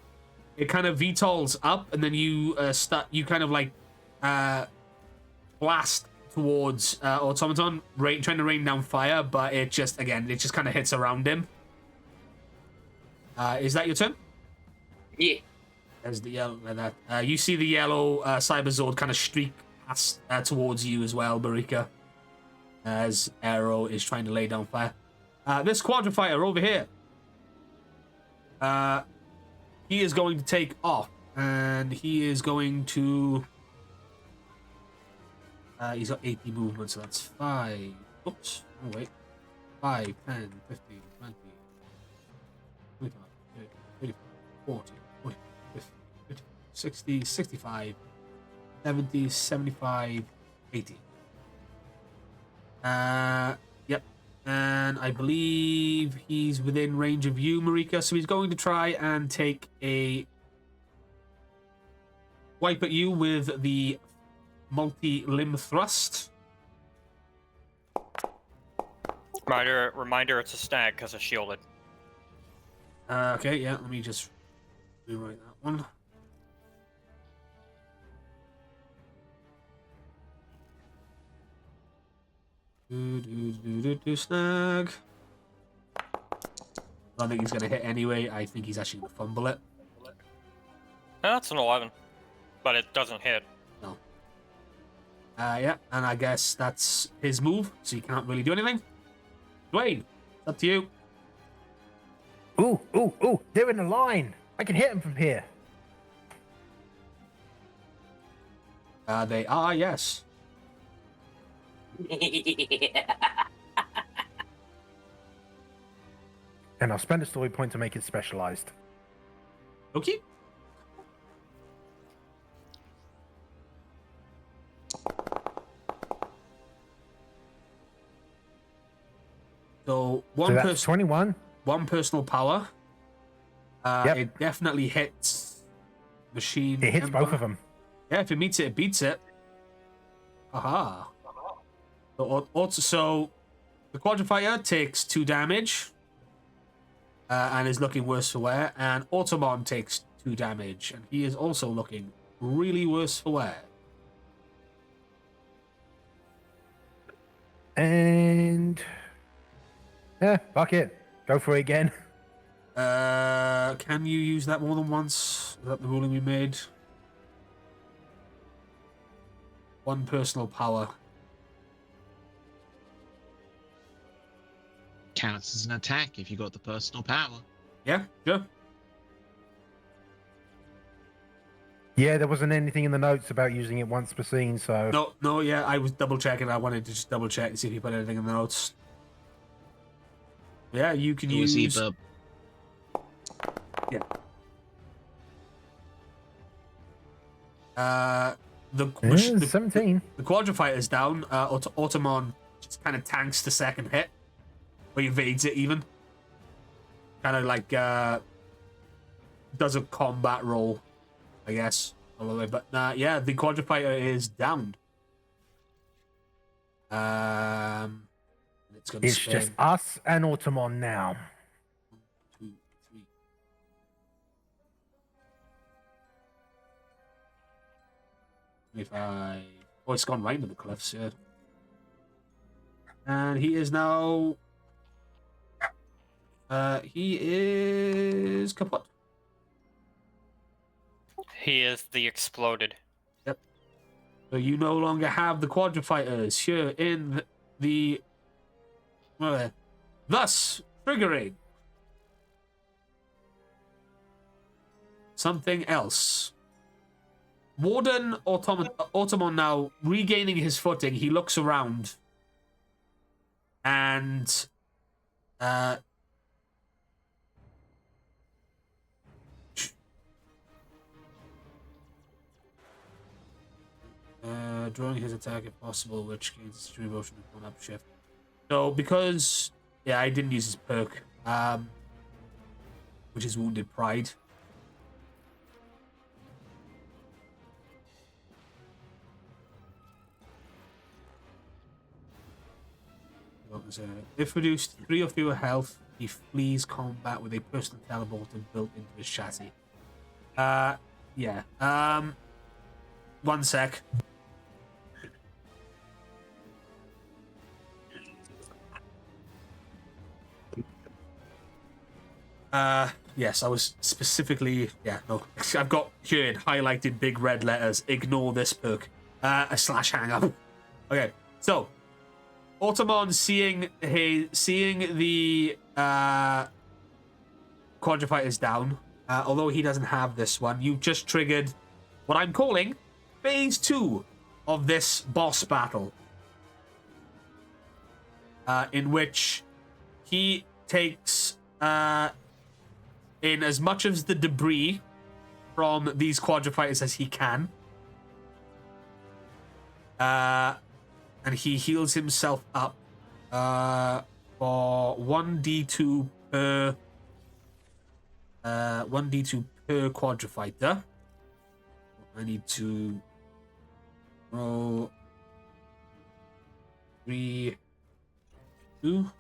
It kind of VTOLs up, and then you you kind of like blast towards Automaton, trying to rain down fire, but it just kind of hits around him. Is that your turn? Yeah. There's the yellow. That you see the yellow Cyber Zord kind of streak past towards you as well, Marika, as Arrow is trying to lay down fire. This Quadra Fighter over here. He is going to take off, and he is going to. He's got 80 movement, so that's 5. Oops. Oh, wait. 5, 10, 15, 20, 25, 30, 35, 40, 40, 50, 50, 60, 65, 70, 75, 80. Yep. And I believe he's within range of you, Marika, so he's going to try and take a wipe at you with the multi-limb thrust. Reminder, it's a snag because it's shielded. Okay, yeah, let me just rewrite that one. Snag. I don't think he's going to hit anyway. I think he's actually going to fumble it. That's an 11, but it doesn't hit. No. Yeah, and I guess that's his move, so he can't really do anything. Dwayne, it's up to you. Ooh, they're in a line. I can hit them from here. They are, yes. And I'll spend a story point to make it specialized. Okay. So So that's 21. One personal power. Yep. It definitely hits machine. It hits embark. both of them. Yeah, if it meets it, it beats it. Aha. So the Quadrifier takes 2 damage and is looking worse for wear, and Automon takes 2 damage, and he is also looking really worse for wear. And fuck it. Go for it again. Can you use that more than once? Is that the ruling we made? 1 personal power. counts as an attack if you got the personal power. Yeah, sure. Yeah, there wasn't anything in the notes about using it once per scene, so. No, yeah, I was double checking. I wanted to just double check to see if you put anything in the notes. Yeah, you can It was use. either Yeah. The 17. The quadrifighter's down. Automon just kind of tanks the second hit, or evades it even. Kind of like does a combat roll, I guess, all the way. But yeah, the quadrifighter is down. It's gonna. It's just us and Automon now. 1, 2, 3. If I... Oh, it's gone right into the cliffs, yeah. And he is now... he is kaput. He is the exploded. Yep. So you no longer have the quadrifighters here in the... thus, triggering something else. Warden Automon now regaining his footing. He looks around and drawing his attack if possible, which gains extreme motion and one up shift. So because I didn't use his perk, which is Wounded Pride. If reduced 3 or fewer health, he flees combat with a personal teleporter built into his chassis. Yeah. 1 sec. Yes, I was specifically... Yeah, no. I've got here in highlighted big red letters, ignore this perk. A slash hang up. Okay, so... Automon seeing the quadrifighter's down, although he doesn't have this one, you've just triggered what I'm calling phase 2 of this boss battle, in which he takes in as much of the debris from these quadrifighters as he can. And he heals himself up for 1d2 per 1d2 per quadrifighter. I need to roll 3, 2.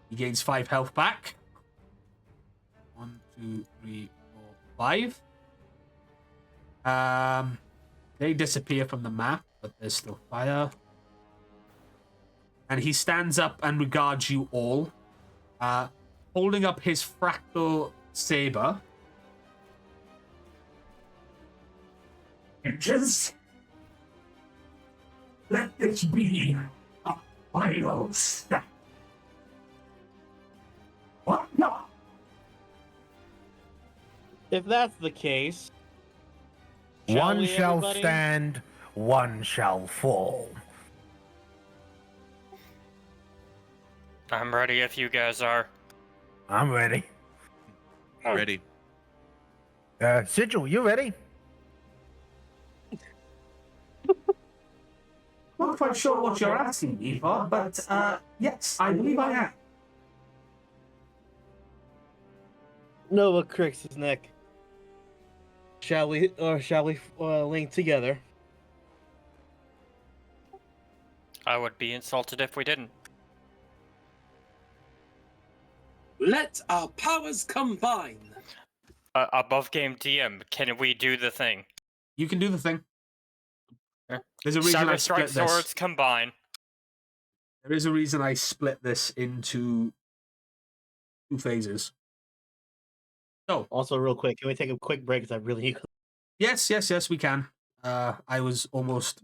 He gains 5 health back. 1, 2, 3, 4, 5. They disappear from the map, but there's still fire. And he stands up and regards you all, holding up his fractal saber. Just let this be a final step. What not? If that's the case, One we, shall everybody? stand, one shall fall. I'm ready if you guys are. I'm ready. Ready. Sigil, you ready? Not quite sure what you're asking me for, but yes, I believe I am. Nova Crix's neck. Shall we link together? I would be insulted if we didn't. Let our powers combine. Above game DM, can we do the thing? You can do the thing. There's a reason I split CyberStrike this. swords combine. There is a reason I split this into 2 phases. So, Also, real quick, can we take a quick break? Because I really need. yes, we can. I was almost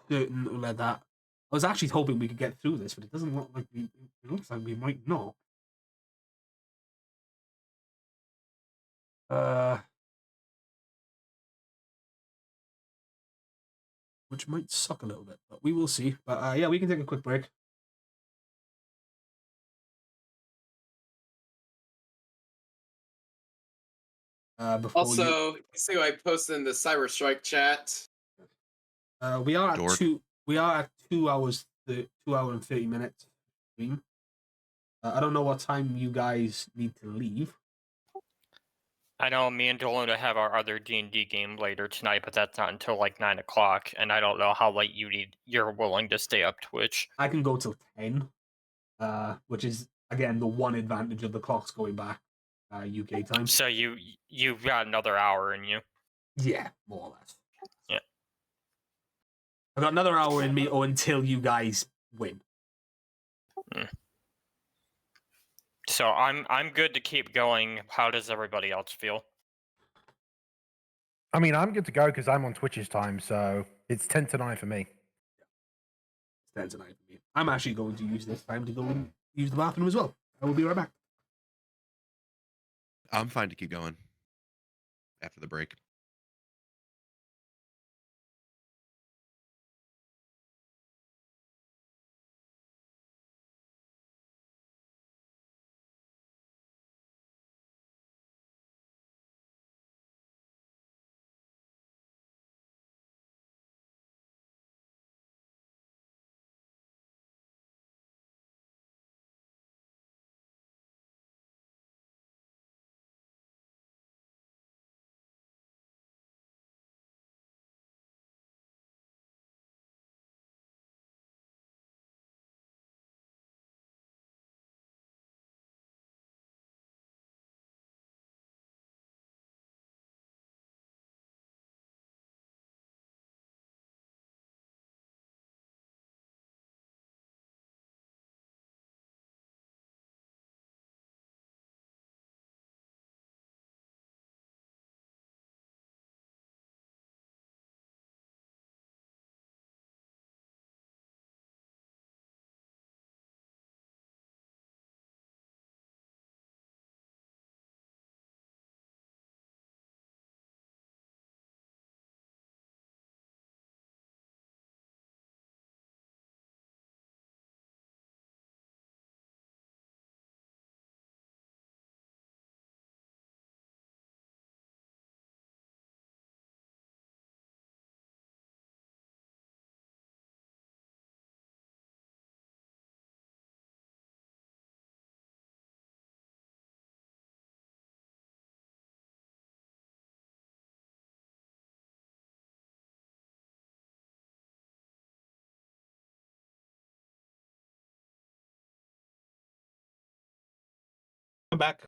certain to let that I was actually hoping we could get through this, but it doesn't look like it looks like we might not. Which might suck a little bit, but we will see. But yeah, we can take a quick break. Before Also, see what I posted in the CyberStrike chat. we are at Dork. 2 hours, 2 hour and 30 minutes stream. I don't know what time you guys need to leave. I know me and Deluna have our other D&D game later tonight, but that's not until like 9 o'clock, and I don't know how late you're willing to stay up Twitch. I can go till 10, which is again the one advantage of the clocks going back UK time. So you've got another hour in you. Yeah, more or less. Yeah. I've got another hour in me, or until you guys win. So I'm good to keep going. How does everybody else feel? I mean, I'm good to go because I'm on Twitch's time, so it's 10 to 9 for me. It's 10 tonight for me. I'm actually going to use this time to go and use the bathroom as well. I will be right back. I'm fine to keep going after the break. I'm back.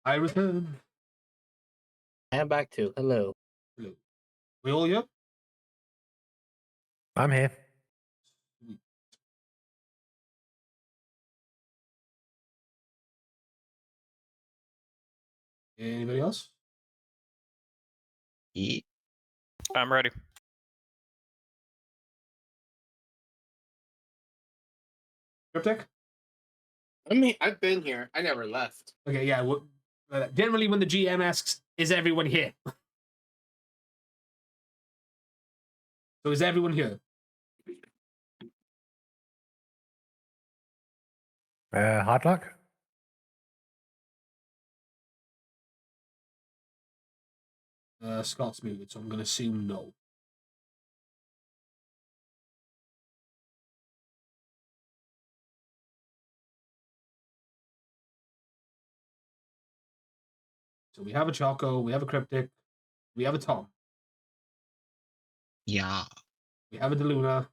I return. I am back too. Hello. Hello. We all here? I'm here. Anybody else? Yeah. I'm ready. Cryptic? I mean, I've been here. I never left. Okay, yeah. Generally, when the GM asks, "Is everyone here?" So is everyone here? Hard luck? Scott's muted, so I'm going to assume no. So we have a Choco, we have a Cryptic, we have a Tom, Yeah. we have a Deluna.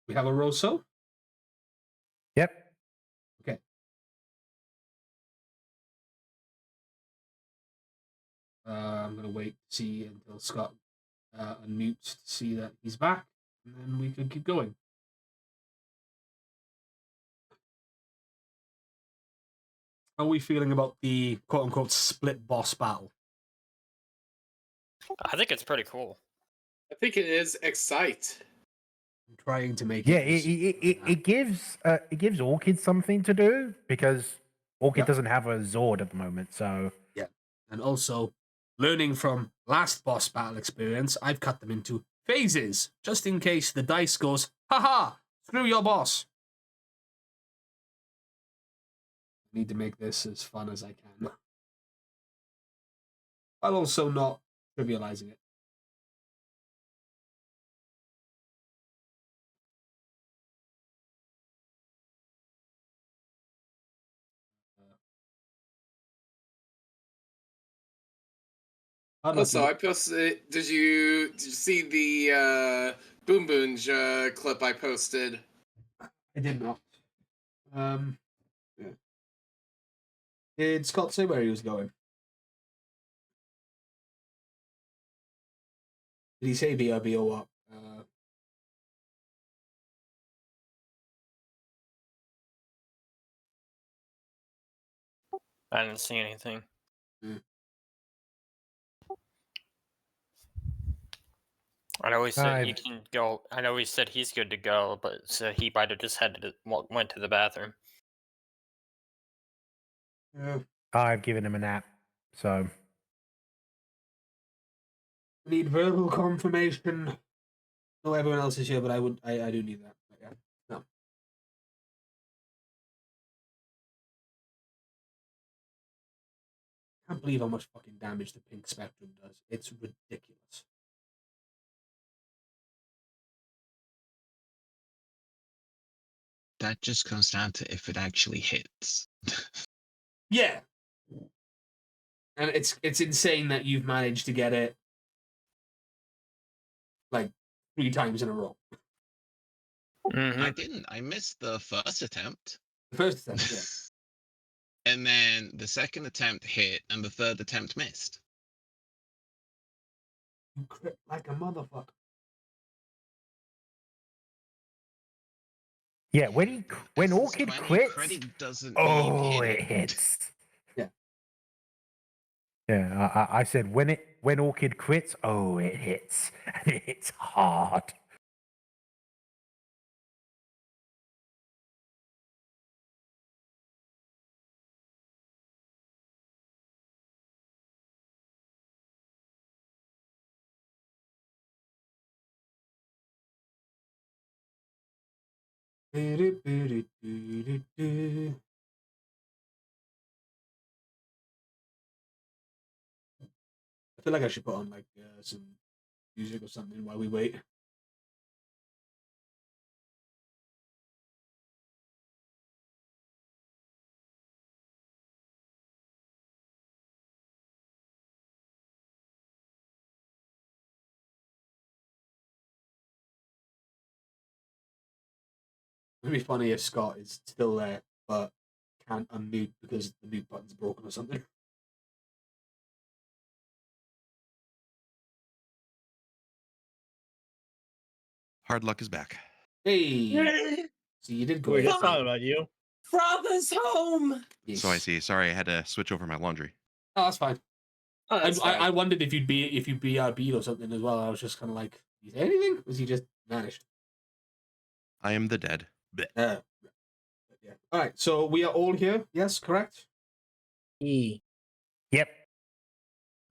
We have a Rosso. Yep. Okay. I'm gonna wait to see until Scott unmutes to see that he's back, and then we can keep going. How are we feeling about the quote-unquote split boss battle? I think it's pretty cool. I think it is excite. I'm trying to make Yeah, it. it gives Orchid something to do because Orchid Yep. doesn't have a Zord at the moment. So Yeah, and also learning from last boss battle experience, I've cut them into phases just in case the dice goes, haha, screw your boss. I need to make this as fun as I can, while also not trivializing it. Also, I posted. Did you see the Boom Boonj clip I posted? I did not. Yeah. Did Scott say where he was going? Did he say BRB or what? I didn't see anything. I know he said he can go. I know he said he's good to go, but so he might have just had to went to the bathroom. Yeah. I've given him a nap. So Need verbal confirmation. No, everyone else is here, but I do need that. But yeah. No. Can't believe how much fucking damage the pink spectrum does. It's ridiculous. That just comes down to if it actually hits. Yeah. And it's insane that you've managed to get it like 3 times in a row. I didn't. I missed the first attempt. The first attempt, yeah. And then the second attempt hit, and the third attempt missed. You crit like a motherfucker. yeah, when Orchid SS20 quits, doesn't oh, mean it hitting. hits. Yeah. Yeah, I said when Orchid quits, oh, it hits. And it hits hard. I feel like I should put on like some music or something while we wait. It'd be funny if Scott is still there but can't unmute because the mute button's broken or something. Hard luck is back. Hey, so you did go. We're ahead. just talking about you. Father's home. Yes. So I see. Sorry, I had to switch over my laundry. Oh, that's fine. Oh, that's fine. I wondered if you'd BRB'd or something as well. I was just kind of like, you say anything? Was he just vanished? I am the dead. Blech. Yeah. All right. So we are all here. Yes, correct. Yep.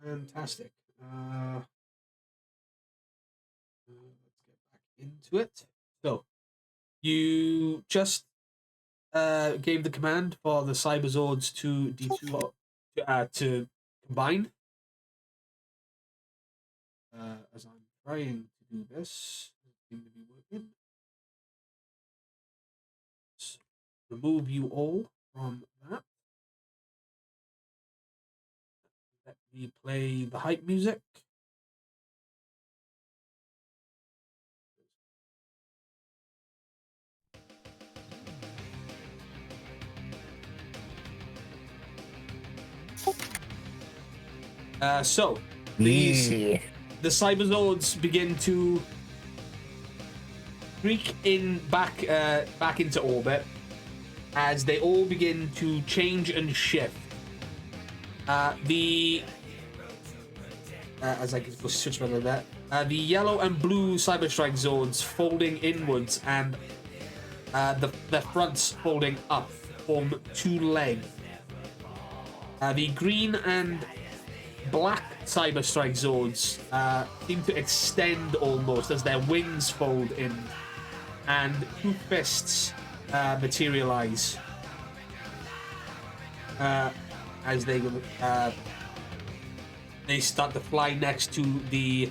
Fantastic. Let's get back into it. So you just gave the command for the Cyberzords to D2 to combine. As I'm trying to do this, seem to be working. Let's remove you all from that. Let me play the hype music. So these Yeah. the Cyberzords begin to streak back into orbit as they all begin to change and shift. As I go switch better that, the yellow and blue CyberStrike Zords folding inwards and the fronts folding up form two legs. The green and black CyberStrike Zords seem to extend almost as their wings fold in, and two fists materialize as they start to fly next to the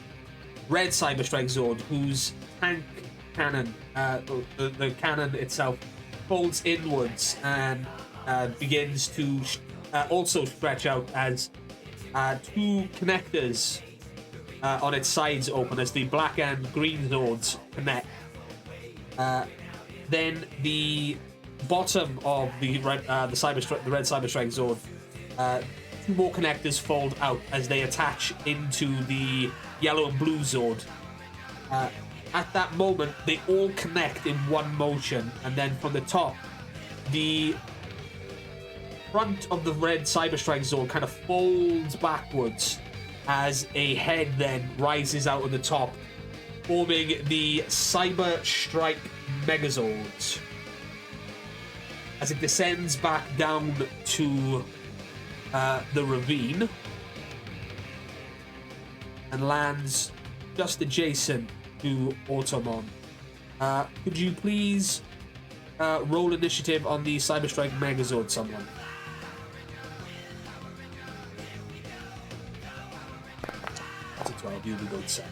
red CyberStrike Zord, whose tank cannon, the cannon itself, folds inwards and begins to also stretch out as two connectors on its sides open as the black and green Zords connect. Then the bottom of the red CyberStrike Zord, two more connectors fold out as they attach into the yellow and blue Zord. At that moment, they all connect in one motion, and then from the top, the front of the red CyberStrike Zord kind of folds backwards as a head then rises out of the top, forming the CyberStrike Megazord. As it descends back down to the ravine and lands just adjacent to Automon. Could you please roll initiative on the CyberStrike Megazord, someone? That's a 12, you'll be good, sir.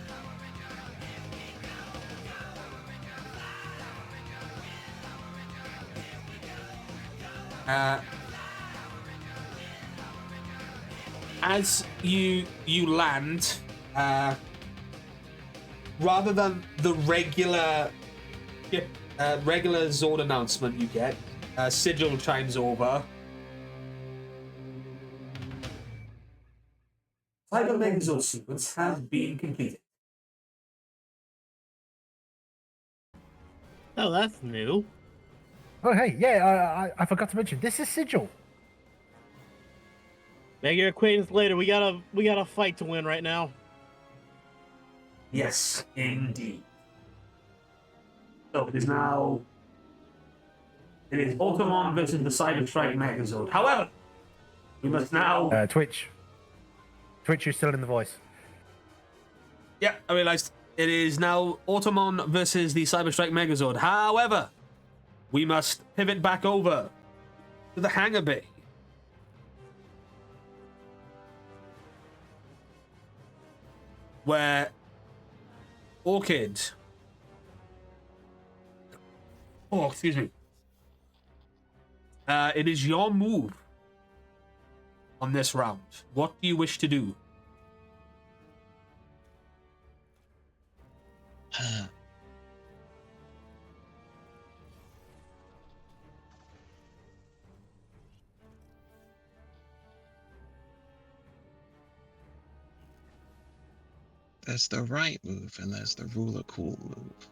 As you land, rather than the regular Zord announcement you get, Sigil chimes over. Cyber Megazord sequence has been completed. Oh, that's new. Oh, hey, yeah, I forgot to mention, this is Sigil. Make your acquaintance later. We got a fight to win right now. Yes, indeed. So it is now. It is Automon versus the CyberStrike Megazord. However, we must now. Twitch, you're still in the voice. Yeah, I realized. It is now Automon versus the CyberStrike Megazord. However, we must pivot back over to the hangar bay. Where Orchid. Oh, excuse me. It is your move on this round. What do you wish to do? There's the right move and there's the ruler cool move.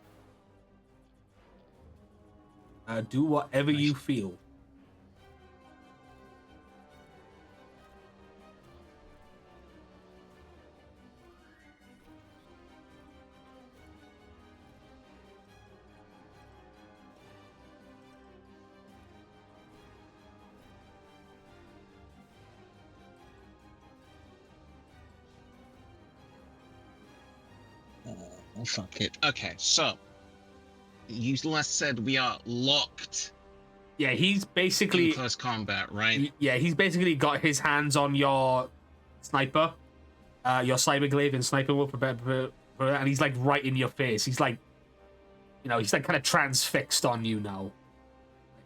Do whatever you feel. Oh, fuck it. Okay, so you last said we are locked Yeah, he's in basically close combat, right? Yeah, he's basically got his hands on your sniper, your cyberglaive and sniper wolf, and he's like right in your face. He's like, he's like kind of transfixed on you now.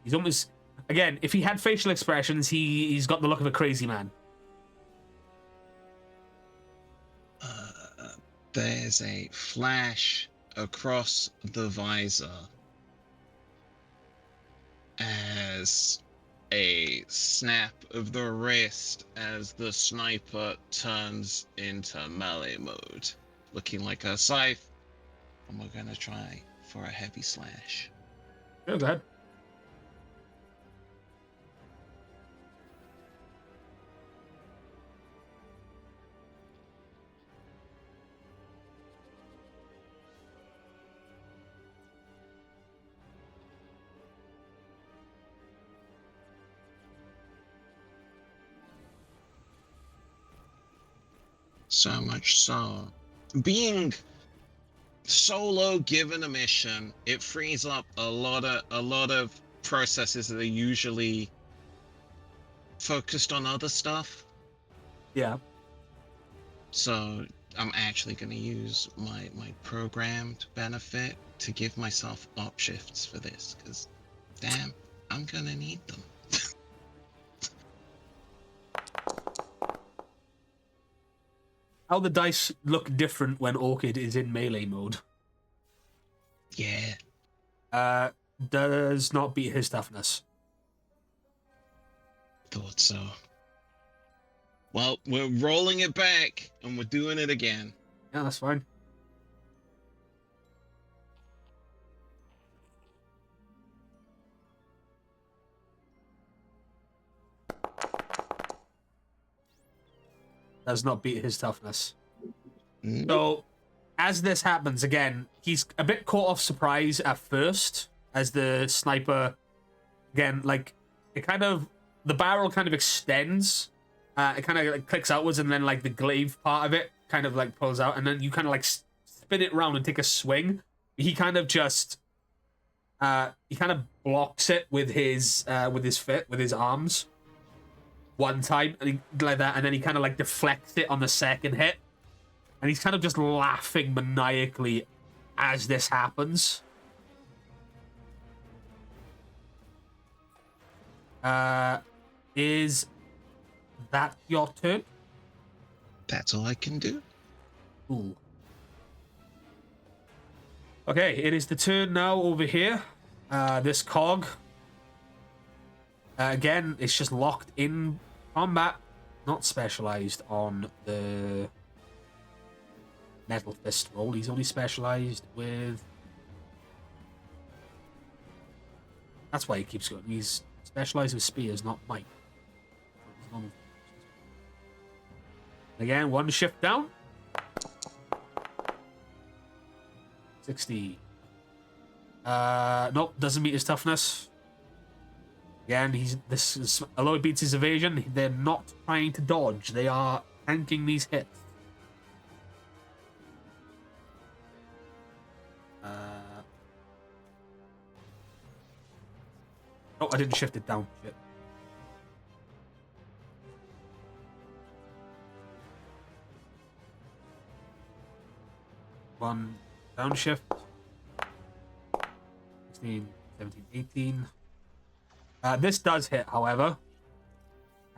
He's almost, again, if he had facial expressions, he's got the look of a crazy man. There's a flash across the visor as a snap of the wrist as the sniper turns into melee mode, looking like a scythe. And we're gonna try for a heavy slash. Yeah, go ahead. So much so, being solo given a mission, it frees up a lot of processes that are usually focused on other stuff. Yeah. So I'm actually going to use my programmed benefit to give myself upshifts for this, because damn, I'm gonna need them. How the dice look different when Orchid is in melee mode. Yeah, Does not beat his toughness. thought so. Well, we're rolling it back, and we're doing it again. Yeah, that's fine. Does not beat his toughness. Mm. So, as this happens again, he's a bit caught off surprise at first, as the sniper, again, like, it kind of, the barrel kind of extends, it kind of like clicks outwards, and then like the glaive part of it kind of like pulls out, and then you kind of like spin it around and take a swing. He kind of just, he kind of blocks it with his arms one time, and like that, and then he kind of like deflects it on the second hit. And he's kind of just laughing maniacally as this happens. Is that your turn? That's all I can do. Ooh. Okay, it is the turn now over here. This cog. Again, it's just locked in combat, not specialized on the Metal Fist roll. He's only specialized with... That's why he keeps going. He's specialized with spears, not might. Again, one shift down. 60. Nope, doesn't meet his toughness. Again, although it beats his evasion, they're not trying to dodge. They are tanking these hits. Oh, I didn't shift it down. Shit. One downshift. 16, 17, 18. This does hit, however.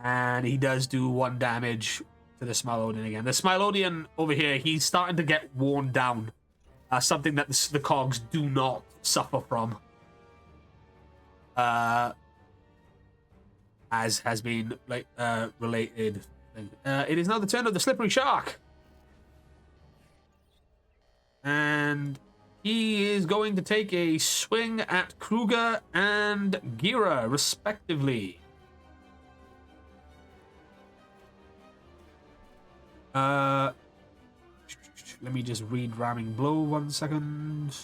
And he does do 1 damage to the Smilodian again. The Smilodian over here, he's starting to get worn down. Something that the cogs do not suffer from. As has been related. It is now the turn of the Slippery Shark. And he is going to take a swing at Kruger and Gira, respectively. Let me just read Ramming Blow 1 second.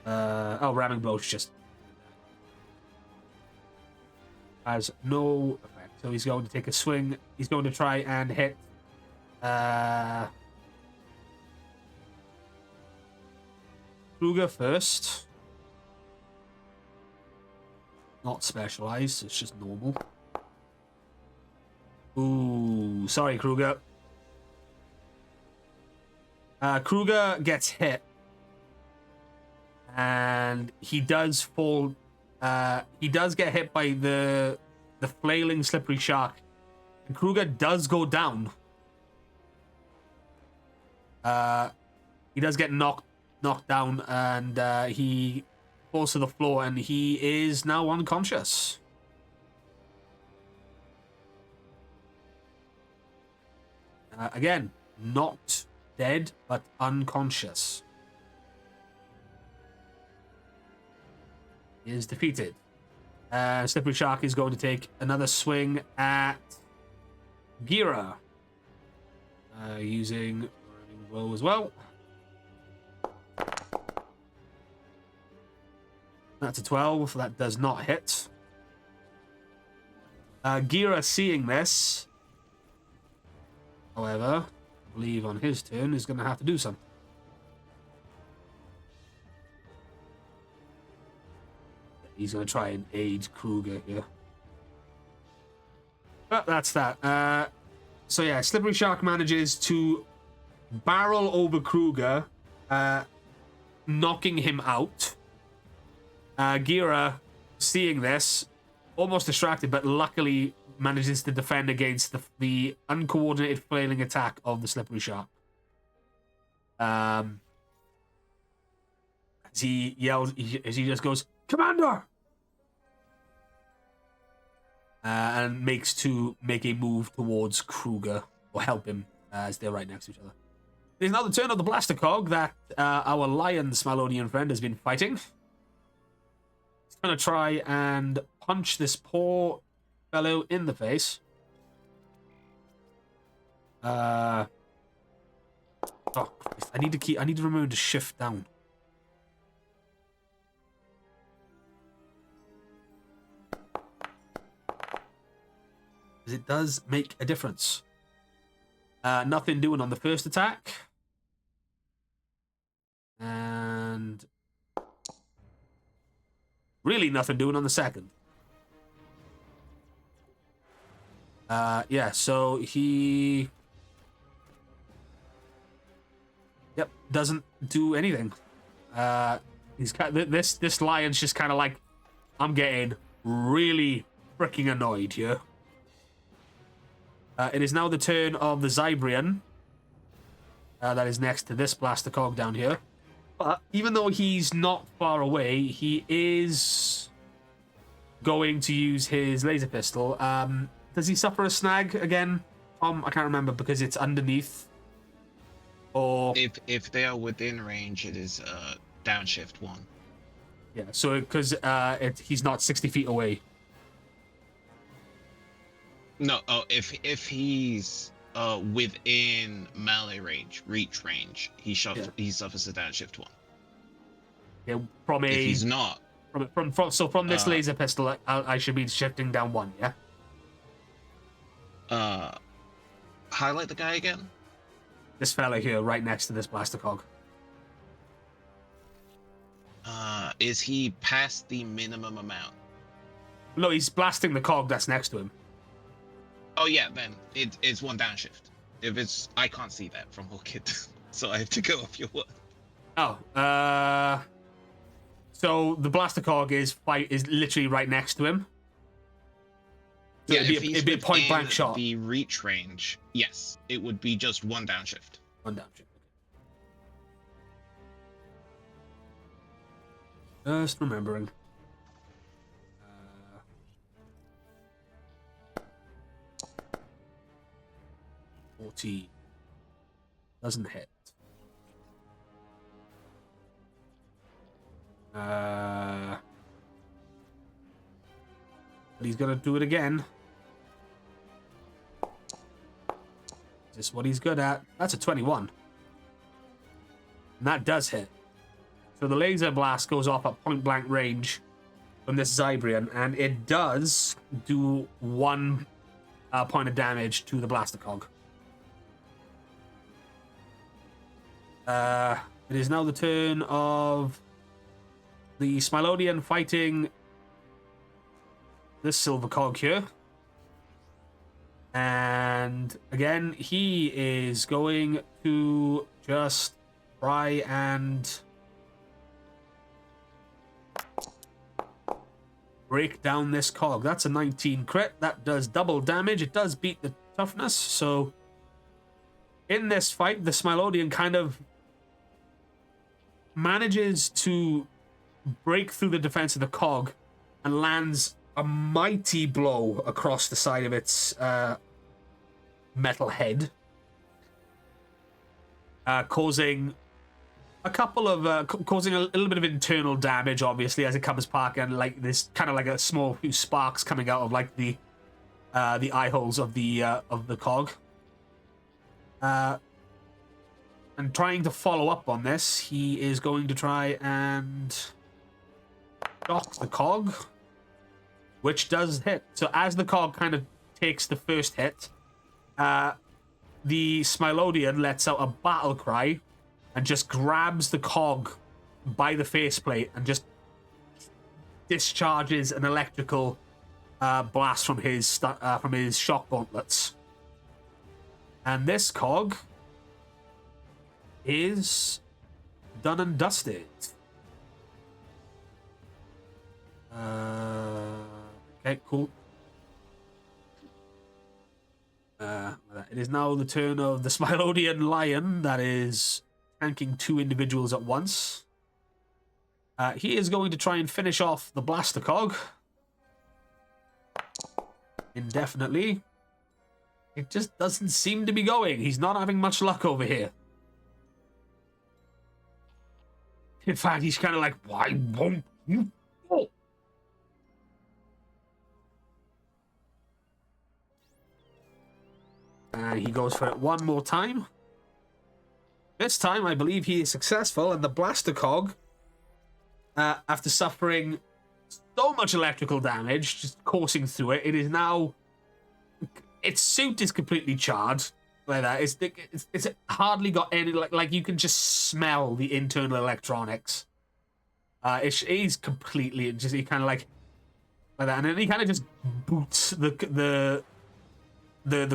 Ramming Blow's just has no effect. So he's going to take a swing. He's going to try and hit Kruger first. Not specialized, it's just normal. Ooh, sorry, Kruger. Kruger gets hit. And he does fall. He does get hit by the flailing Slippery Shark. And Kruger does go down. He does get knocked down, and he falls to the floor, and he is now unconscious. Again, not dead, but unconscious. He is defeated. Slippery Shark is going to take another swing at Gira. Using Running Blow as well. That's a 12. That does not hit. Gira, seeing this, however, I believe on his turn, is going to have to do something. He's going to try and aid Kruger here. But that's that. So yeah, Slippery Shark manages to barrel over Kruger, knocking him out. Gira, seeing this, almost distracted, but luckily manages to defend against the uncoordinated flailing attack of the Slippery Shark. As he yells, as he just goes, "Commander!" And makes to make a move towards Kruger, or help him, as they're right next to each other. It is now the turn of the Blaster Cog that our lion Smilodian friend has been fighting. He's going to try and punch this poor fellow in the face. Oh, Christ. I need to remember to shift down. It does make a difference. Nothing doing on the first attack. And really nothing doing on the second. Yeah, so he... Yep, doesn't do anything. He's this lion's just kind of like, I'm getting really freaking annoyed here. It is now the turn of the Zybrian. That is next to this Blaster Cog down here. But even though he's not far away, he is going to use his laser pistol. Does he suffer a snag again? I can't remember because it's underneath. Or if they are within range, it is downshift 1. Yeah, so because he's not 60 feet away. No, if he's within melee range, reach range, he suffers a downshift 1. Yeah, from a. If he's not, from this laser pistol, I should be shifting down 1. Yeah. Highlight the guy again. This fella here, right next to this Blaster Cog. Is he past the minimum amount? No, he's blasting the cog that's next to him. Oh yeah, then it's 1 downshift. If it's, I can't see that from Orchid, so I have to go off your word. Oh, so the Blaster Cog is literally right next to him. So Yeah, it'd be a point blank shot. The reach range, yes, it would be just 1 downshift. 1 downshift. Just remembering. 14. Doesn't hit. But he's gonna do it again. Just what he's good at. That's a 21. And that does hit. So the laser blast goes off at point blank range from this Zybrian, and it does do 1 point of damage to the Blaster Cog. It is now the turn of the Smilodian fighting this Silver Cog here. And again, he is going to just try and break down this cog. That's a 19 crit. That does double damage. It does beat the toughness. So in this fight, the Smilodian kind of manages to break through the defense of the cog and lands a mighty blow across the side of its metal head, causing a couple of causing a little bit of internal damage, obviously, as it comes back, and like this kind of like a small few sparks coming out of like the eye holes of the cog. And trying to follow up on this, he is going to try and shock the cog, which does hit. So as the cog kind of takes the first hit, the Smilodian lets out a battle cry and just grabs the cog by the faceplate and just discharges an electrical blast from his shock gauntlets. And this cog is done and dusted. Okay, cool. It is now the turn of the Smilodian lion that is tanking 2 individuals at once. He is going to try and finish off the blaster cog indefinitely. It just doesn't seem to be going. He's not having much luck over here. In fact, he's kind of like, why won't you fall? And he goes for it one more time. This time, I believe he is successful, and the blaster cog, after suffering so much electrical damage, just coursing through it, it is now... Its suit is completely charred. Like that. It's hardly got any... Like you can just smell the internal electronics. He's completely... Just he kind of like that. And then he kind of just boots the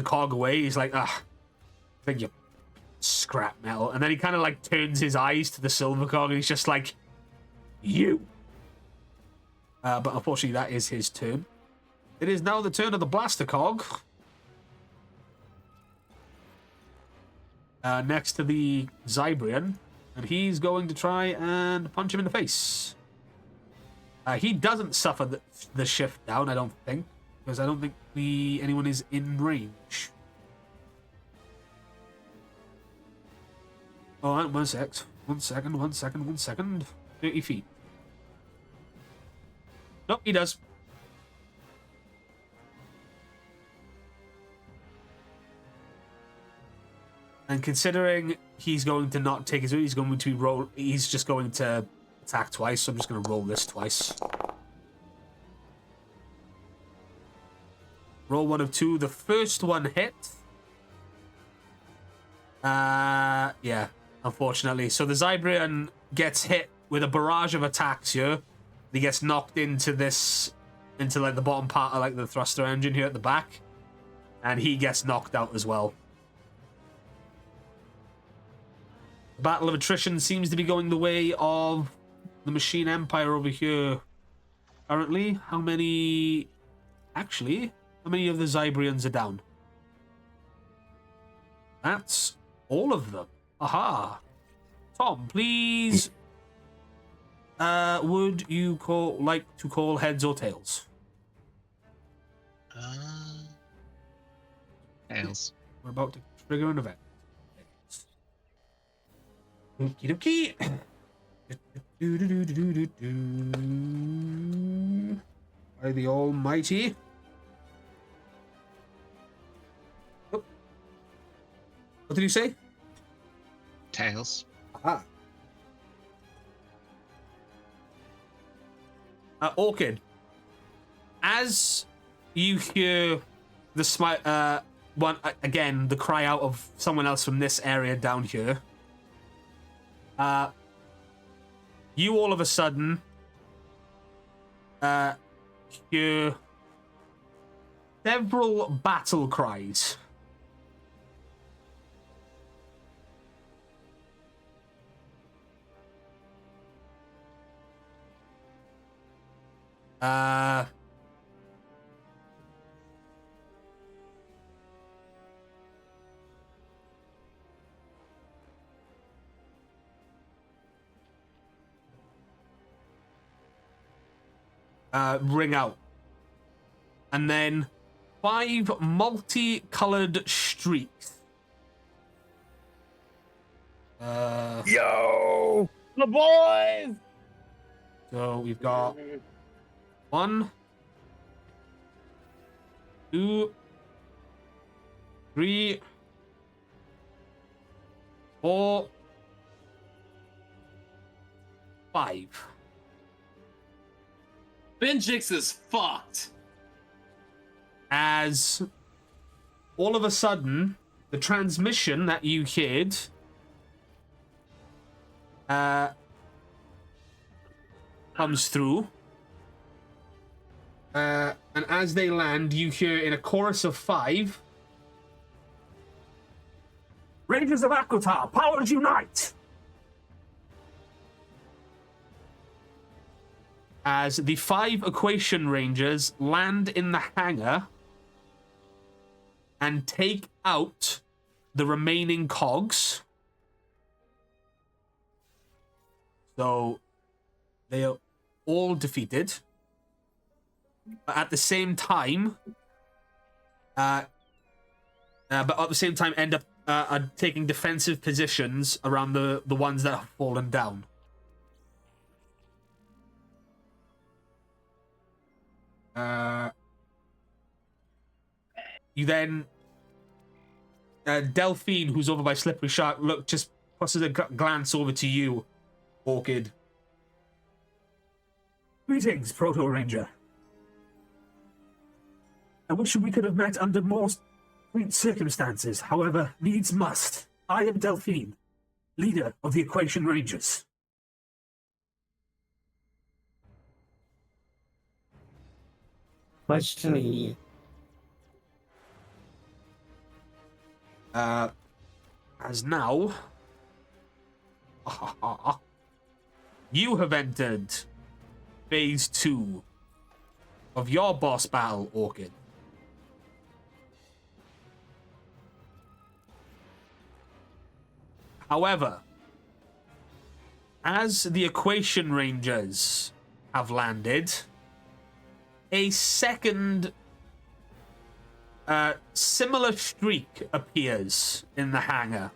cog away. He's like, I think you scrap metal. And then he kind of like turns his eyes to the silver cog and he's just like, you. But unfortunately that is his turn. It is now the turn of the blaster cog. Next to the Zybrian. And he's going to try and punch him in the face. He doesn't suffer the shift down, I don't think. Because I don't think anyone is in range. Oh, 1 sec. 1 second, 1 second, 1 second. 30 feet. Nope, he does. And considering he's going to not take his... He's going to roll... He's just going to attack twice, so I'm just going to roll this twice. Roll 1 of 2. The first one hit. Yeah, unfortunately. So the Zybrian gets hit with a barrage of attacks here. He gets knocked into like the bottom part of like the thruster engine here at the back. And he gets knocked out as well. The battle of attrition seems to be going the way of the Machine Empire over here. Currently, how many of the Zybrians are down? That's all of them. Aha. Tom, please. Would you like to call heads or tails? Tails. We're about to trigger an event. Okie dokie. By the Almighty. Oh. What did you say? Tails. Aha. Orchid. As you hear the the cry out of someone else from this area down here, you all of a sudden hear several battle cries. ring out. And then 5 multicolored streaks. Yo! The boys! So we've got 1, 2, 3, 4, 5. Benjix is fucked. As all of a sudden, the transmission that you heard comes through. And as they land, you hear in a chorus of 5. Rangers of Akotar, powers unite! As the 5 Equation Rangers land in the hangar and take out the remaining cogs. So they are all defeated. But at the same time, end up taking defensive positions around the ones that have fallen down. You then Delphine, who's over by Slippery Shark, just passes a glance over to you, Orchid. Greetings, Proto Ranger. I wish we could have met under more sweet circumstances. However, needs must. I am Delphine, leader of the Equation Rangers. Much to me. As now, you have entered phase 2 of your boss battle, Orchid. However, as the Equation Rangers have landed, a second similar streak appears in the hangar.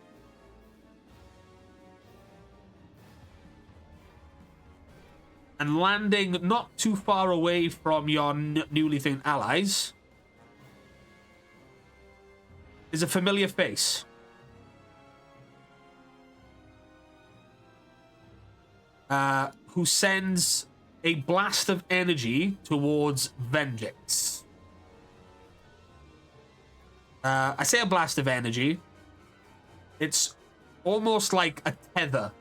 And landing not too far away from your newly found allies is a familiar face. Who sends a blast of energy towards Venjix. I say a blast of energy. It's almost like a tether.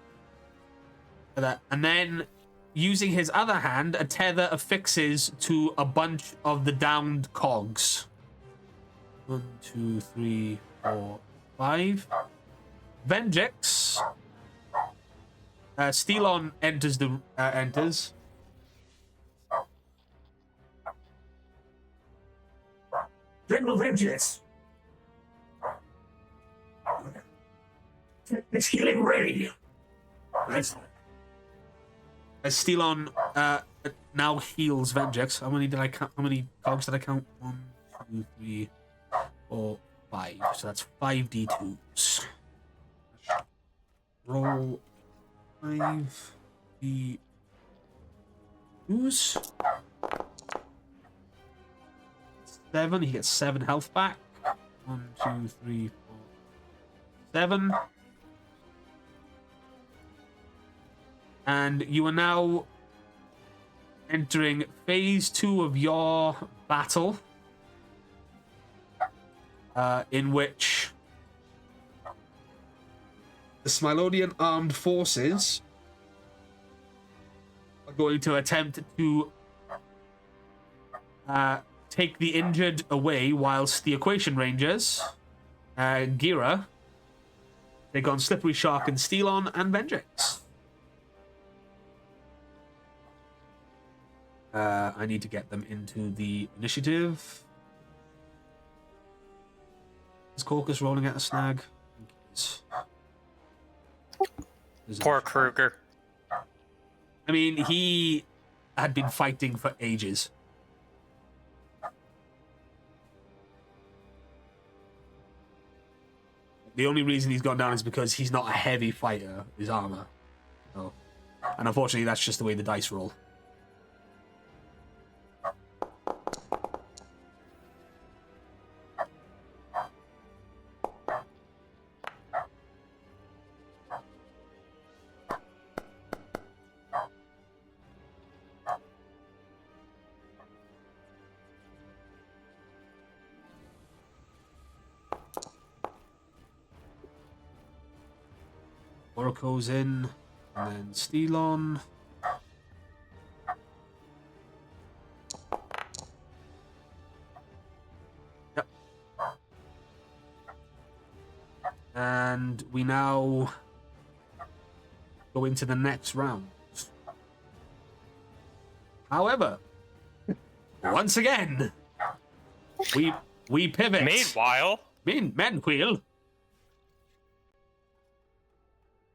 And then, using his other hand, a tether affixes to a bunch of the downed cogs. 1, 2, 3, 4, 5. Venjix. Stelon enters enters. General Vengeance. It's healing ready. Nice. As Stelon now heals Venjix. How many cogs did I count? 1, 2, 3, 4, 5. So that's 5d2s. Roll 5d2s. 7. He gets 7 health back. 1, 2, 3, 4, 7. And you are now entering phase 2 of your battle, in which the Smilodian armed forces are going to attempt to take the injured away, whilst the Equation Rangers, Gira, take on Slippery Shark and Stelon and Venjix. I need to get them into the initiative. Is Caucus rolling at a snag? Poor Kruger. I mean, he had been fighting for ages. The only reason he's gone down is because he's not a heavy fighter, his armor. So, and unfortunately, that's just the way the dice roll. Oroko's in, and then Stelon. Yep. And we now go into the next round. However, once again, we pivot. Meanwhile, Meanwhile,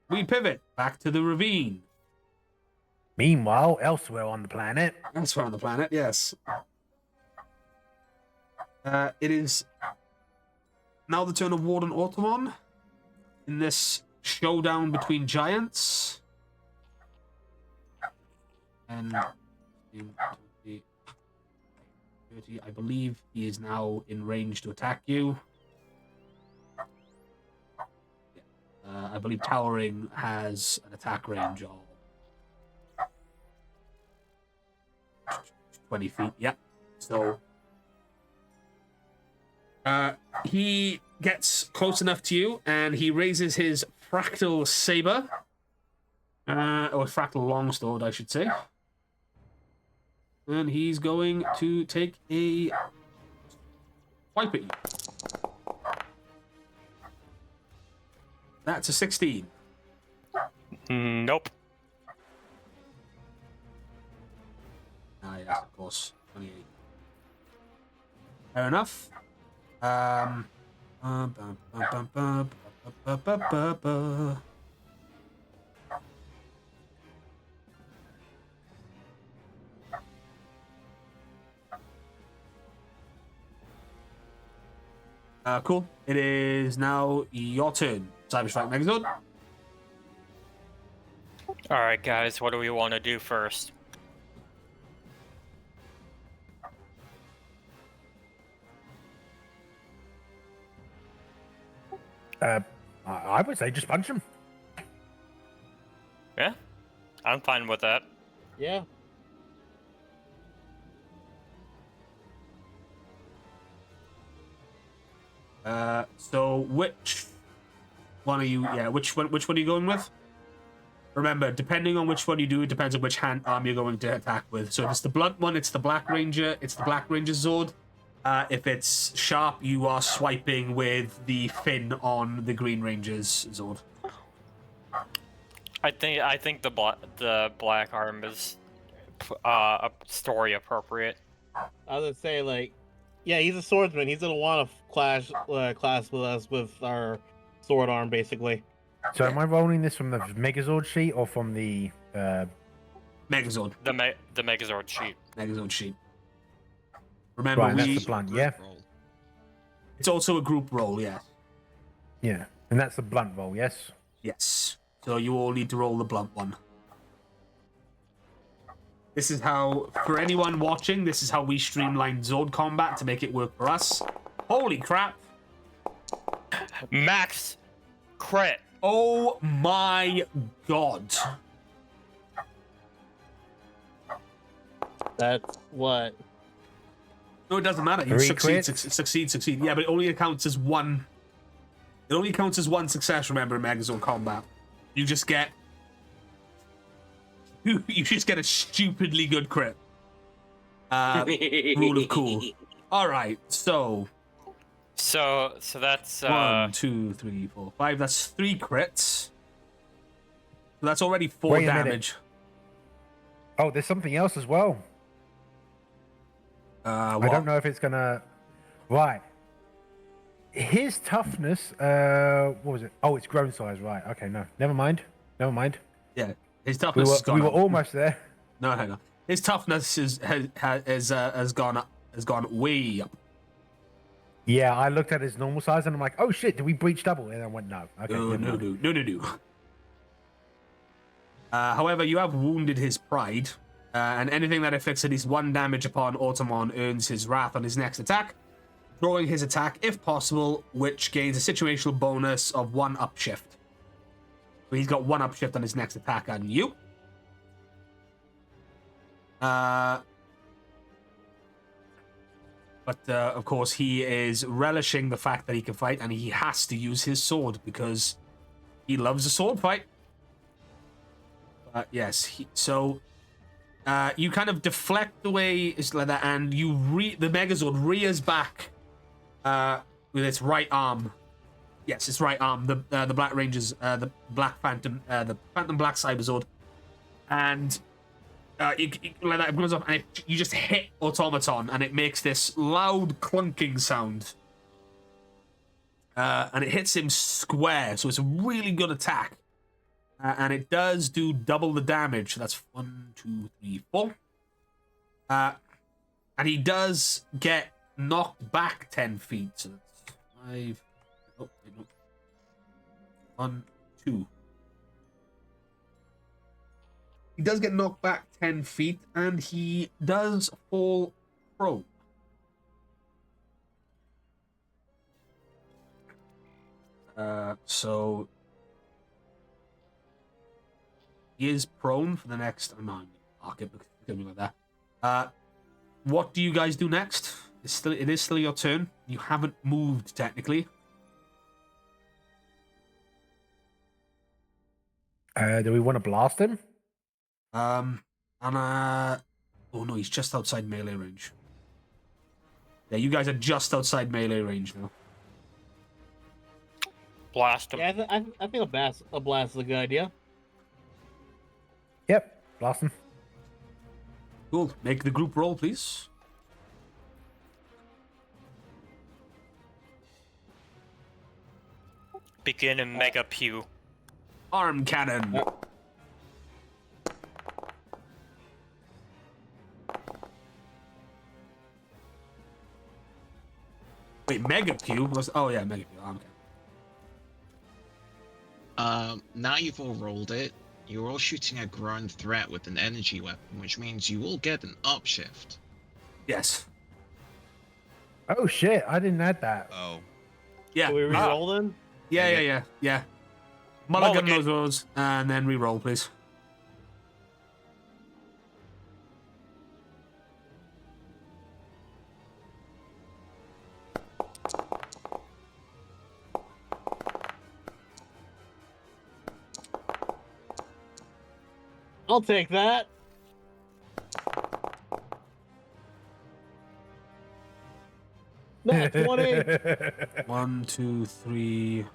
we pivot back to the ravine. Meanwhile, elsewhere on the planet. Elsewhere on the planet, yes. It is now the turn of Warden Automon in this showdown between giants. And 20, 30, I believe he is now in range to attack you. I believe Towering has an attack range of 20 feet. Yeah. So he gets close enough to you, and he raises his fractal saber, or fractal longsword, I should say. And he's going to take a swipe at you. That's a 16. nope. Ah, yes, of course. 28. Fair enough. Cool. It is now your turn. CyberStrike Megazord. Alright, guys, what do we want to do first? I would say just punch him. Yeah, I'm fine with that. Yeah. So which one are you? Yeah, which one are you going with? Remember, depending on which one you do, it depends on which arm you're going to attack with. So if it's the blunt one, it's the Black Ranger. It's the Black Ranger Zord. If it's sharp, you are swiping with the fin on the Green Ranger's Zord. I think the black arm is story appropriate. I was gonna say, like, yeah, he's a swordsman. He's gonna want to clash with us with our sword arm, basically. So am I rolling this from the Megazord sheet or from the Megazord. The Megazord sheet. Megazord sheet. Remember, right, that's the blunt, yeah? It's also a group roll, yes. Yeah, and that's the blunt roll, yes? Yes. So you all need to roll the blunt one. This is how, for anyone watching, this is how we streamline Zord combat to make it work for us. Holy crap. Max crit. Oh my god. That's what? No, it doesn't matter. You 3 succeed. Yeah, but it only counts as one. It only counts as one success, remember, in Megazord combat. You just get... You just get a stupidly good crit. Rule of cool. Alright, so... So that's 1, 2, 3, 4, 5. That's 3 crits. So that's already 4 Wait a minute. damage. Oh, there's something else as well. I don't know if it's gonna... Right. His toughness, what was it? Oh, it's grown size, right. Okay, no. Never mind. Yeah, his toughness is gone we were up. almost there. No. His toughness has gone way up. Yeah, I looked at his normal size and I'm like, oh shit, did we breach double? And I went, no. Okay, No. However, you have wounded his pride, and anything that inflicts at least 1 damage upon Automon earns his wrath on his next attack, throwing his attack if possible, which gains a situational bonus of 1 upshift. So he's got 1 upshift on his next attack on you. But of course, he is relishing the fact that he can fight, and he has to use his sword because he loves a sword fight. Yes, you kind of deflect away like that, and the Megazord rears back with its right arm. Yes, its right arm. The Black Rangers, the Black Phantom, the Phantom Black Cyberzord, and like that, it goes up, and you just hit Automaton, and it makes this loud clunking sound. And it hits him square, so it's a really good attack. And it does do double the damage. So that's 1, 2, 3, 4. And he does get knocked back 10 feet. So that's 5. Oh, wait, no. 1, 2. He does get knocked back 10 feet, and he does fall prone. So he is prone for the next. Oh, no, I'll get me like that. What do you guys do next? It is still your turn. You haven't moved technically. Do we want to blast him? Oh no, he's just outside melee range. Yeah, you guys are just outside melee range now. Blast him. Yeah, I think a blast is a good idea. Yep, blast him. Cool. Make the group roll, please. Begin in Mega Pew. Arm cannon. Yep. Wait, Mega Pew? Oh yeah, Mega Pew. Arm cannon. Now you've all rolled it. You're all shooting a grown threat with an energy weapon, which means you will get an upshift. Yes. Oh shit, I didn't add that. Oh. Yeah. Can we re-roll then? Yeah. Mulligan those rolls, and then re-roll, please. I'll take that. No, 20. 1, 2, 3,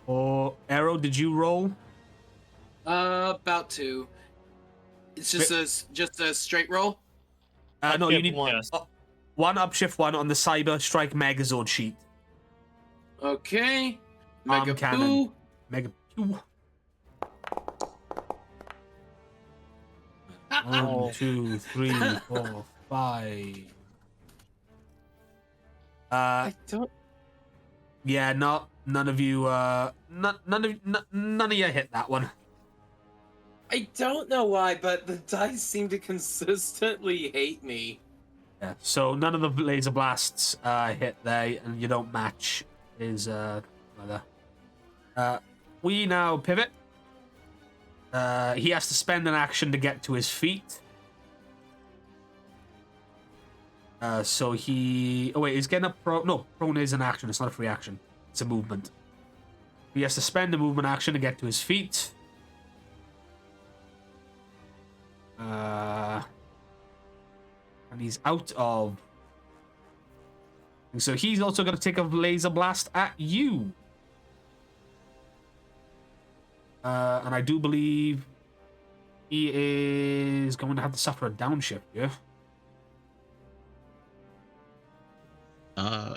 4. Arrow, did you roll? About to. It's just a straight roll. No, you need one. One upshift, 1 on the CyberStrike Megazord sheet. Okay. Arm Mega cannon. Poo. Mega Pew. Oh. 1, 2, 3, 4, 5. I don't. Yeah, none of you. None of you hit that one. I don't know why, but the dice seem to consistently hate me. Yeah. So none of the laser blasts hit there, and you don't match his weather. We now pivot. He has to spend an action to get to his feet. So he... Oh, wait, he's getting up... No, prone is an action. It's not a free action. It's a movement. He has to spend a movement action to get to his feet. And he's out of... So he's also going to take a laser blast at you. And I do believe he is going to have to suffer a downshift, yeah?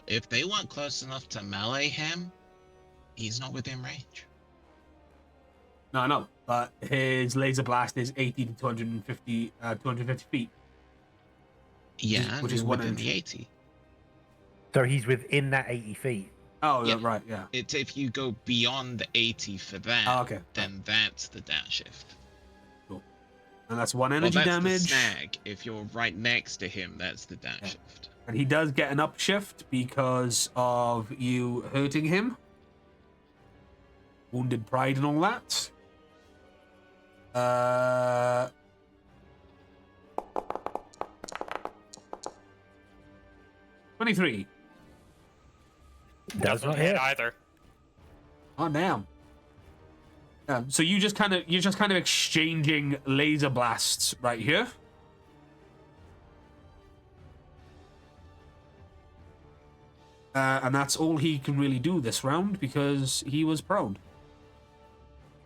If they weren't close enough to melee him, he's not within range. No, but his laser blast is 80 to 250 feet. Yeah, which is you're one within inch. the 80. So he's within that 80 feet. Oh, Yeah. right, yeah. It's if you go beyond the 80 for that, Oh, okay. then that's the downshift. Cool. And that's one Well, energy that's damage. the snag. If you're right next to him, that's the downshift. And he does get an upshift because of you hurting him. Wounded pride and all that. 23. Does Doesn't not hit hit. either. Oh damn. So you're just kind of exchanging laser blasts right here. And that's all he can really do this round because he was prone.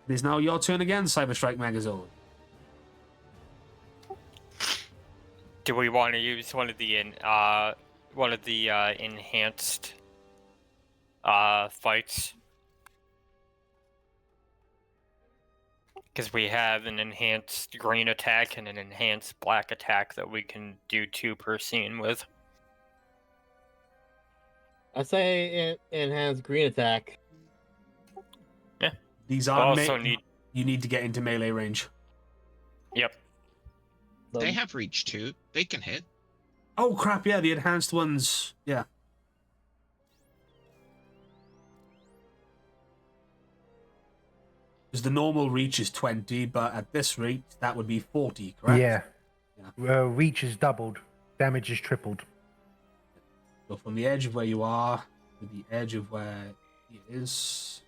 It is now your turn again, CyberStrike Megazord. Do we want to use one of the enhanced fights? Because we have an enhanced green attack and an enhanced black attack that we can do 2 per scene with. I say enhance green attack. These I are also need. you need to get into melee range. Yep. They have reach 2. They can hit. Oh crap, yeah, the enhanced ones, yeah. Because the normal reach is 20, but at this rate, that would be 40, correct? Yeah. Reach is doubled. Damage is tripled. So from the edge of where you are to the edge of where he is.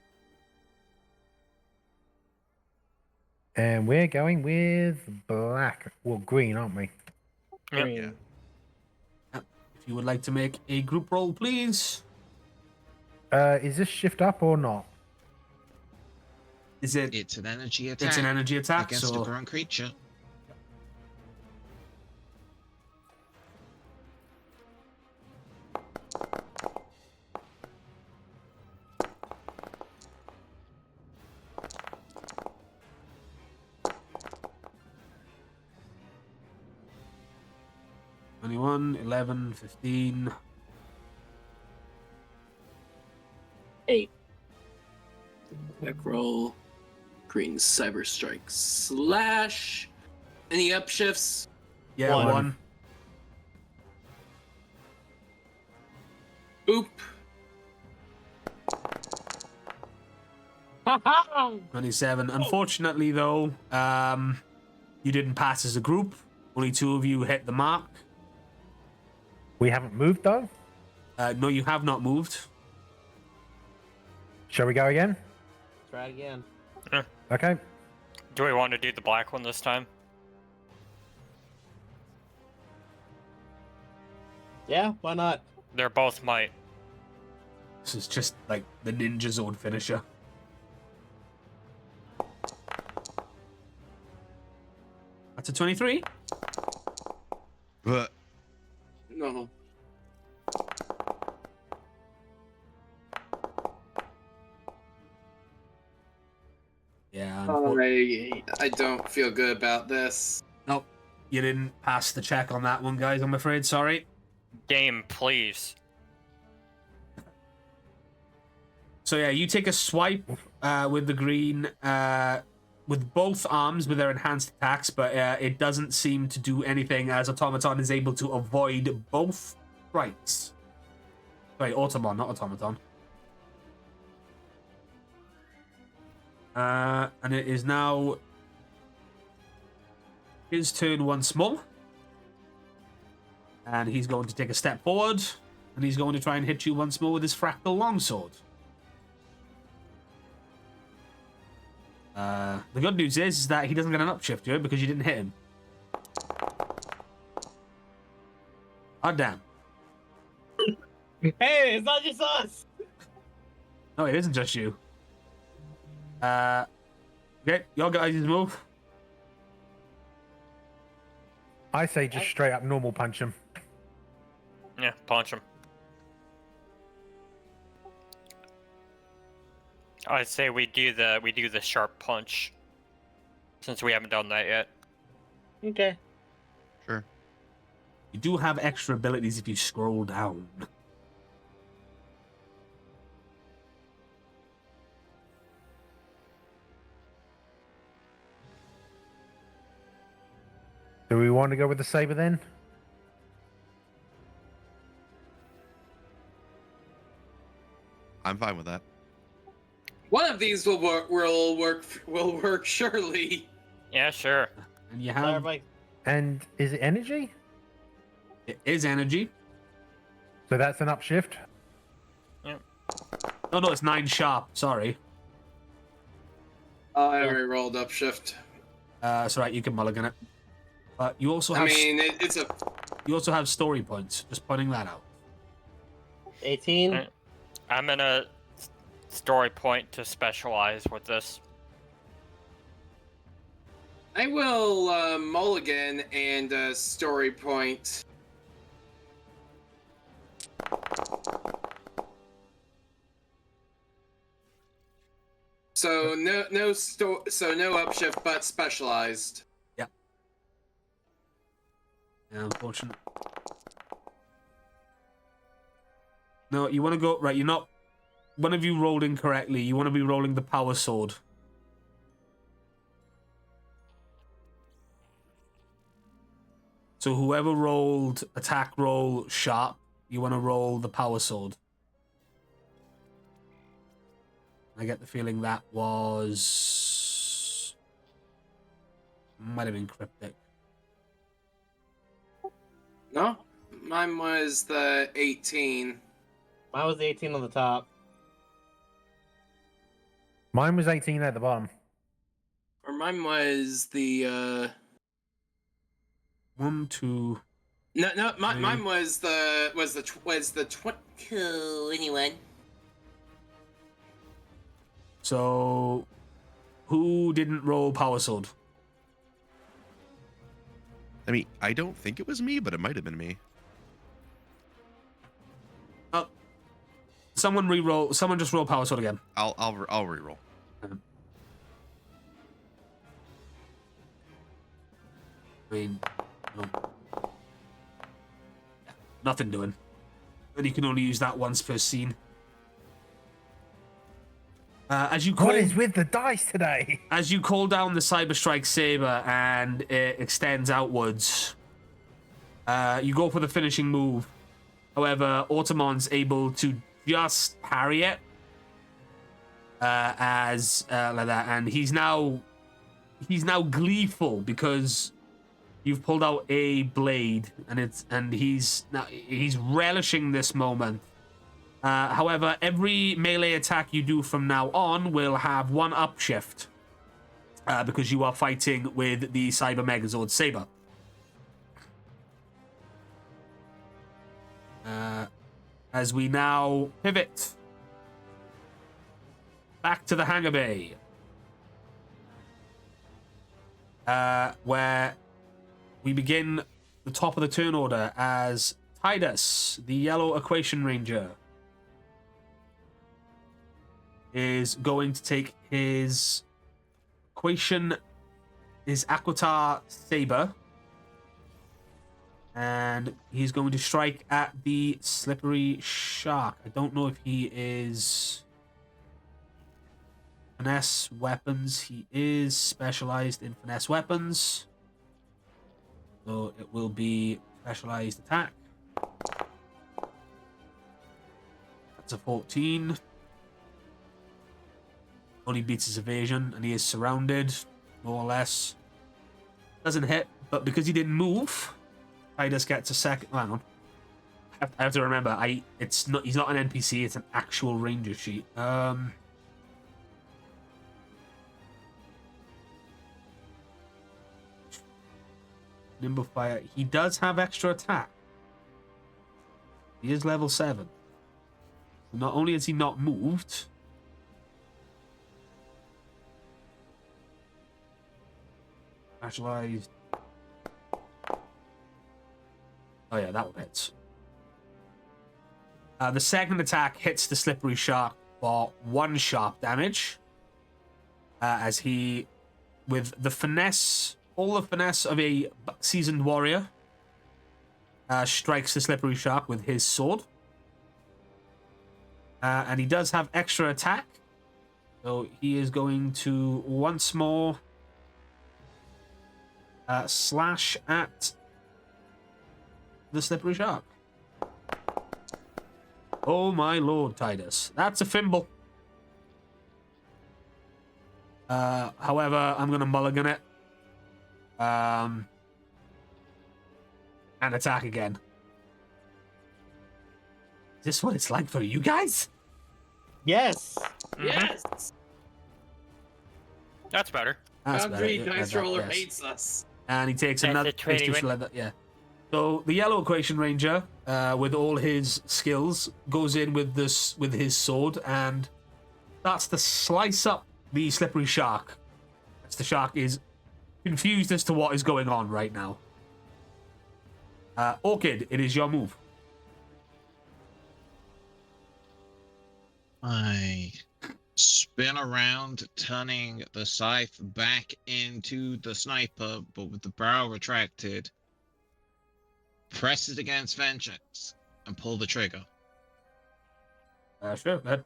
And we're going with black. Well, green, aren't we? Yep. Green. If you would like to make a group roll, please. Is this shift up or not? Is it? It's an energy attack. It's an energy attack, against so a grown creature. Twenty-one, 11, 15. 8. Back roll. Green CyberStrike slash. Any upshifts? Yeah, One. one. Oop. 27. Unfortunately, though, you didn't pass as a group. Only 2 of you hit the mark. We haven't moved, though? No, you have not moved. Shall we go again? Try it again. Okay. Do we want to do the black one this time? Yeah, why not? They're both might. This is just like the Ninja Zone finisher. That's a 23. But No. Yeah. I don't feel good about this. Nope. You didn't pass the check on that one, guys, I'm afraid. Sorry. Game, please. So yeah, you take a swipe with the green, with both arms with their enhanced attacks, but it doesn't seem to do anything as Automaton is able to avoid both strikes. Sorry, Automon, not Automaton. And it is now his turn once more. And he's going to take a step forward, and he's going to try and hit you once more with his fractal longsword. The good news is that he doesn't get an upshift here because you didn't hit him. Oh, damn. Hey, it's not just us! No, it isn't just you. Okay, y'all guys move. I say just straight up normal punch him. Yeah, punch him. I say we do the sharp punch. since we haven't done that yet. Okay. Sure. You do have extra abilities if you scroll down. Do we want to go with the saber then? I'm fine with that. One of these will work. Will work surely. Yeah, sure. And you So have everybody, And is it energy? it is energy. So that's an upshift. Oh no, it's 9 sharp. Sorry. I already rolled up shift. It's alright. You can mulligan it. But you also have I mean, it's a. you also have story points. Just pointing that out. 18. Alright. I'm in a story point to specialize with this. I will mulligan and story point. So no upshift, but specialized. Yeah, unfortunate. No, you want to go right. You're not. One of you rolled incorrectly. You want to be rolling the power sword. So whoever rolled attack roll sharp, you want to roll the power sword. I get the feeling that was... might have been cryptic. No, mine was the 18. Mine was the 18 on the top. Mine was 18 at the bottom. Or mine was the 1, 2... No, mine was the 21. So, who didn't roll power sword? I mean, I don't think it was me, but it might have been me. Someone re-roll. Someone just roll power sword again. I'll re-roll. I mean, no. Yeah, nothing doing. And you can only use that once per scene. As you call, What is with the dice today? as you call down the CyberStrike saber and it extends outwards, you go for the finishing move. However, Automon's able to just parry it as like that, and he's now gleeful because you've pulled out a blade, and he's relishing this moment. However, every melee attack you do from now on will have 1 upshift because you are fighting with the Cyber Megazord Saber. As we now pivot back to the hangar bay, where we begin the top of the turn order as Tidus, the Yellow Equation Ranger, is going to take his Aquitar Saber, and he's going to strike at the Slippery Shark. I don't know if he is finesse weapons. He is specialized in finesse weapons, so it will be specialized attack. That's a 14. Only beats his evasion, and he is surrounded, more or less. Doesn't hit, but because he didn't move, Tidus gets a second. Hang on, I have to remember. He's not an NPC. It's an actual ranger sheet. Nimble Fire. He does have extra attack. He is level 7. Not only has he not moved, specialized. Oh yeah, that one hits. The second attack hits the Slippery Shark for 1 sharp damage, as he with the finesse, all the finesse of a seasoned warrior, strikes the slippery shark with his sword. And he does have extra attack. So he is going to once more slash at the slippery shark. Oh my lord, Titus. That's a fimble. However, I'm going to mulligan it. And attack again. Is this what it's like for you guys? Yes. Yes. That's better. That's Boundary better. Dice That- Roller yes. hates us. And he takes That's another a 21. leather. Yeah. So the yellow equation ranger, with all his skills, goes in with his sword and starts to slice up the slippery shark. As the shark is confused as to what is going on right now. Orchid, it is your move. I spin around, turning the scythe back into the sniper, but with the barrel retracted. Press it against Vengeance and pull the trigger. Sure, go ahead.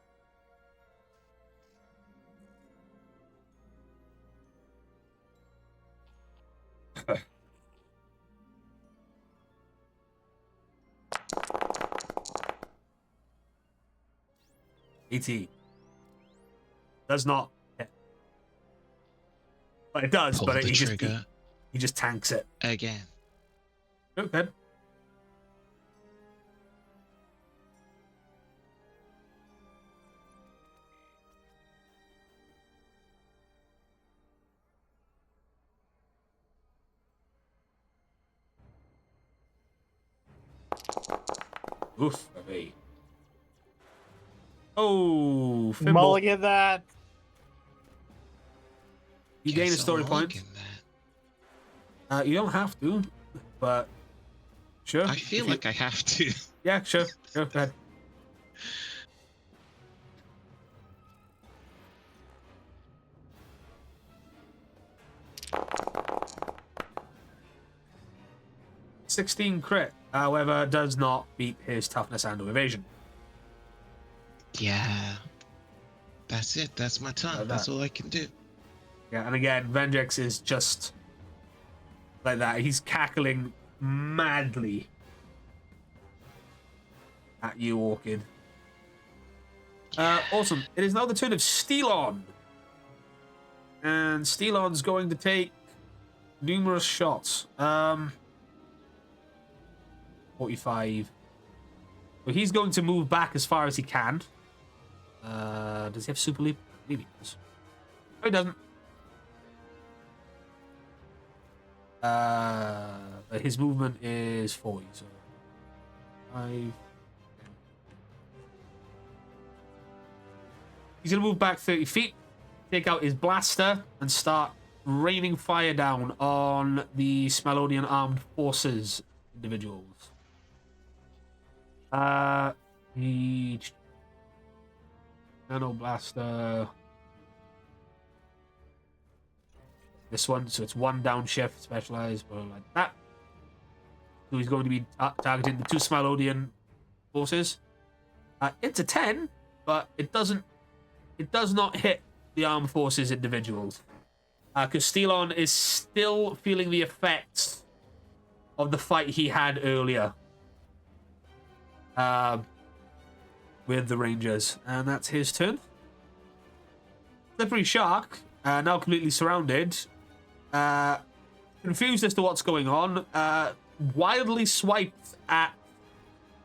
ET does not hit. But it does, Pull but the he trigger just tanks it. again. Okay. Oof, baby. Oh, Fimble. Mulligan that. You gain a Guess story I'll point. look in that. You don't have to, but sure. I feel if you- like I have to. Yeah, sure. Go ahead. $16 crit, however, does not beat his toughness and evasion. Yeah. That's it. That's my turn. Like That's that. all I can do. Yeah, and again, Vengex is just like that. He's cackling madly at you, Orchid. Awesome. It is now the turn of Steelon. And Steelon's going to take numerous shots. 45. So he's going to move back as far as he can. Does he have super leap? Maybe he does. No, he doesn't. But his movement is 40, so 5. He's gonna move back 30 feet, take out his blaster, and start raining fire down on the Smilodian armed forces individuals. The nano blaster. This one, so it's one downshift, specialized, or like that. So he's going to be targeting the two Smilodian forces. It's a 10, but it does not hit the armed forces individuals. Because Steelon is still feeling the effects of the fight he had earlier with the Rangers. And that's his turn. Slippery Shark, now completely surrounded, confused as to what's going on, wildly swiped at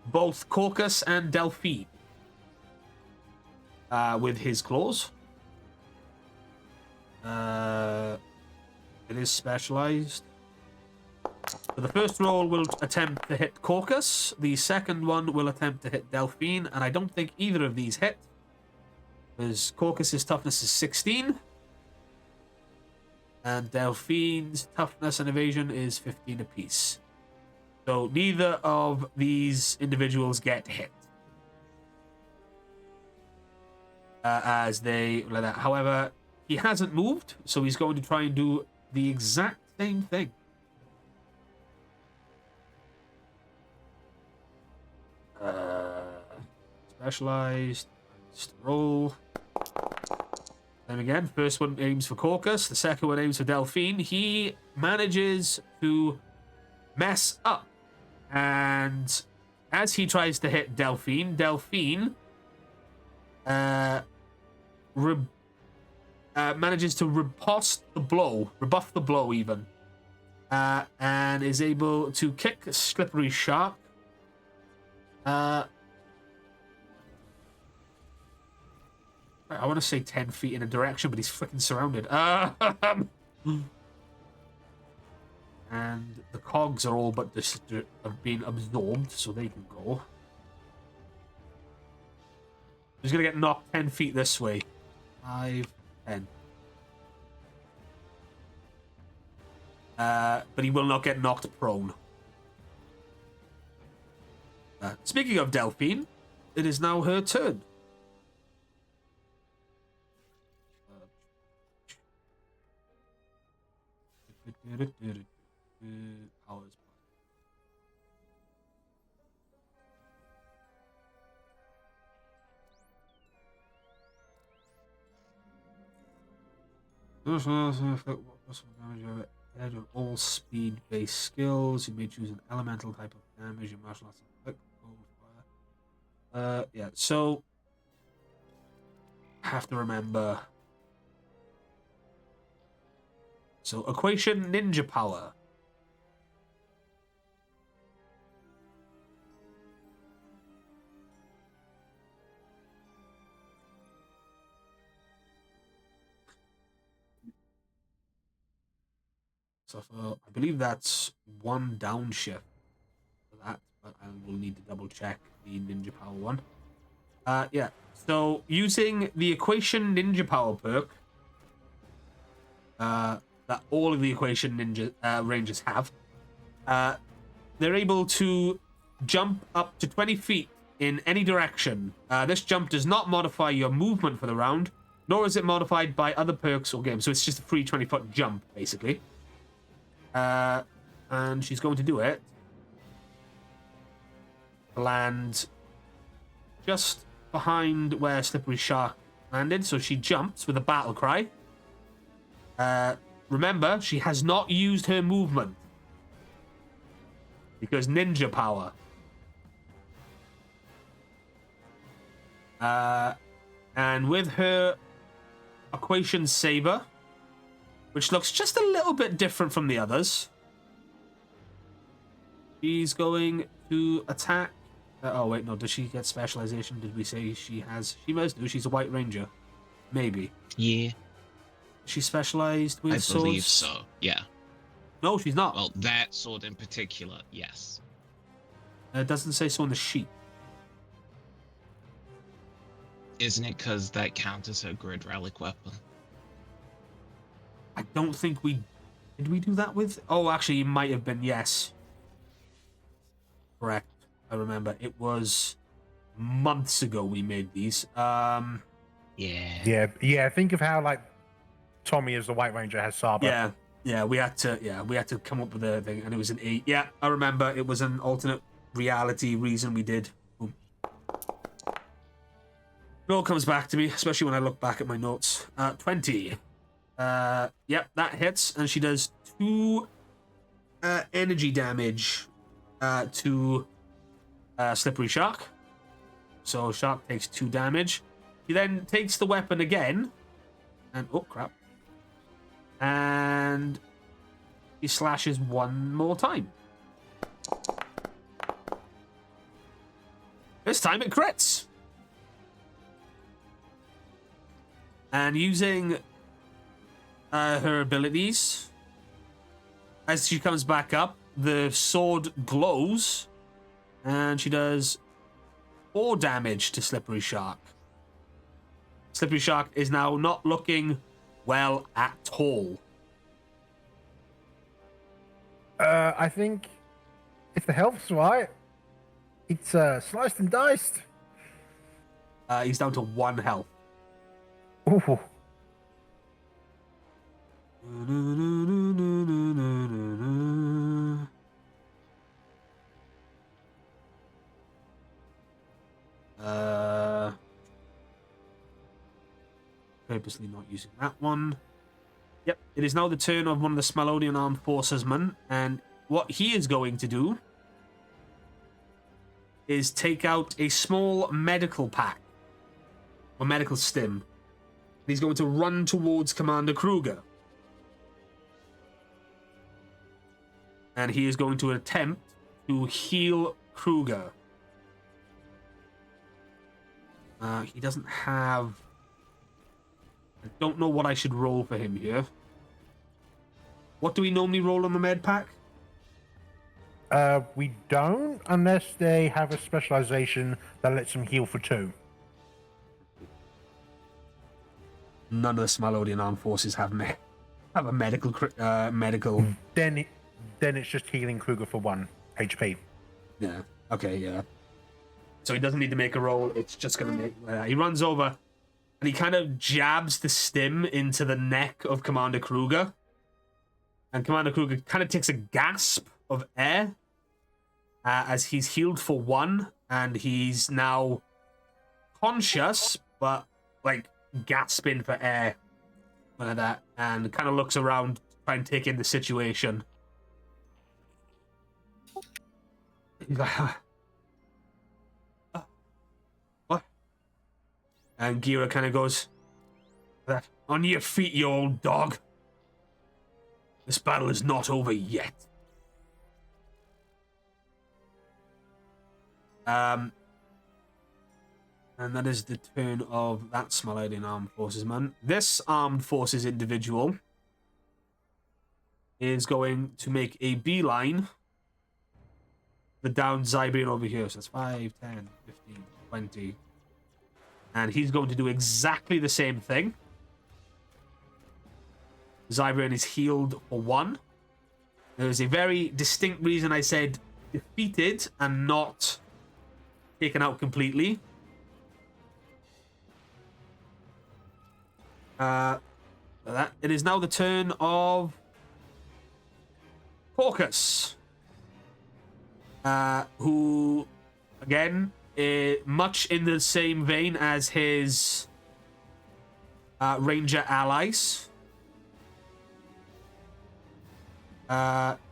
both Caucus and Delphine with his claws. It is specialized. So the first roll will attempt to hit Caucus. The second one will attempt to hit Delphine, and I don't think either of these hit. Because Caucus's toughness is 16. And Delphine's toughness and evasion is 15 apiece. So neither of these individuals get hit. As they like that. However, he hasn't moved, so he's going to try and do the exact same thing. Specialized. Roll. Then again, first one aims for Caucus, the second one aims for Delphine. He manages to mess up. And as he tries to hit Delphine manages to rebuff the blow even, and is able to kick Slippery Shark. I want to say 10 feet in a direction, but he's freaking surrounded. And the cogs are all but have been absorbed, so they can go. He's going to get knocked 10 feet this way. 5, 10. But he will not get knocked prone. Speaking of Delphine, it is now her turn. Powers. Add on all speed-based skills. You may choose an elemental type of damage. Your martial arts effect. Yeah. So I have to remember. So equation ninja power. So I believe that's one downshift for that, but I will need to double check the ninja power one. Yeah. So using the equation ninja power perk, that all of the equation ninja rangers have, they're able to jump up to 20 feet in any direction. This jump does not modify your movement for the round, nor is it modified by other perks or games. So it's just a free 20-foot jump, basically. And she's going to do it. Land just behind where Slippery Shark landed. So she jumps with a battle cry. Remember, she has not used her movement. Because ninja power. And with her equation saber, which looks just a little bit different from the others, she's going to attack. Oh wait, no, does she get specialization? Did we say she has? She must do. She's a white ranger. Maybe. Yeah. She's specialized with swords? I believe so, yeah. No, she's not. Well, that sword in particular, yes. It doesn't say so on the sheet. Isn't it because that counts as her grid relic weapon? I don't think we... Did we do that with... Oh, actually, it might have been, yes. Correct. I remember. It was months ago we made these. Yeah. Yeah. Think of how, like, Tommy as the White Ranger has Saba. Yeah, we had to come up with a thing, and it was an 8. Yeah, I remember. It was an alternate reality reason we did. Boom. It all comes back to me, especially when I look back at my notes. 20. Yep, that hits, and she does 2 energy damage to Slippery Shark. So Shark takes 2 damage. He then takes the weapon again, and oh crap. And he slashes 1 more time. This time it crits. And using her abilities, as she comes back up, the sword glows, and she does 4 damage to Slippery Shark. Slippery Shark is now not looking well at all. I think if the health's right, it's sliced and diced. He's down to 1 health. Ooh. Purposely not using that one. Yep, it is now the turn of one of the Smilodian Armed Forces men, and what he is going to do is take out a small medical pack, or medical stim. He's going to run towards Commander Kruger. And he is going to attempt to heal Kruger. He doesn't have... I don't know what I should roll for him here. What do we normally roll on the med pack? We don't, unless they have a specialization that lets them heal for 2. None of the Smilodia Armed Forces have a medical. Then it's just healing Kruger for 1 HP. Yeah. Okay. Yeah. So he doesn't need to make a roll. It's just gonna make. He runs over, and he kind of jabs the stim into the neck of Commander Kruger, and Commander Kruger kind of takes a gasp of air as he's healed for 1, and he's now conscious, but like gasping for air like that, and kind of looks around to try and take in the situation. He's like, what? And Gira kind of goes, that on your feet, you old dog. This battle is not over yet. And that is the turn of that Smilodian Armed Forces man. This Armed Forces individual is going to make a beeline the down Zybrian over here. So that's 5, 10, 15, 20. And he's going to do exactly the same thing. Zybrian is healed for 1. There is a very distinct reason I said defeated and not taken out completely. It is now the turn of Caucus, who, again, much in the same vein as his Ranger allies,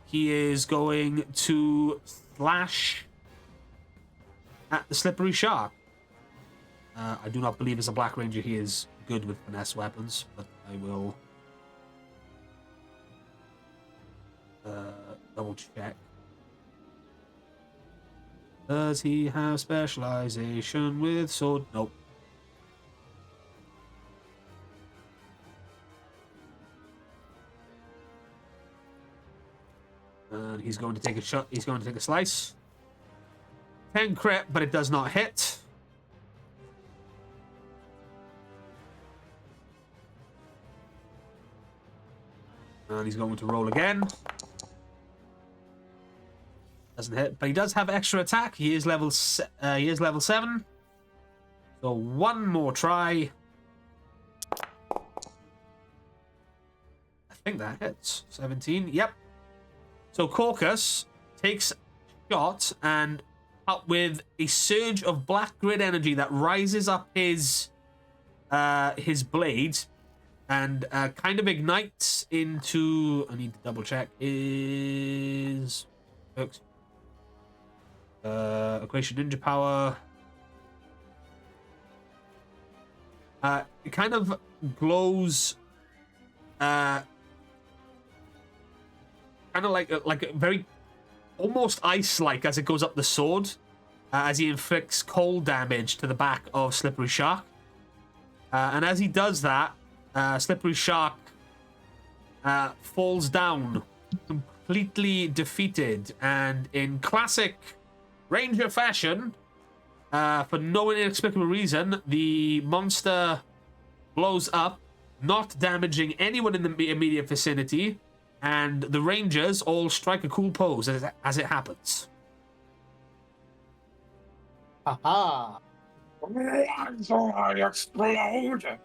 he is going to slash at the Slippery Shark. I do not believe as a Black Ranger he is good with finesse weapons, but I will double check. Does he have specialization with sword? Nope. And he's going to take a shot. He's going to take a slice. 10 crit, but it does not hit. And he's going to roll again. Doesn't hit, but he does have extra attack. He is level 7. So one more try. I think that hits. 17. Yep. So Caucus takes a shot, and up with a surge of black grid energy that rises up his blade and kind of ignites into. I need to double check. Is Equation Ninja Power. It kind of glows. Kind of like a very almost ice-like as it goes up the sword, as he inflicts cold damage to the back of Slippery Shark. And as he does that, Slippery Shark falls down, completely defeated, and in classic Ranger fashion, for no inexplicable reason, the monster blows up, not damaging anyone in the immediate vicinity, and the Rangers all strike a cool pose as it happens. Aha! I explode.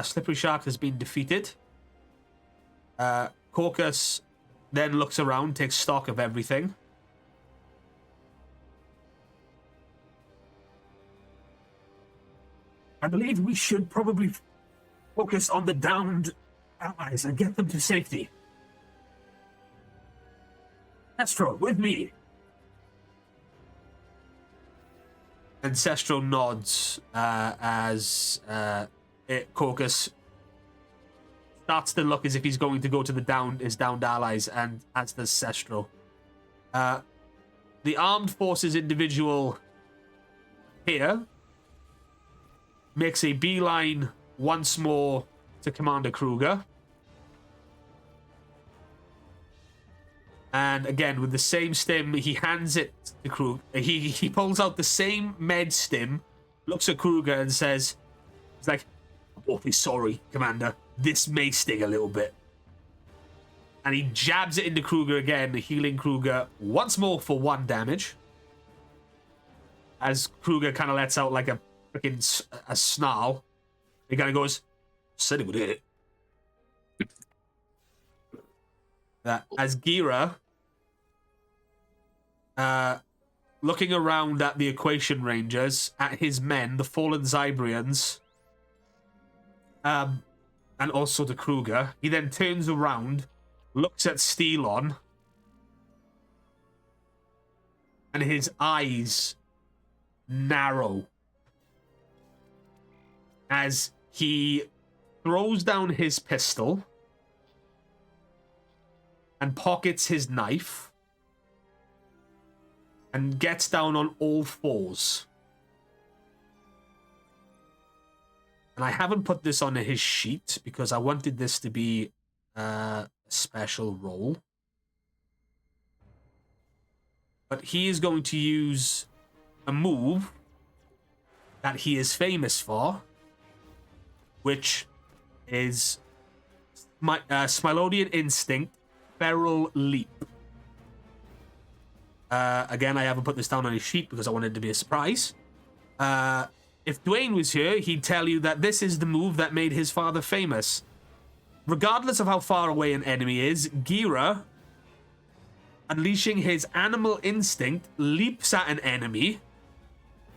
Slippery Shark has been defeated. Caucus then looks around, takes stock of everything. I believe we should probably focus on the downed allies and get them to safety. Astro, with me. Ancestral nods as Caucus starts to look as if he's going to go to his downed allies, and as does Sestro. The armed forces individual here makes a beeline once more to Commander Kruger. And again, with the same stim, he hands it to Kruger. He pulls out the same med stim, looks at Kruger and says, he's like, "I'm awfully sorry, Commander. This may sting a little bit." And he jabs it into Kruger again, healing Kruger once more for 1 damage. As Kruger kind of lets out like a freaking a snarl. He kind of goes, "Said it would hit it." As Gira, looking around at the Equation Rangers, at his men, the fallen Zybrians, and also to Kruger, he then turns around, looks at Steelon, and his eyes narrow as he throws down his pistol and pockets his knife and gets down on all fours. And I haven't put this on his sheet because I wanted this to be a special roll. But he is going to use a move that he is famous for, which is Smilodian Instinct, Feral Leap. Again, I haven't put this down on his sheet because I wanted it to be a surprise. If Dwayne was here, he'd tell you that this is the move that made his father famous. Regardless of how far away an enemy is, Gira, unleashing his animal instinct, leaps at an enemy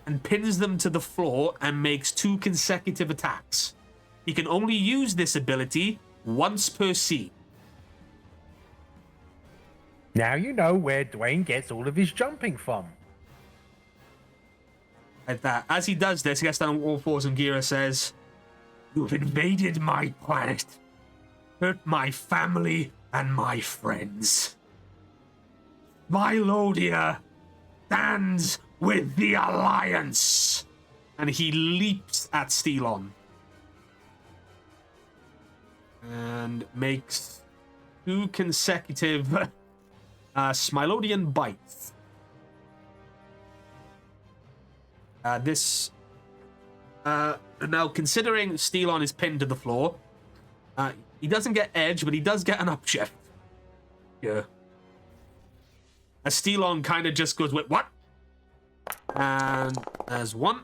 and pins them to the floor and makes 2 consecutive attacks. He can only use this ability once per scene. Now you know where Dwayne gets all of his jumping from. Like that. As he does this, he gets down on all fours and Gira says, "You've invaded my planet, hurt my family and my friends. Smilodia stands with the Alliance." And he leaps at Steelon. And makes 2 consecutive Smilodian bites. Now, considering Steelon is pinned to the floor, he doesn't get edge, but he does get an upshift. Yeah. As Steelon kind of just goes with, "What?" And there's 1.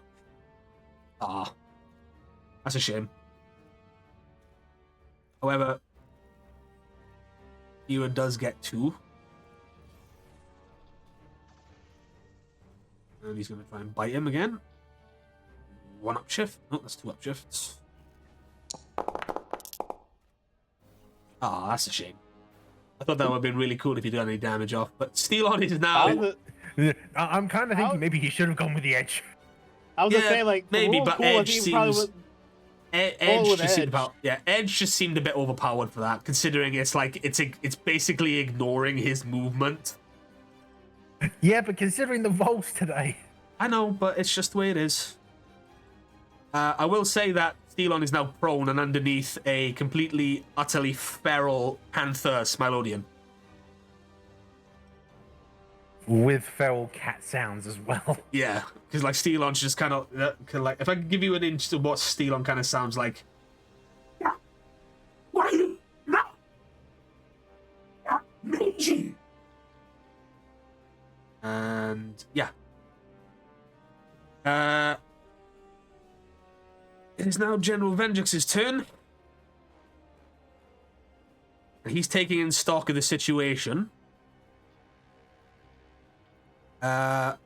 That's a shame. However, Ira does get 2. And he's going to try and bite him again. 1 upshift. Oh, that's 2 upshifts. That's a shame. I thought that would have been really cool if he did any damage off. But Steelon is now... I'm kind of thinking maybe he should have gone with the edge. I was gonna say, like, maybe, but Edge seems... Edge just seemed Edge just seemed a bit overpowered for that, considering it's like it's basically ignoring his movement. Yeah, but considering the rolls today, I know, but it's just the way it is. I will say that Steelon is now prone and underneath a completely, utterly feral panther Smilodian. with feral cat sounds as well. Yeah, because like Steelon's just kind of like, if I could give you an inch to what Steelon kind of sounds like. And yeah. It is now General Vendrix's turn. And he's taking in stock of the situation. You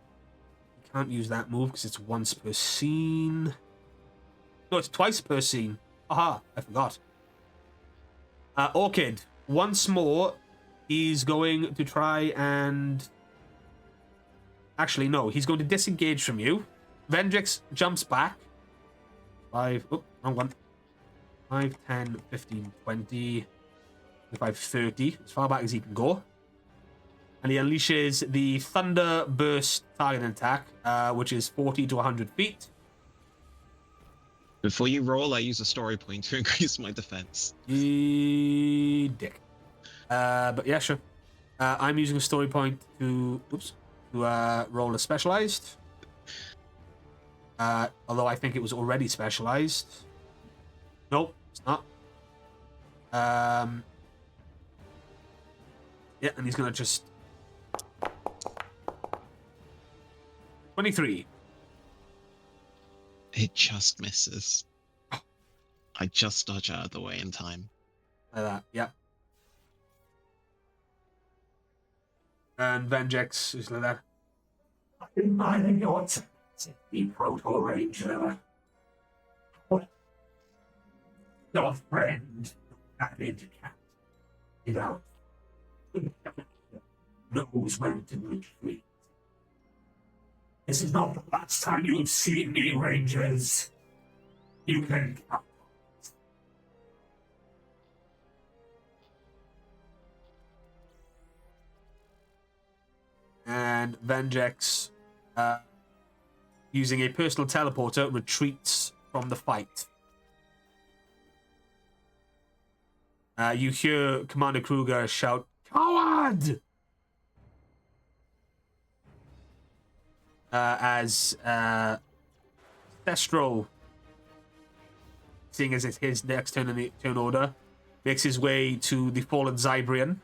can't use that move because it's once per scene. No, it's twice per scene. Aha, I forgot. Orchid, once more, he's going to try and... Actually, no, he's going to disengage from you. Vendrix jumps back. 5, oh, wrong one. 5, 10, 15, 20, 25, 30. As far back as he can go. And he unleashes the Thunder Burst targeting attack, which is 40 to 100 feet. Before you roll, I use a story point to increase my defense. Dick. But yeah, sure. I'm using a story point to roll a specialized. Although I think it was already specialized. Nope, it's not. Yeah, and he's gonna just 23. It just misses. I just dodge out of the way in time. Like that, yeah. And Vengex is like that. I admire your the Proto Ranger. Your friend, added cat, without knows when to retreat. This is not the last time you've seen me, Rangers. You can count. And Vengex, using a personal teleporter, retreats from the fight. You hear Commander Kruger shout, "Coward!" As Thestro, seeing as it's his next turn in the turn order, makes his way to the fallen Zybrian.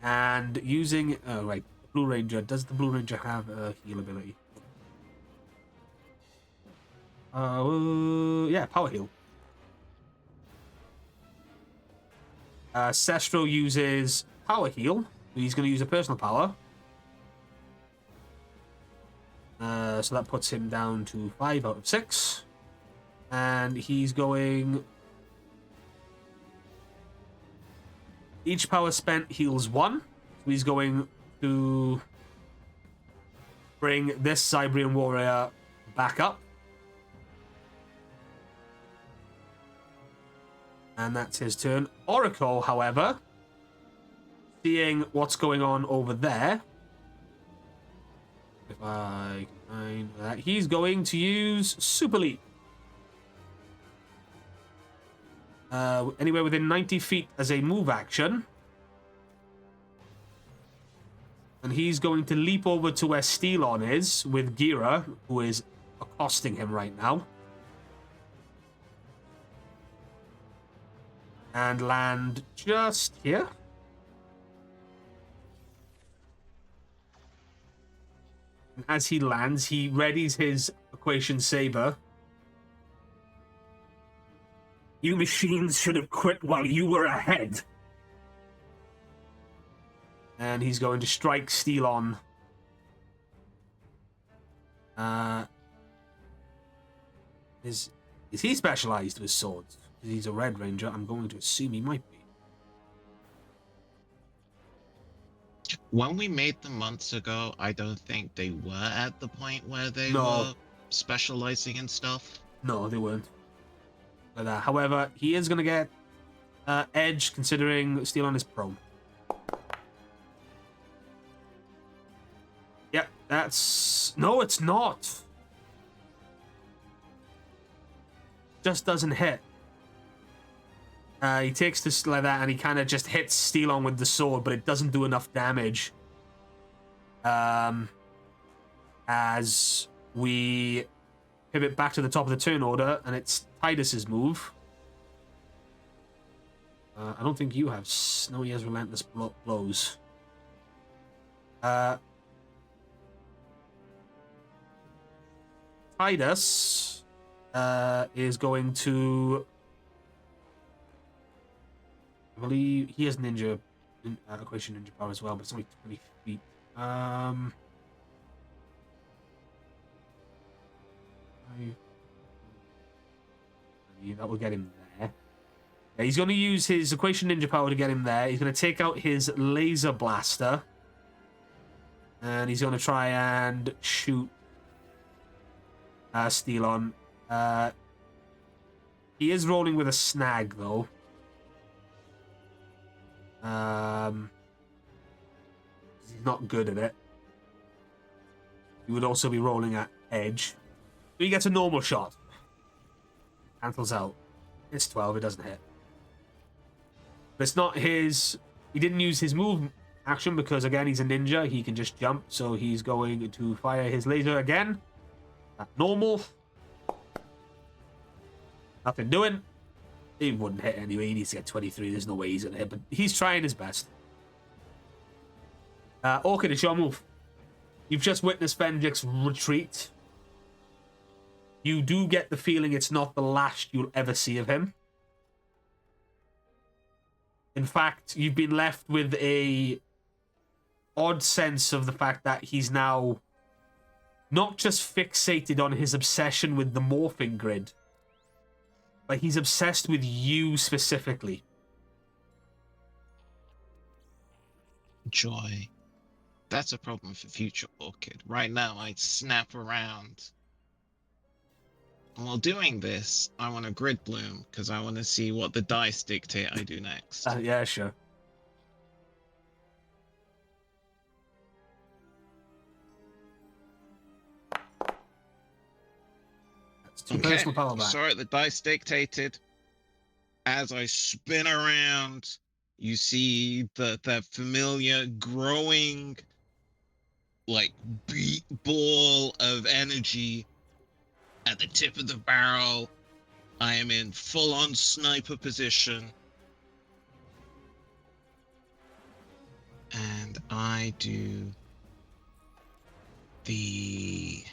And using... Oh, right. Blue Ranger. Does the Blue Ranger have a heal ability? Yeah, power heal. Sestro uses power heal. He's going to use a personal power. So that puts him down to 5 out of 6. And he's going... Each power spent heals 1. So he's going to bring this Cybrian warrior back up. And that's his turn. Oracle, however, seeing what's going on over there, if I can find that, he's going to use Super Leap. Anywhere within 90 feet as a move action. And he's going to leap over to where Steelon is with Gira, who is accosting him right now. And land just here. And as he lands, he readies his Equation Saber. You machines should have quit while you were ahead. And he's going to strike Steelon. Is he specialized with swords? Because he's a Red Ranger. I'm going to assume he might be. When we made them months ago, I don't think they were at the point where they No. were specializing in stuff. No, they weren't. Like that. However, he is going to get edge considering Steelon is prone. Yep, that's... No, it's not. Just doesn't hit. He takes this like that and he kind of just hits Steelon with the sword, but it doesn't do enough damage. As we pivot back to the top of the turn order, and it's Titus's move. I don't think you have... No, he has Relentless Blows. Titus is going to. I believe he has ninja, equation ninja power as well, but it's only 20 feet. That will get him there. Yeah, he's going to use his equation ninja power to get him there. He's going to take out his laser blaster. And he's going to try and shoot Steelon. He is rolling with a snag, though. He's not good at it. He would also be rolling at edge. He gets a normal shot. Cancels out. It's 12, it doesn't hit. But it's not his... He didn't use his move action because, again, he's a ninja. He can just jump, so he's going to fire his laser again. At normal. Nothing doing. He wouldn't hit anyway. He needs to get 23. There's no way he's going to hit, but he's trying his best. Orchid, it's your move. You've just witnessed Fendrick's retreat. You do get the feeling it's not the last you'll ever see of him. In fact, you've been left with a odd sense of the fact that he's now not just fixated on his obsession with the morphing grid, but he's obsessed with you specifically. Joy. That's a problem for future Orchid. Right now, I snap around. And while doing this, I want a grid bloom, because I want to see what the dice dictate I do next. Yeah, sure. That's two personal power back. Sorry, the dice dictated. As I spin around, you see the familiar growing, like, beat ball of energy at the tip of the barrel. I am in full-on sniper position. And I do the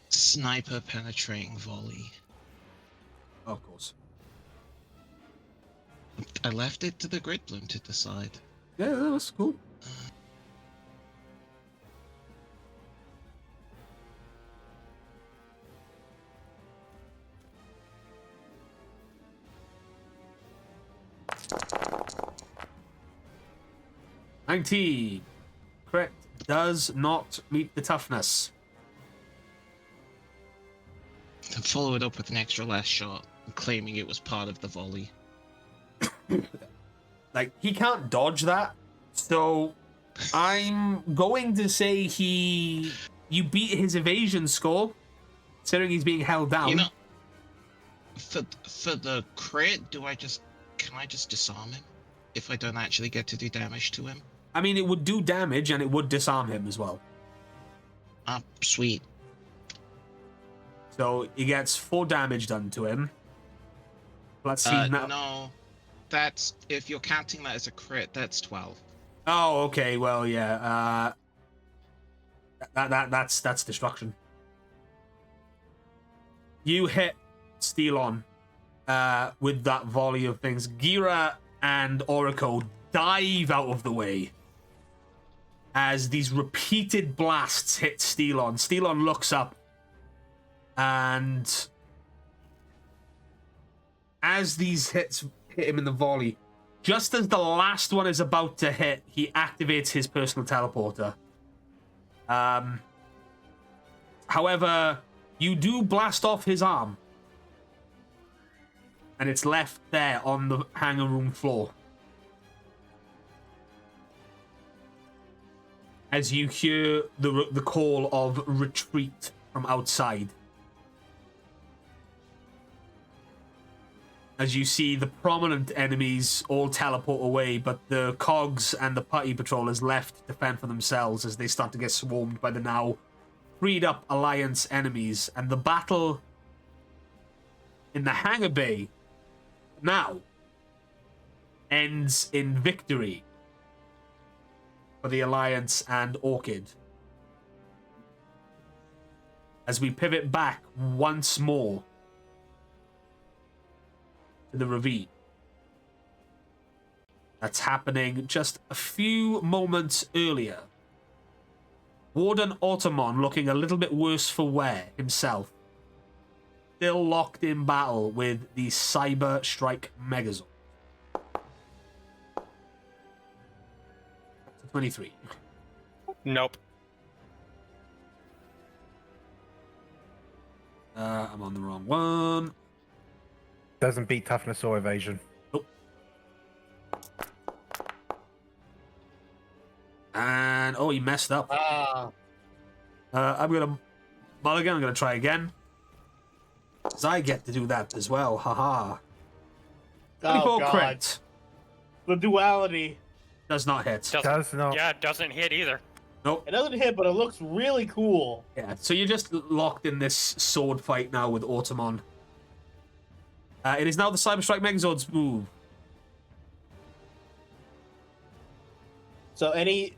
sniper penetrating volley. Of course. I left it to the grid bloom to decide. Yeah, that was cool. $19. Crit does not meet the toughness. To follow it up with an extra last shot, claiming it was part of the volley. Like, he can't dodge that, so I'm going to say you beat his evasion score, considering he's being held down. You know, for the crit, can I just disarm him if I don't actually get to do damage to him? I mean, it would do damage and it would disarm him as well. Ah, sweet. So he gets 4 damage done to him. Let's see now. No, that's if you're counting that as a crit, that's 12. Oh, okay. Well, yeah. That's destruction. You hit Steelon with that volley of things. Gira and Oracle dive out of the way as these repeated blasts hit Steelon. Steelon looks up, and as these hits hit him in the volley, just as the last one is about to hit, he activates his personal teleporter. However, you do blast off his arm, and it's left there on the hangar room floor. As you hear the call of retreat from outside. As you see the prominent enemies all teleport away, but the cogs and the party patrollers left to fend for themselves as they start to get swarmed by the now freed up Alliance enemies. And the battle in the hangar bay now ends in victory for the Alliance and Orchid. as we pivot back once more to the ravine. That's happening just a few moments earlier. Warden Automon looking a little bit worse for wear himself. Still locked in battle with the CyberStrike Megazord. 23. Nope. I'm on the wrong one. Doesn't beat toughness or evasion. Nope. And oh, he messed up. I'm gonna mulligan. I'm gonna try again. Cause I get to do that as well. Haha. 24 crit. The duality. Does not hit. Does not. Yeah, it doesn't hit either. Nope. It doesn't hit, but it looks really cool. Yeah. So you're just locked in this sword fight now with Automon. It is now the CyberStrike Megazord's move. So any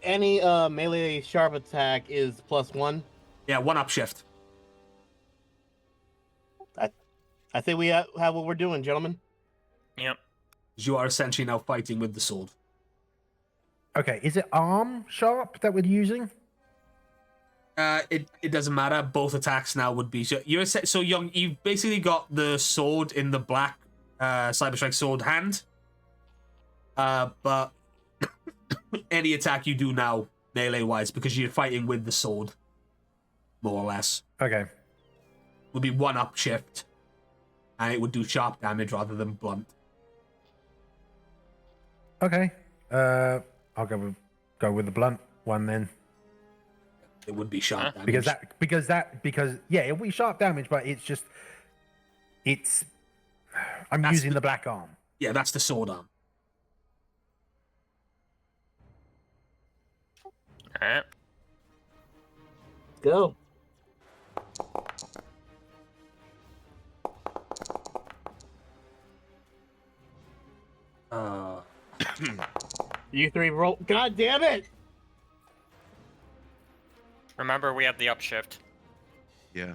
melee sharp attack is +1. Yeah, 1 upshift. I think we have what we're doing, gentlemen. Yep. You are essentially now fighting with the sword. Okay, is it arm sharp that we're using? It doesn't matter. Both attacks now would be you've basically got the sword in the black CyberStrike sword hand. But any attack you do now, melee wise, because you're fighting with the sword, more or less, Okay. would be 1 upshift, and it would do sharp damage rather than blunt. Okay. I'll go with the blunt one then. It would be sharp damage. Because it'll be sharp damage, but I'm That's using the- the black arm. Yeah, that's the sword arm. Alright. Go. You three roll. God damn it! Remember, we have the upshift. Yeah.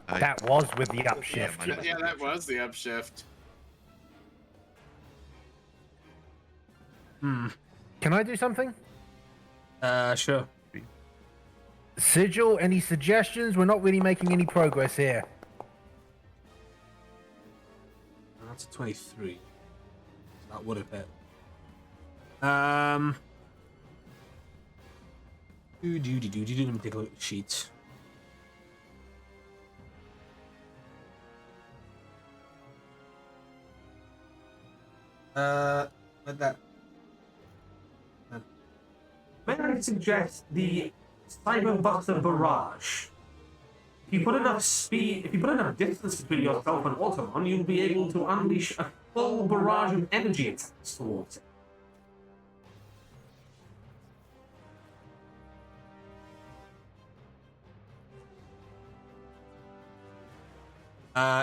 That was with the upshift. mine- Yeah, that was the upshift. Can I do something? Sure. Sigil, any suggestions? We're not really making any progress here. That's a 23. That would have hit. Let me take a look at the sheet. Like that. May I suggest the Cyberbuster Barrage? If you put enough distance between yourself and Automon, you'll be able to unleash a full barrage of energy attacks towards it.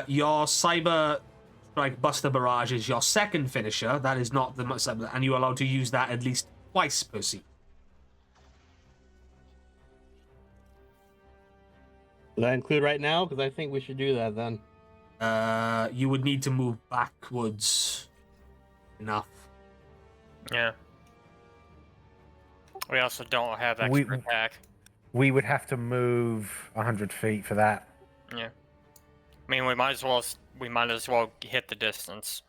Your CyberStrike Buster Barrage is your second finisher. That is not the much, and you're allowed to use that at least twice per season. Does that include right now? Because I think we should do that then. You would need to move backwards enough. Yeah. We also don't have extra attack. We would have to move 100 feet for that. Yeah. I mean, we might as well hit the distance.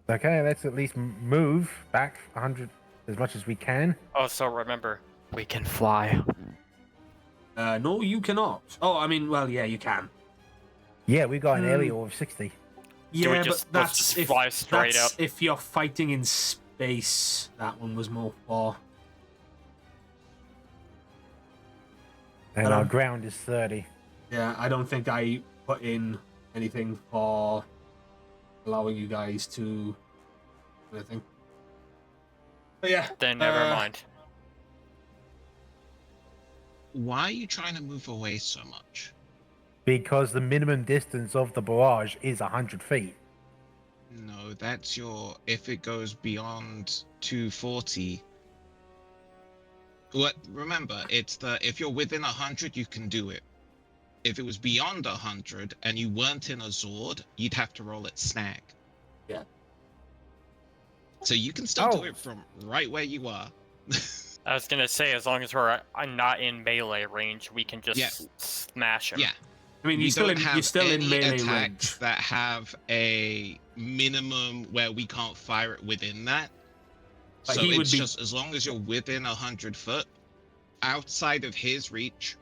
Okay, let's at least move back 100 as much as we can. Also, remember, we can fly. No, you cannot. Oh, I mean, well, yeah, you can. Yeah, we got an aerial of 60. Yeah, let's but that's just if fly straight that's up. if you're fighting in space. That one was more for. And our ground is 30. Yeah, I don't think I put in anything for allowing you guys to. Anything. But yeah. Then never mind. Why are you trying to move away so much? Because the minimum distance of the barrage is 100 feet. No, that's your. If it goes beyond 240. What? Remember, it's the if you're within 100, you can do it. If it was beyond 100 and you weren't in a Zord, you'd have to roll it snag. Yeah. So you can still do it from right where you are. I was gonna say, as long as we're not in melee range, we can just smash him. Yeah. I mean, We you're still don't in have you're still in any melee attacks range. that have a minimum where we can't fire it within that. But So he would it's be- just as long as you're within 100 foot, outside of his reach,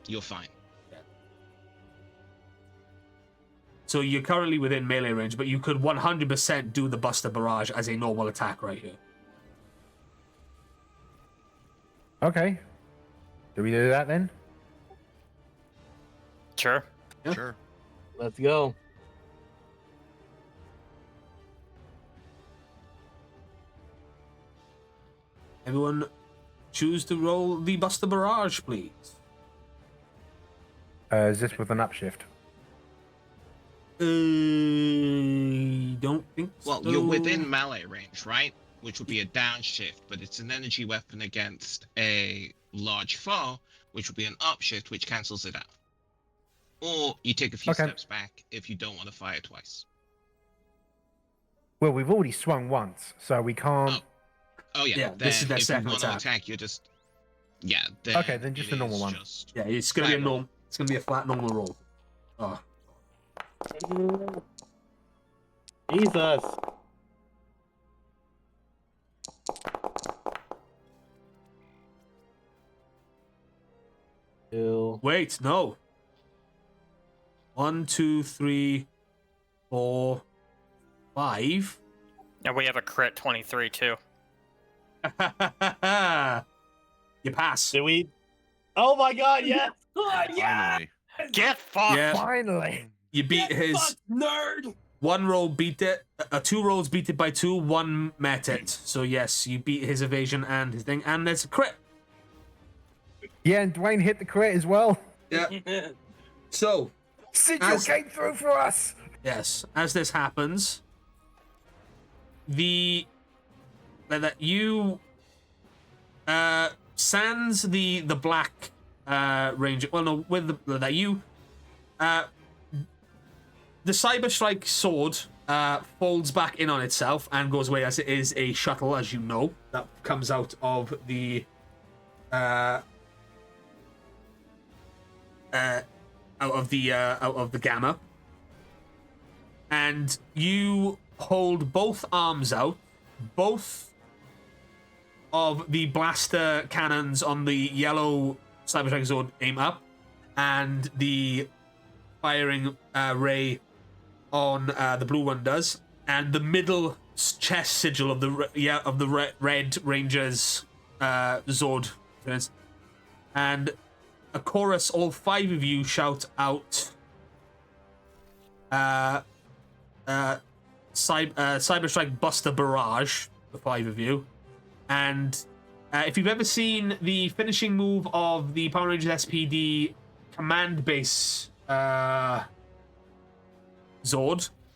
you're fine. So you're currently within melee range, but you could 100% do the Buster Barrage as a normal attack right here. Okay. Do we do that then? Sure. Yeah. Sure. Let's go. Everyone choose to roll the Buster Barrage, please. Is this with an upshift? Don't think Well, so. you're within melee range, right? Which would be a downshift, but it's an energy weapon against a large foe, which would be an upshift, which cancels it out. Or you take a few steps back if you don't want to fire twice. Well, we've already swung once, so we can't. Oh yeah. Yeah, this is their if second you want to attack. attack, you're just Okay, then just it a normal is one. just Yeah, it's gonna be a flat normal. It's gonna be a flat normal roll. Oh. Jesus. Ew. Wait, no. 1, 2, 3, 4, 5. And we have a crit 23 too. You pass. Did we? Oh my god, yes! Finally. Get fucked! Yeah. Finally. You beat his nerd. one roll beat it. 2 rolls beat it by 2. 1 met it. So yes, you beat his evasion and his thing, and there's a crit. Yeah, and Dwayne hit the crit as well. Yeah. So Sigil came through for us. yes, as this happens, that you sans the black ranger. Well, no, with that you the CyberStrike sword folds back in on itself and goes away, as it is a shuttle, as you know, that comes out of the out of the gamma, and you hold both arms out. Both of the blaster cannons on the yellow CyberStrike sword aim up, and the firing ray on the blue one does, and the middle chest sigil of the red ranger's Zord turns, and a chorus. All 5 of you shout out, CyberStrike Buster Barrage, the 5 of you. And if you've ever seen the finishing move of the Power Rangers SPD command base Zord,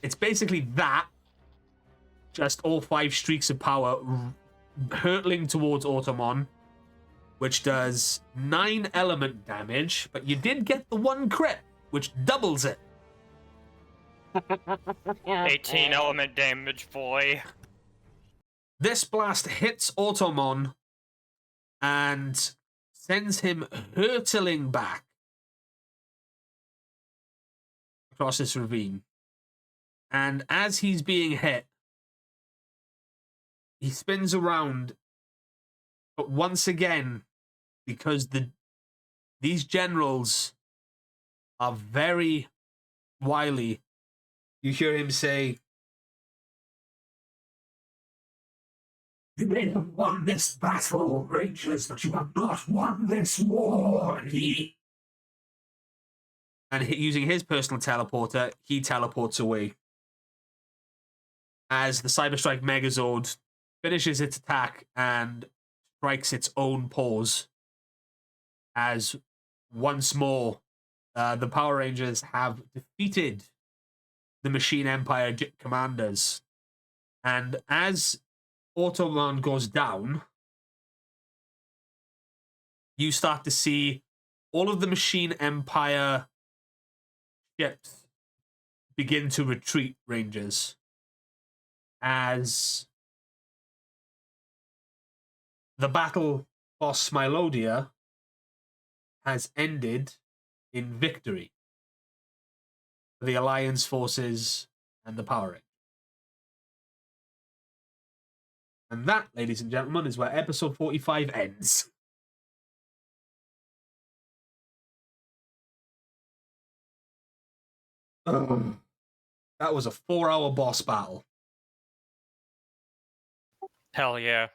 it's basically that, just all 5 streaks of power hurtling towards Automon, which does 9 element damage, but you did get the 1 crit, which doubles it. 18 element damage, boy. This blast hits Automon and sends him hurtling back across this ravine. And as he's being hit, he spins around, but once again, because these generals are very wily, you hear him say, You may have won this battle, Rangers, but you have not won this war. And using his personal teleporter, he teleports away. As the CyberStrike Megazord finishes its attack and strikes its own pause, as once more the Power Rangers have defeated the Machine Empire commanders. And as Autobahn goes down, you start to see all of the Machine Empire ships begin to retreat, Rangers, as the battle for Smilodia has ended in victory for the Alliance forces and the Power Rangers. And that, ladies and gentlemen, is where episode 45 ends. That was a 4-hour boss battle. Hell yeah.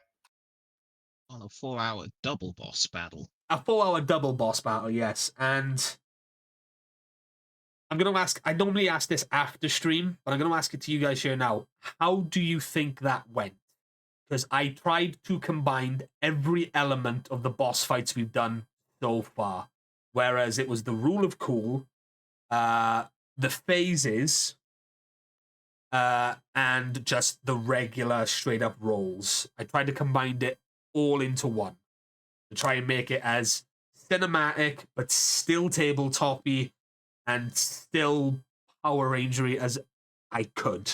On a 4-hour double boss battle. A 4-hour double boss battle, yes. And I'm going to ask, I normally ask this after stream, but I'm going to ask it to you guys here now. How do you think that went? Because I tried to combine every element of the boss fights we've done so far. Whereas it was the rule of cool, the phases, and just the regular straight up rolls. I tried to combine it all into one to try and make it as cinematic but still tabletop-y and still Power Rangery as I could.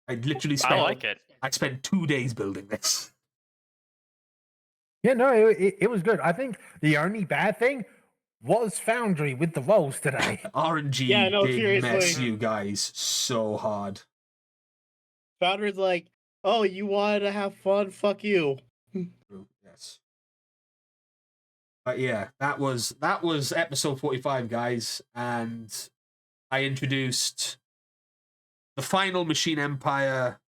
I literally spent I like it. I spent 2 days building this. Yeah, no, it was good. I think the only bad thing was Foundry with the rolls today. RNG Yeah, no, did mess seriously. you guys so hard. Founder's like, oh, you wanted to have fun? Fuck you. Yes. But yeah, that was episode 45, guys, and I introduced the final Machine Empire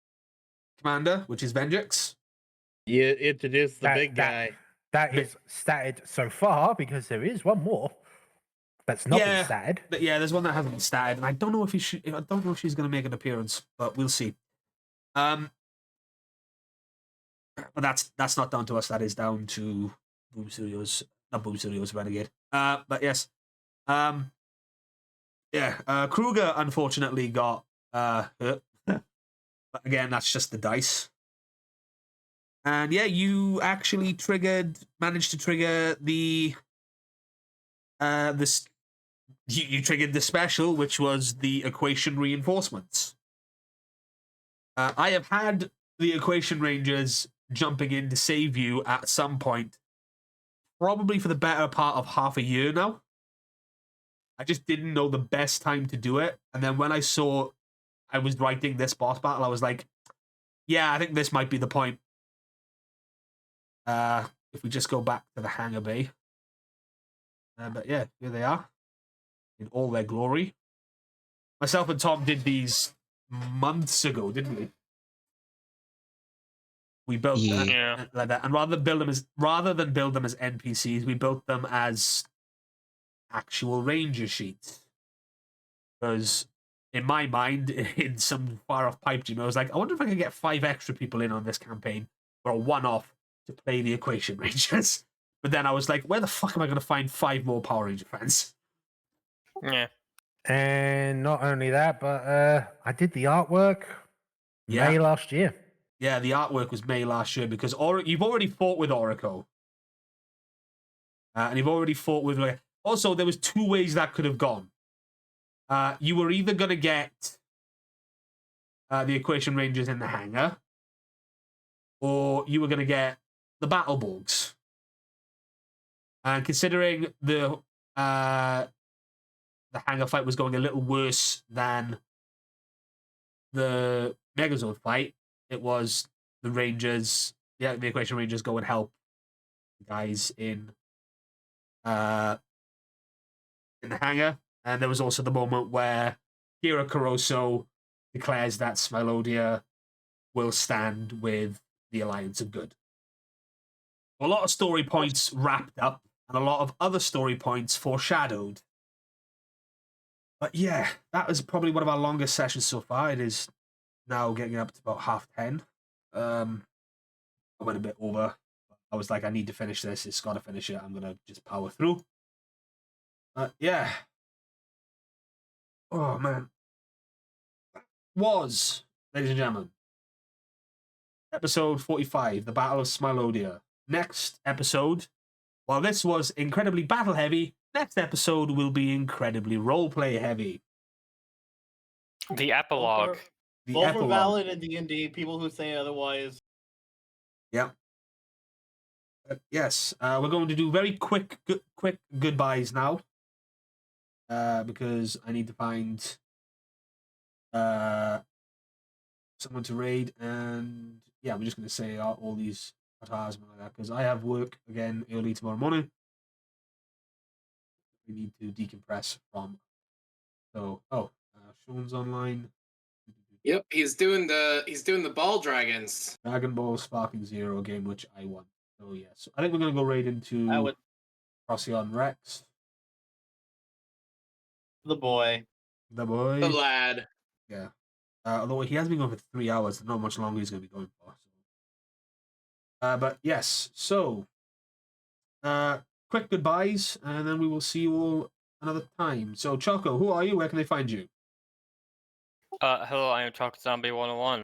commander, which is Venjix. You introduced the big guy. That is statted so far, because there is one more that's not been statted. But yeah, there's one that hasn't been statted, and I don't know if I don't know if she's going to make an appearance, but we'll see. But that's not down to us. That is down to Boom Studios, not Boom Studios, Renegade. But yes, Kruger unfortunately got hurt. But again, that's just the dice. And yeah, you actually managed to trigger the you triggered the special, which was the equation reinforcements. I have had the equation rangers jumping in to save you at some point, probably for the better part of half a year now. I just didn't know the best time to do it. And then when I saw I was writing this boss battle, I was like, yeah, I think this might be the point. If we just go back to the hangar bay. But yeah, here they are in all their glory. Myself and Tom did these months ago, didn't we? We built them like that, and rather than build them as NPCs, we built them as actual ranger sheets. Because in my mind, in some far off pipe dream, I was like, I wonder if I can get 5 extra people in on this campaign for a one-off to play the equation rangers. But then I was like, where the fuck am I going to find 5 more Power Ranger fans? Yeah. And not only that, but I did the artwork May last year. Yeah, the artwork was May last year because you've already fought with Orico. And you've already fought with... Also, there was 2 ways that could have gone. You were either going to get the Equation Rangers in the hangar, or you were going to get the Battleborgs. And considering the hangar fight was going a little worse than the Megazord fight, it was the Rangers, the Equation Rangers go and help the guys in the hangar. And there was also the moment where Kira Caruso declares that Smilodia will stand with the Alliance of Good. A lot of story points wrapped up, and a lot of other story points foreshadowed. But yeah, that was probably one of our longest sessions so far. It is now getting up to about 10:30. I went a bit over. I was like, I need to finish this. It's got to finish it. I'm going to just power through. Yeah. Oh, man. was, ladies and gentlemen, episode 45, The Battle of Smilodia. Next episode, while this was incredibly battle heavy, next episode will be incredibly roleplay heavy. The epilogue. The Both are epilogue. valid in D&D. People who say otherwise. Yep. Yes, we're going to do very quick goodbyes now. Because I need to find someone to raid, and yeah, we're just going to say all these avatars and like that because I have work again early tomorrow morning. We need to decompress from. So, Sean's online. Yep, he's doing the ball dragons. Dragon Ball Sparking Zero game, which I won. So yes, I think we're going to go raid into Procyon Rex. The boy. The boy. The lad. Yeah. Although he has been going for 3 hours, not much longer he's going to be going for. So. But yes, so quick goodbyes, and then we will see you all another time. So, Choco, who are you? Where can they find you? Hello, I am Chocolate Zombie 101.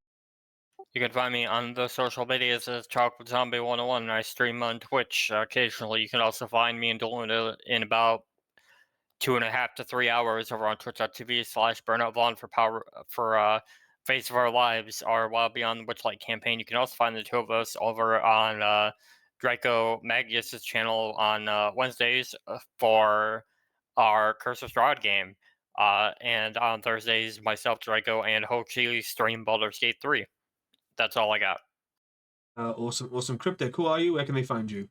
You can find me on the social medias as Chocolate Zombie 101, and I stream on Twitch occasionally. You can also find me in Deluna in about 2.5 to 3 hours over on twitch.tv/BurnoutVaughn for Face of Our Lives, our Wild Beyond the Witchlight campaign. You can also find the two of us over on Draco Magnus's channel on Wednesdays for our Curse of Strahd game. And on Thursdays, myself, Draco, and Hochi stream Baldur's Gate 3. That's all I got. Awesome. Cryptic, who are you? Where can they find you?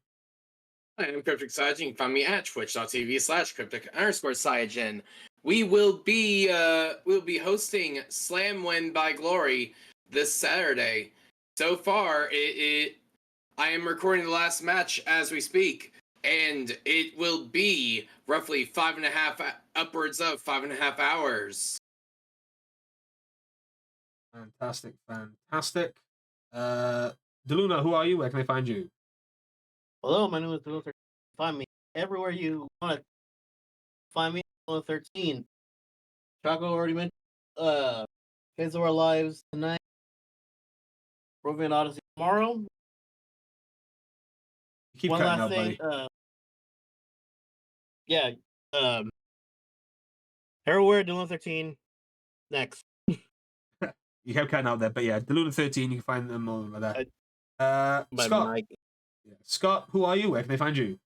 I am Cryptic Saiyan. You can find me at twitch.tv/cryptic_Saiyan. We will be hosting Slam Win by Glory this Saturday. So far, I am recording the last match as we speak, and it will be roughly upwards of 5.5 hours. Fantastic. Deluna, who are you? Where can I find you? Hello, my name is Luther. Find me everywhere you want to find me. 13. Choco already mentioned. Face of Our Lives tonight. Roving Odyssey tomorrow. You keep One cutting last out, thing. buddy. Everywhere Deluna 13. Next. You kept cutting out there, but yeah, Deluna 13, you can find them all like that. Scott. Scott, who are you? Where can they find you?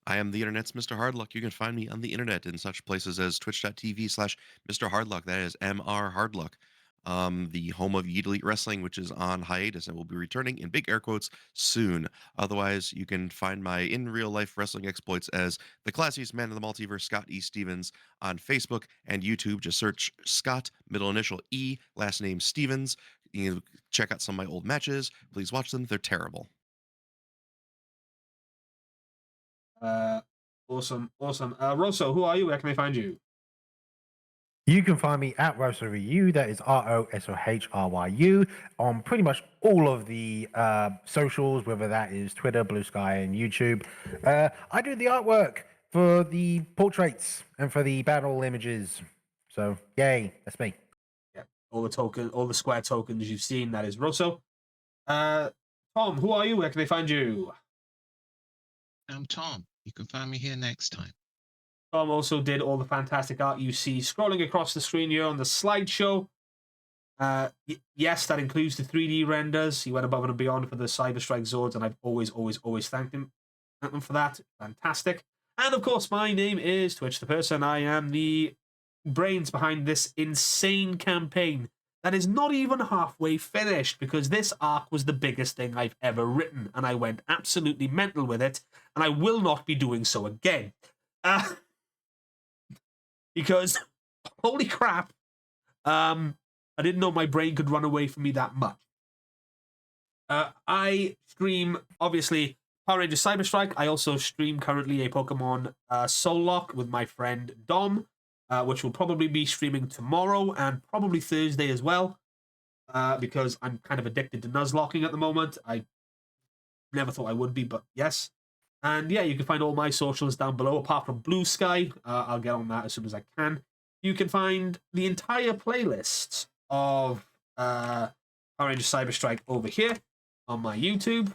I am the internet's Mr. Hardluck. You can find me on the internet in such places as twitch.tv/Mr. Hardluck. That is MR Hardluck. The home of Yeet Elite Wrestling, which is on hiatus and will be returning in big air quotes soon. Otherwise, you can find my in real life wrestling exploits as the classiest man in the multiverse, Scott E. Stevens, on Facebook and YouTube. Just search Scott, middle initial E, last name Stevens. You can check out some of my old matches. Please watch them. They're terrible. Awesome. Rosso, who are you? Where can they find you? You can find me at RossoRyu, that is ROSOHRYU, on pretty much all of the socials, whether that is Twitter, Blue Sky, and YouTube. I do the artwork for the portraits and for the battle images. So, yay, that's me. Yeah, all the square tokens you've seen, that is Rosso. Tom, who are you? Where can they find you? I'm Tom. You can find me here next time. Tom also did all the fantastic art you see scrolling across the screen here on the slideshow. Yes, that includes the 3D renders. He went above and beyond for the CyberStrike Zords, and I've always thanked him for that. Fantastic. And of course, my name is Twitch the Person. I am the brains behind this insane campaign that is not even halfway finished, because this arc was the biggest thing I've ever written, and I went absolutely mental with it, and I will not be doing so again. Because, holy crap, I didn't know my brain could run away from me that much. I stream, obviously, Power Rangers CyberStrike. I also stream currently a Pokemon Soul Lock with my friend Dom, which will probably be streaming tomorrow and probably Thursday as well, because I'm kind of addicted to Nuzlocking at the moment. I never thought I would be, but yes. And yeah, you can find all my socials down below, apart from Blue Sky. I'll get on that as soon as I can. You can find the entire playlist of Power Rangers CyberStrike over here on my YouTube.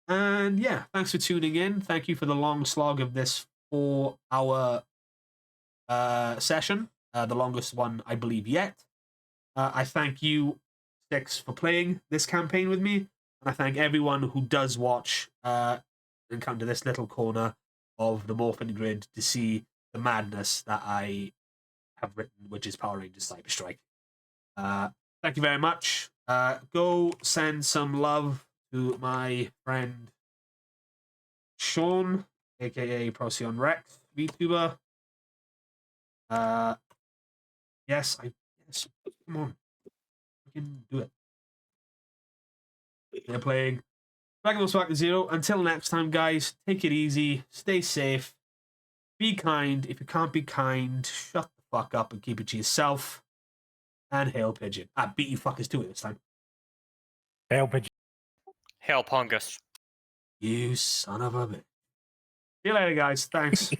And yeah, thanks for tuning in. Thank you for the long slog of this 4-hour session, the longest one I believe yet. I thank you, Six, for playing this campaign with me, and I thank everyone who does watch and come to this little corner of the Morphin Grid to see the madness that I have written, which is Power Rangers CyberStrike. Thank you very much. Go send some love to my friend Sean, aka Procyon Rex, VTuber. Yes, come on. We can do it. They're playing Dragon Ball Spark Zero. Until next time, guys, take it easy, stay safe, be kind. If you can't be kind, shut the fuck up and keep it to yourself. And hail Pigeon. I beat you fuckers to it this time. Hail Pigeon. Hail Pungus. You son of a bitch. See you later, guys. Thanks.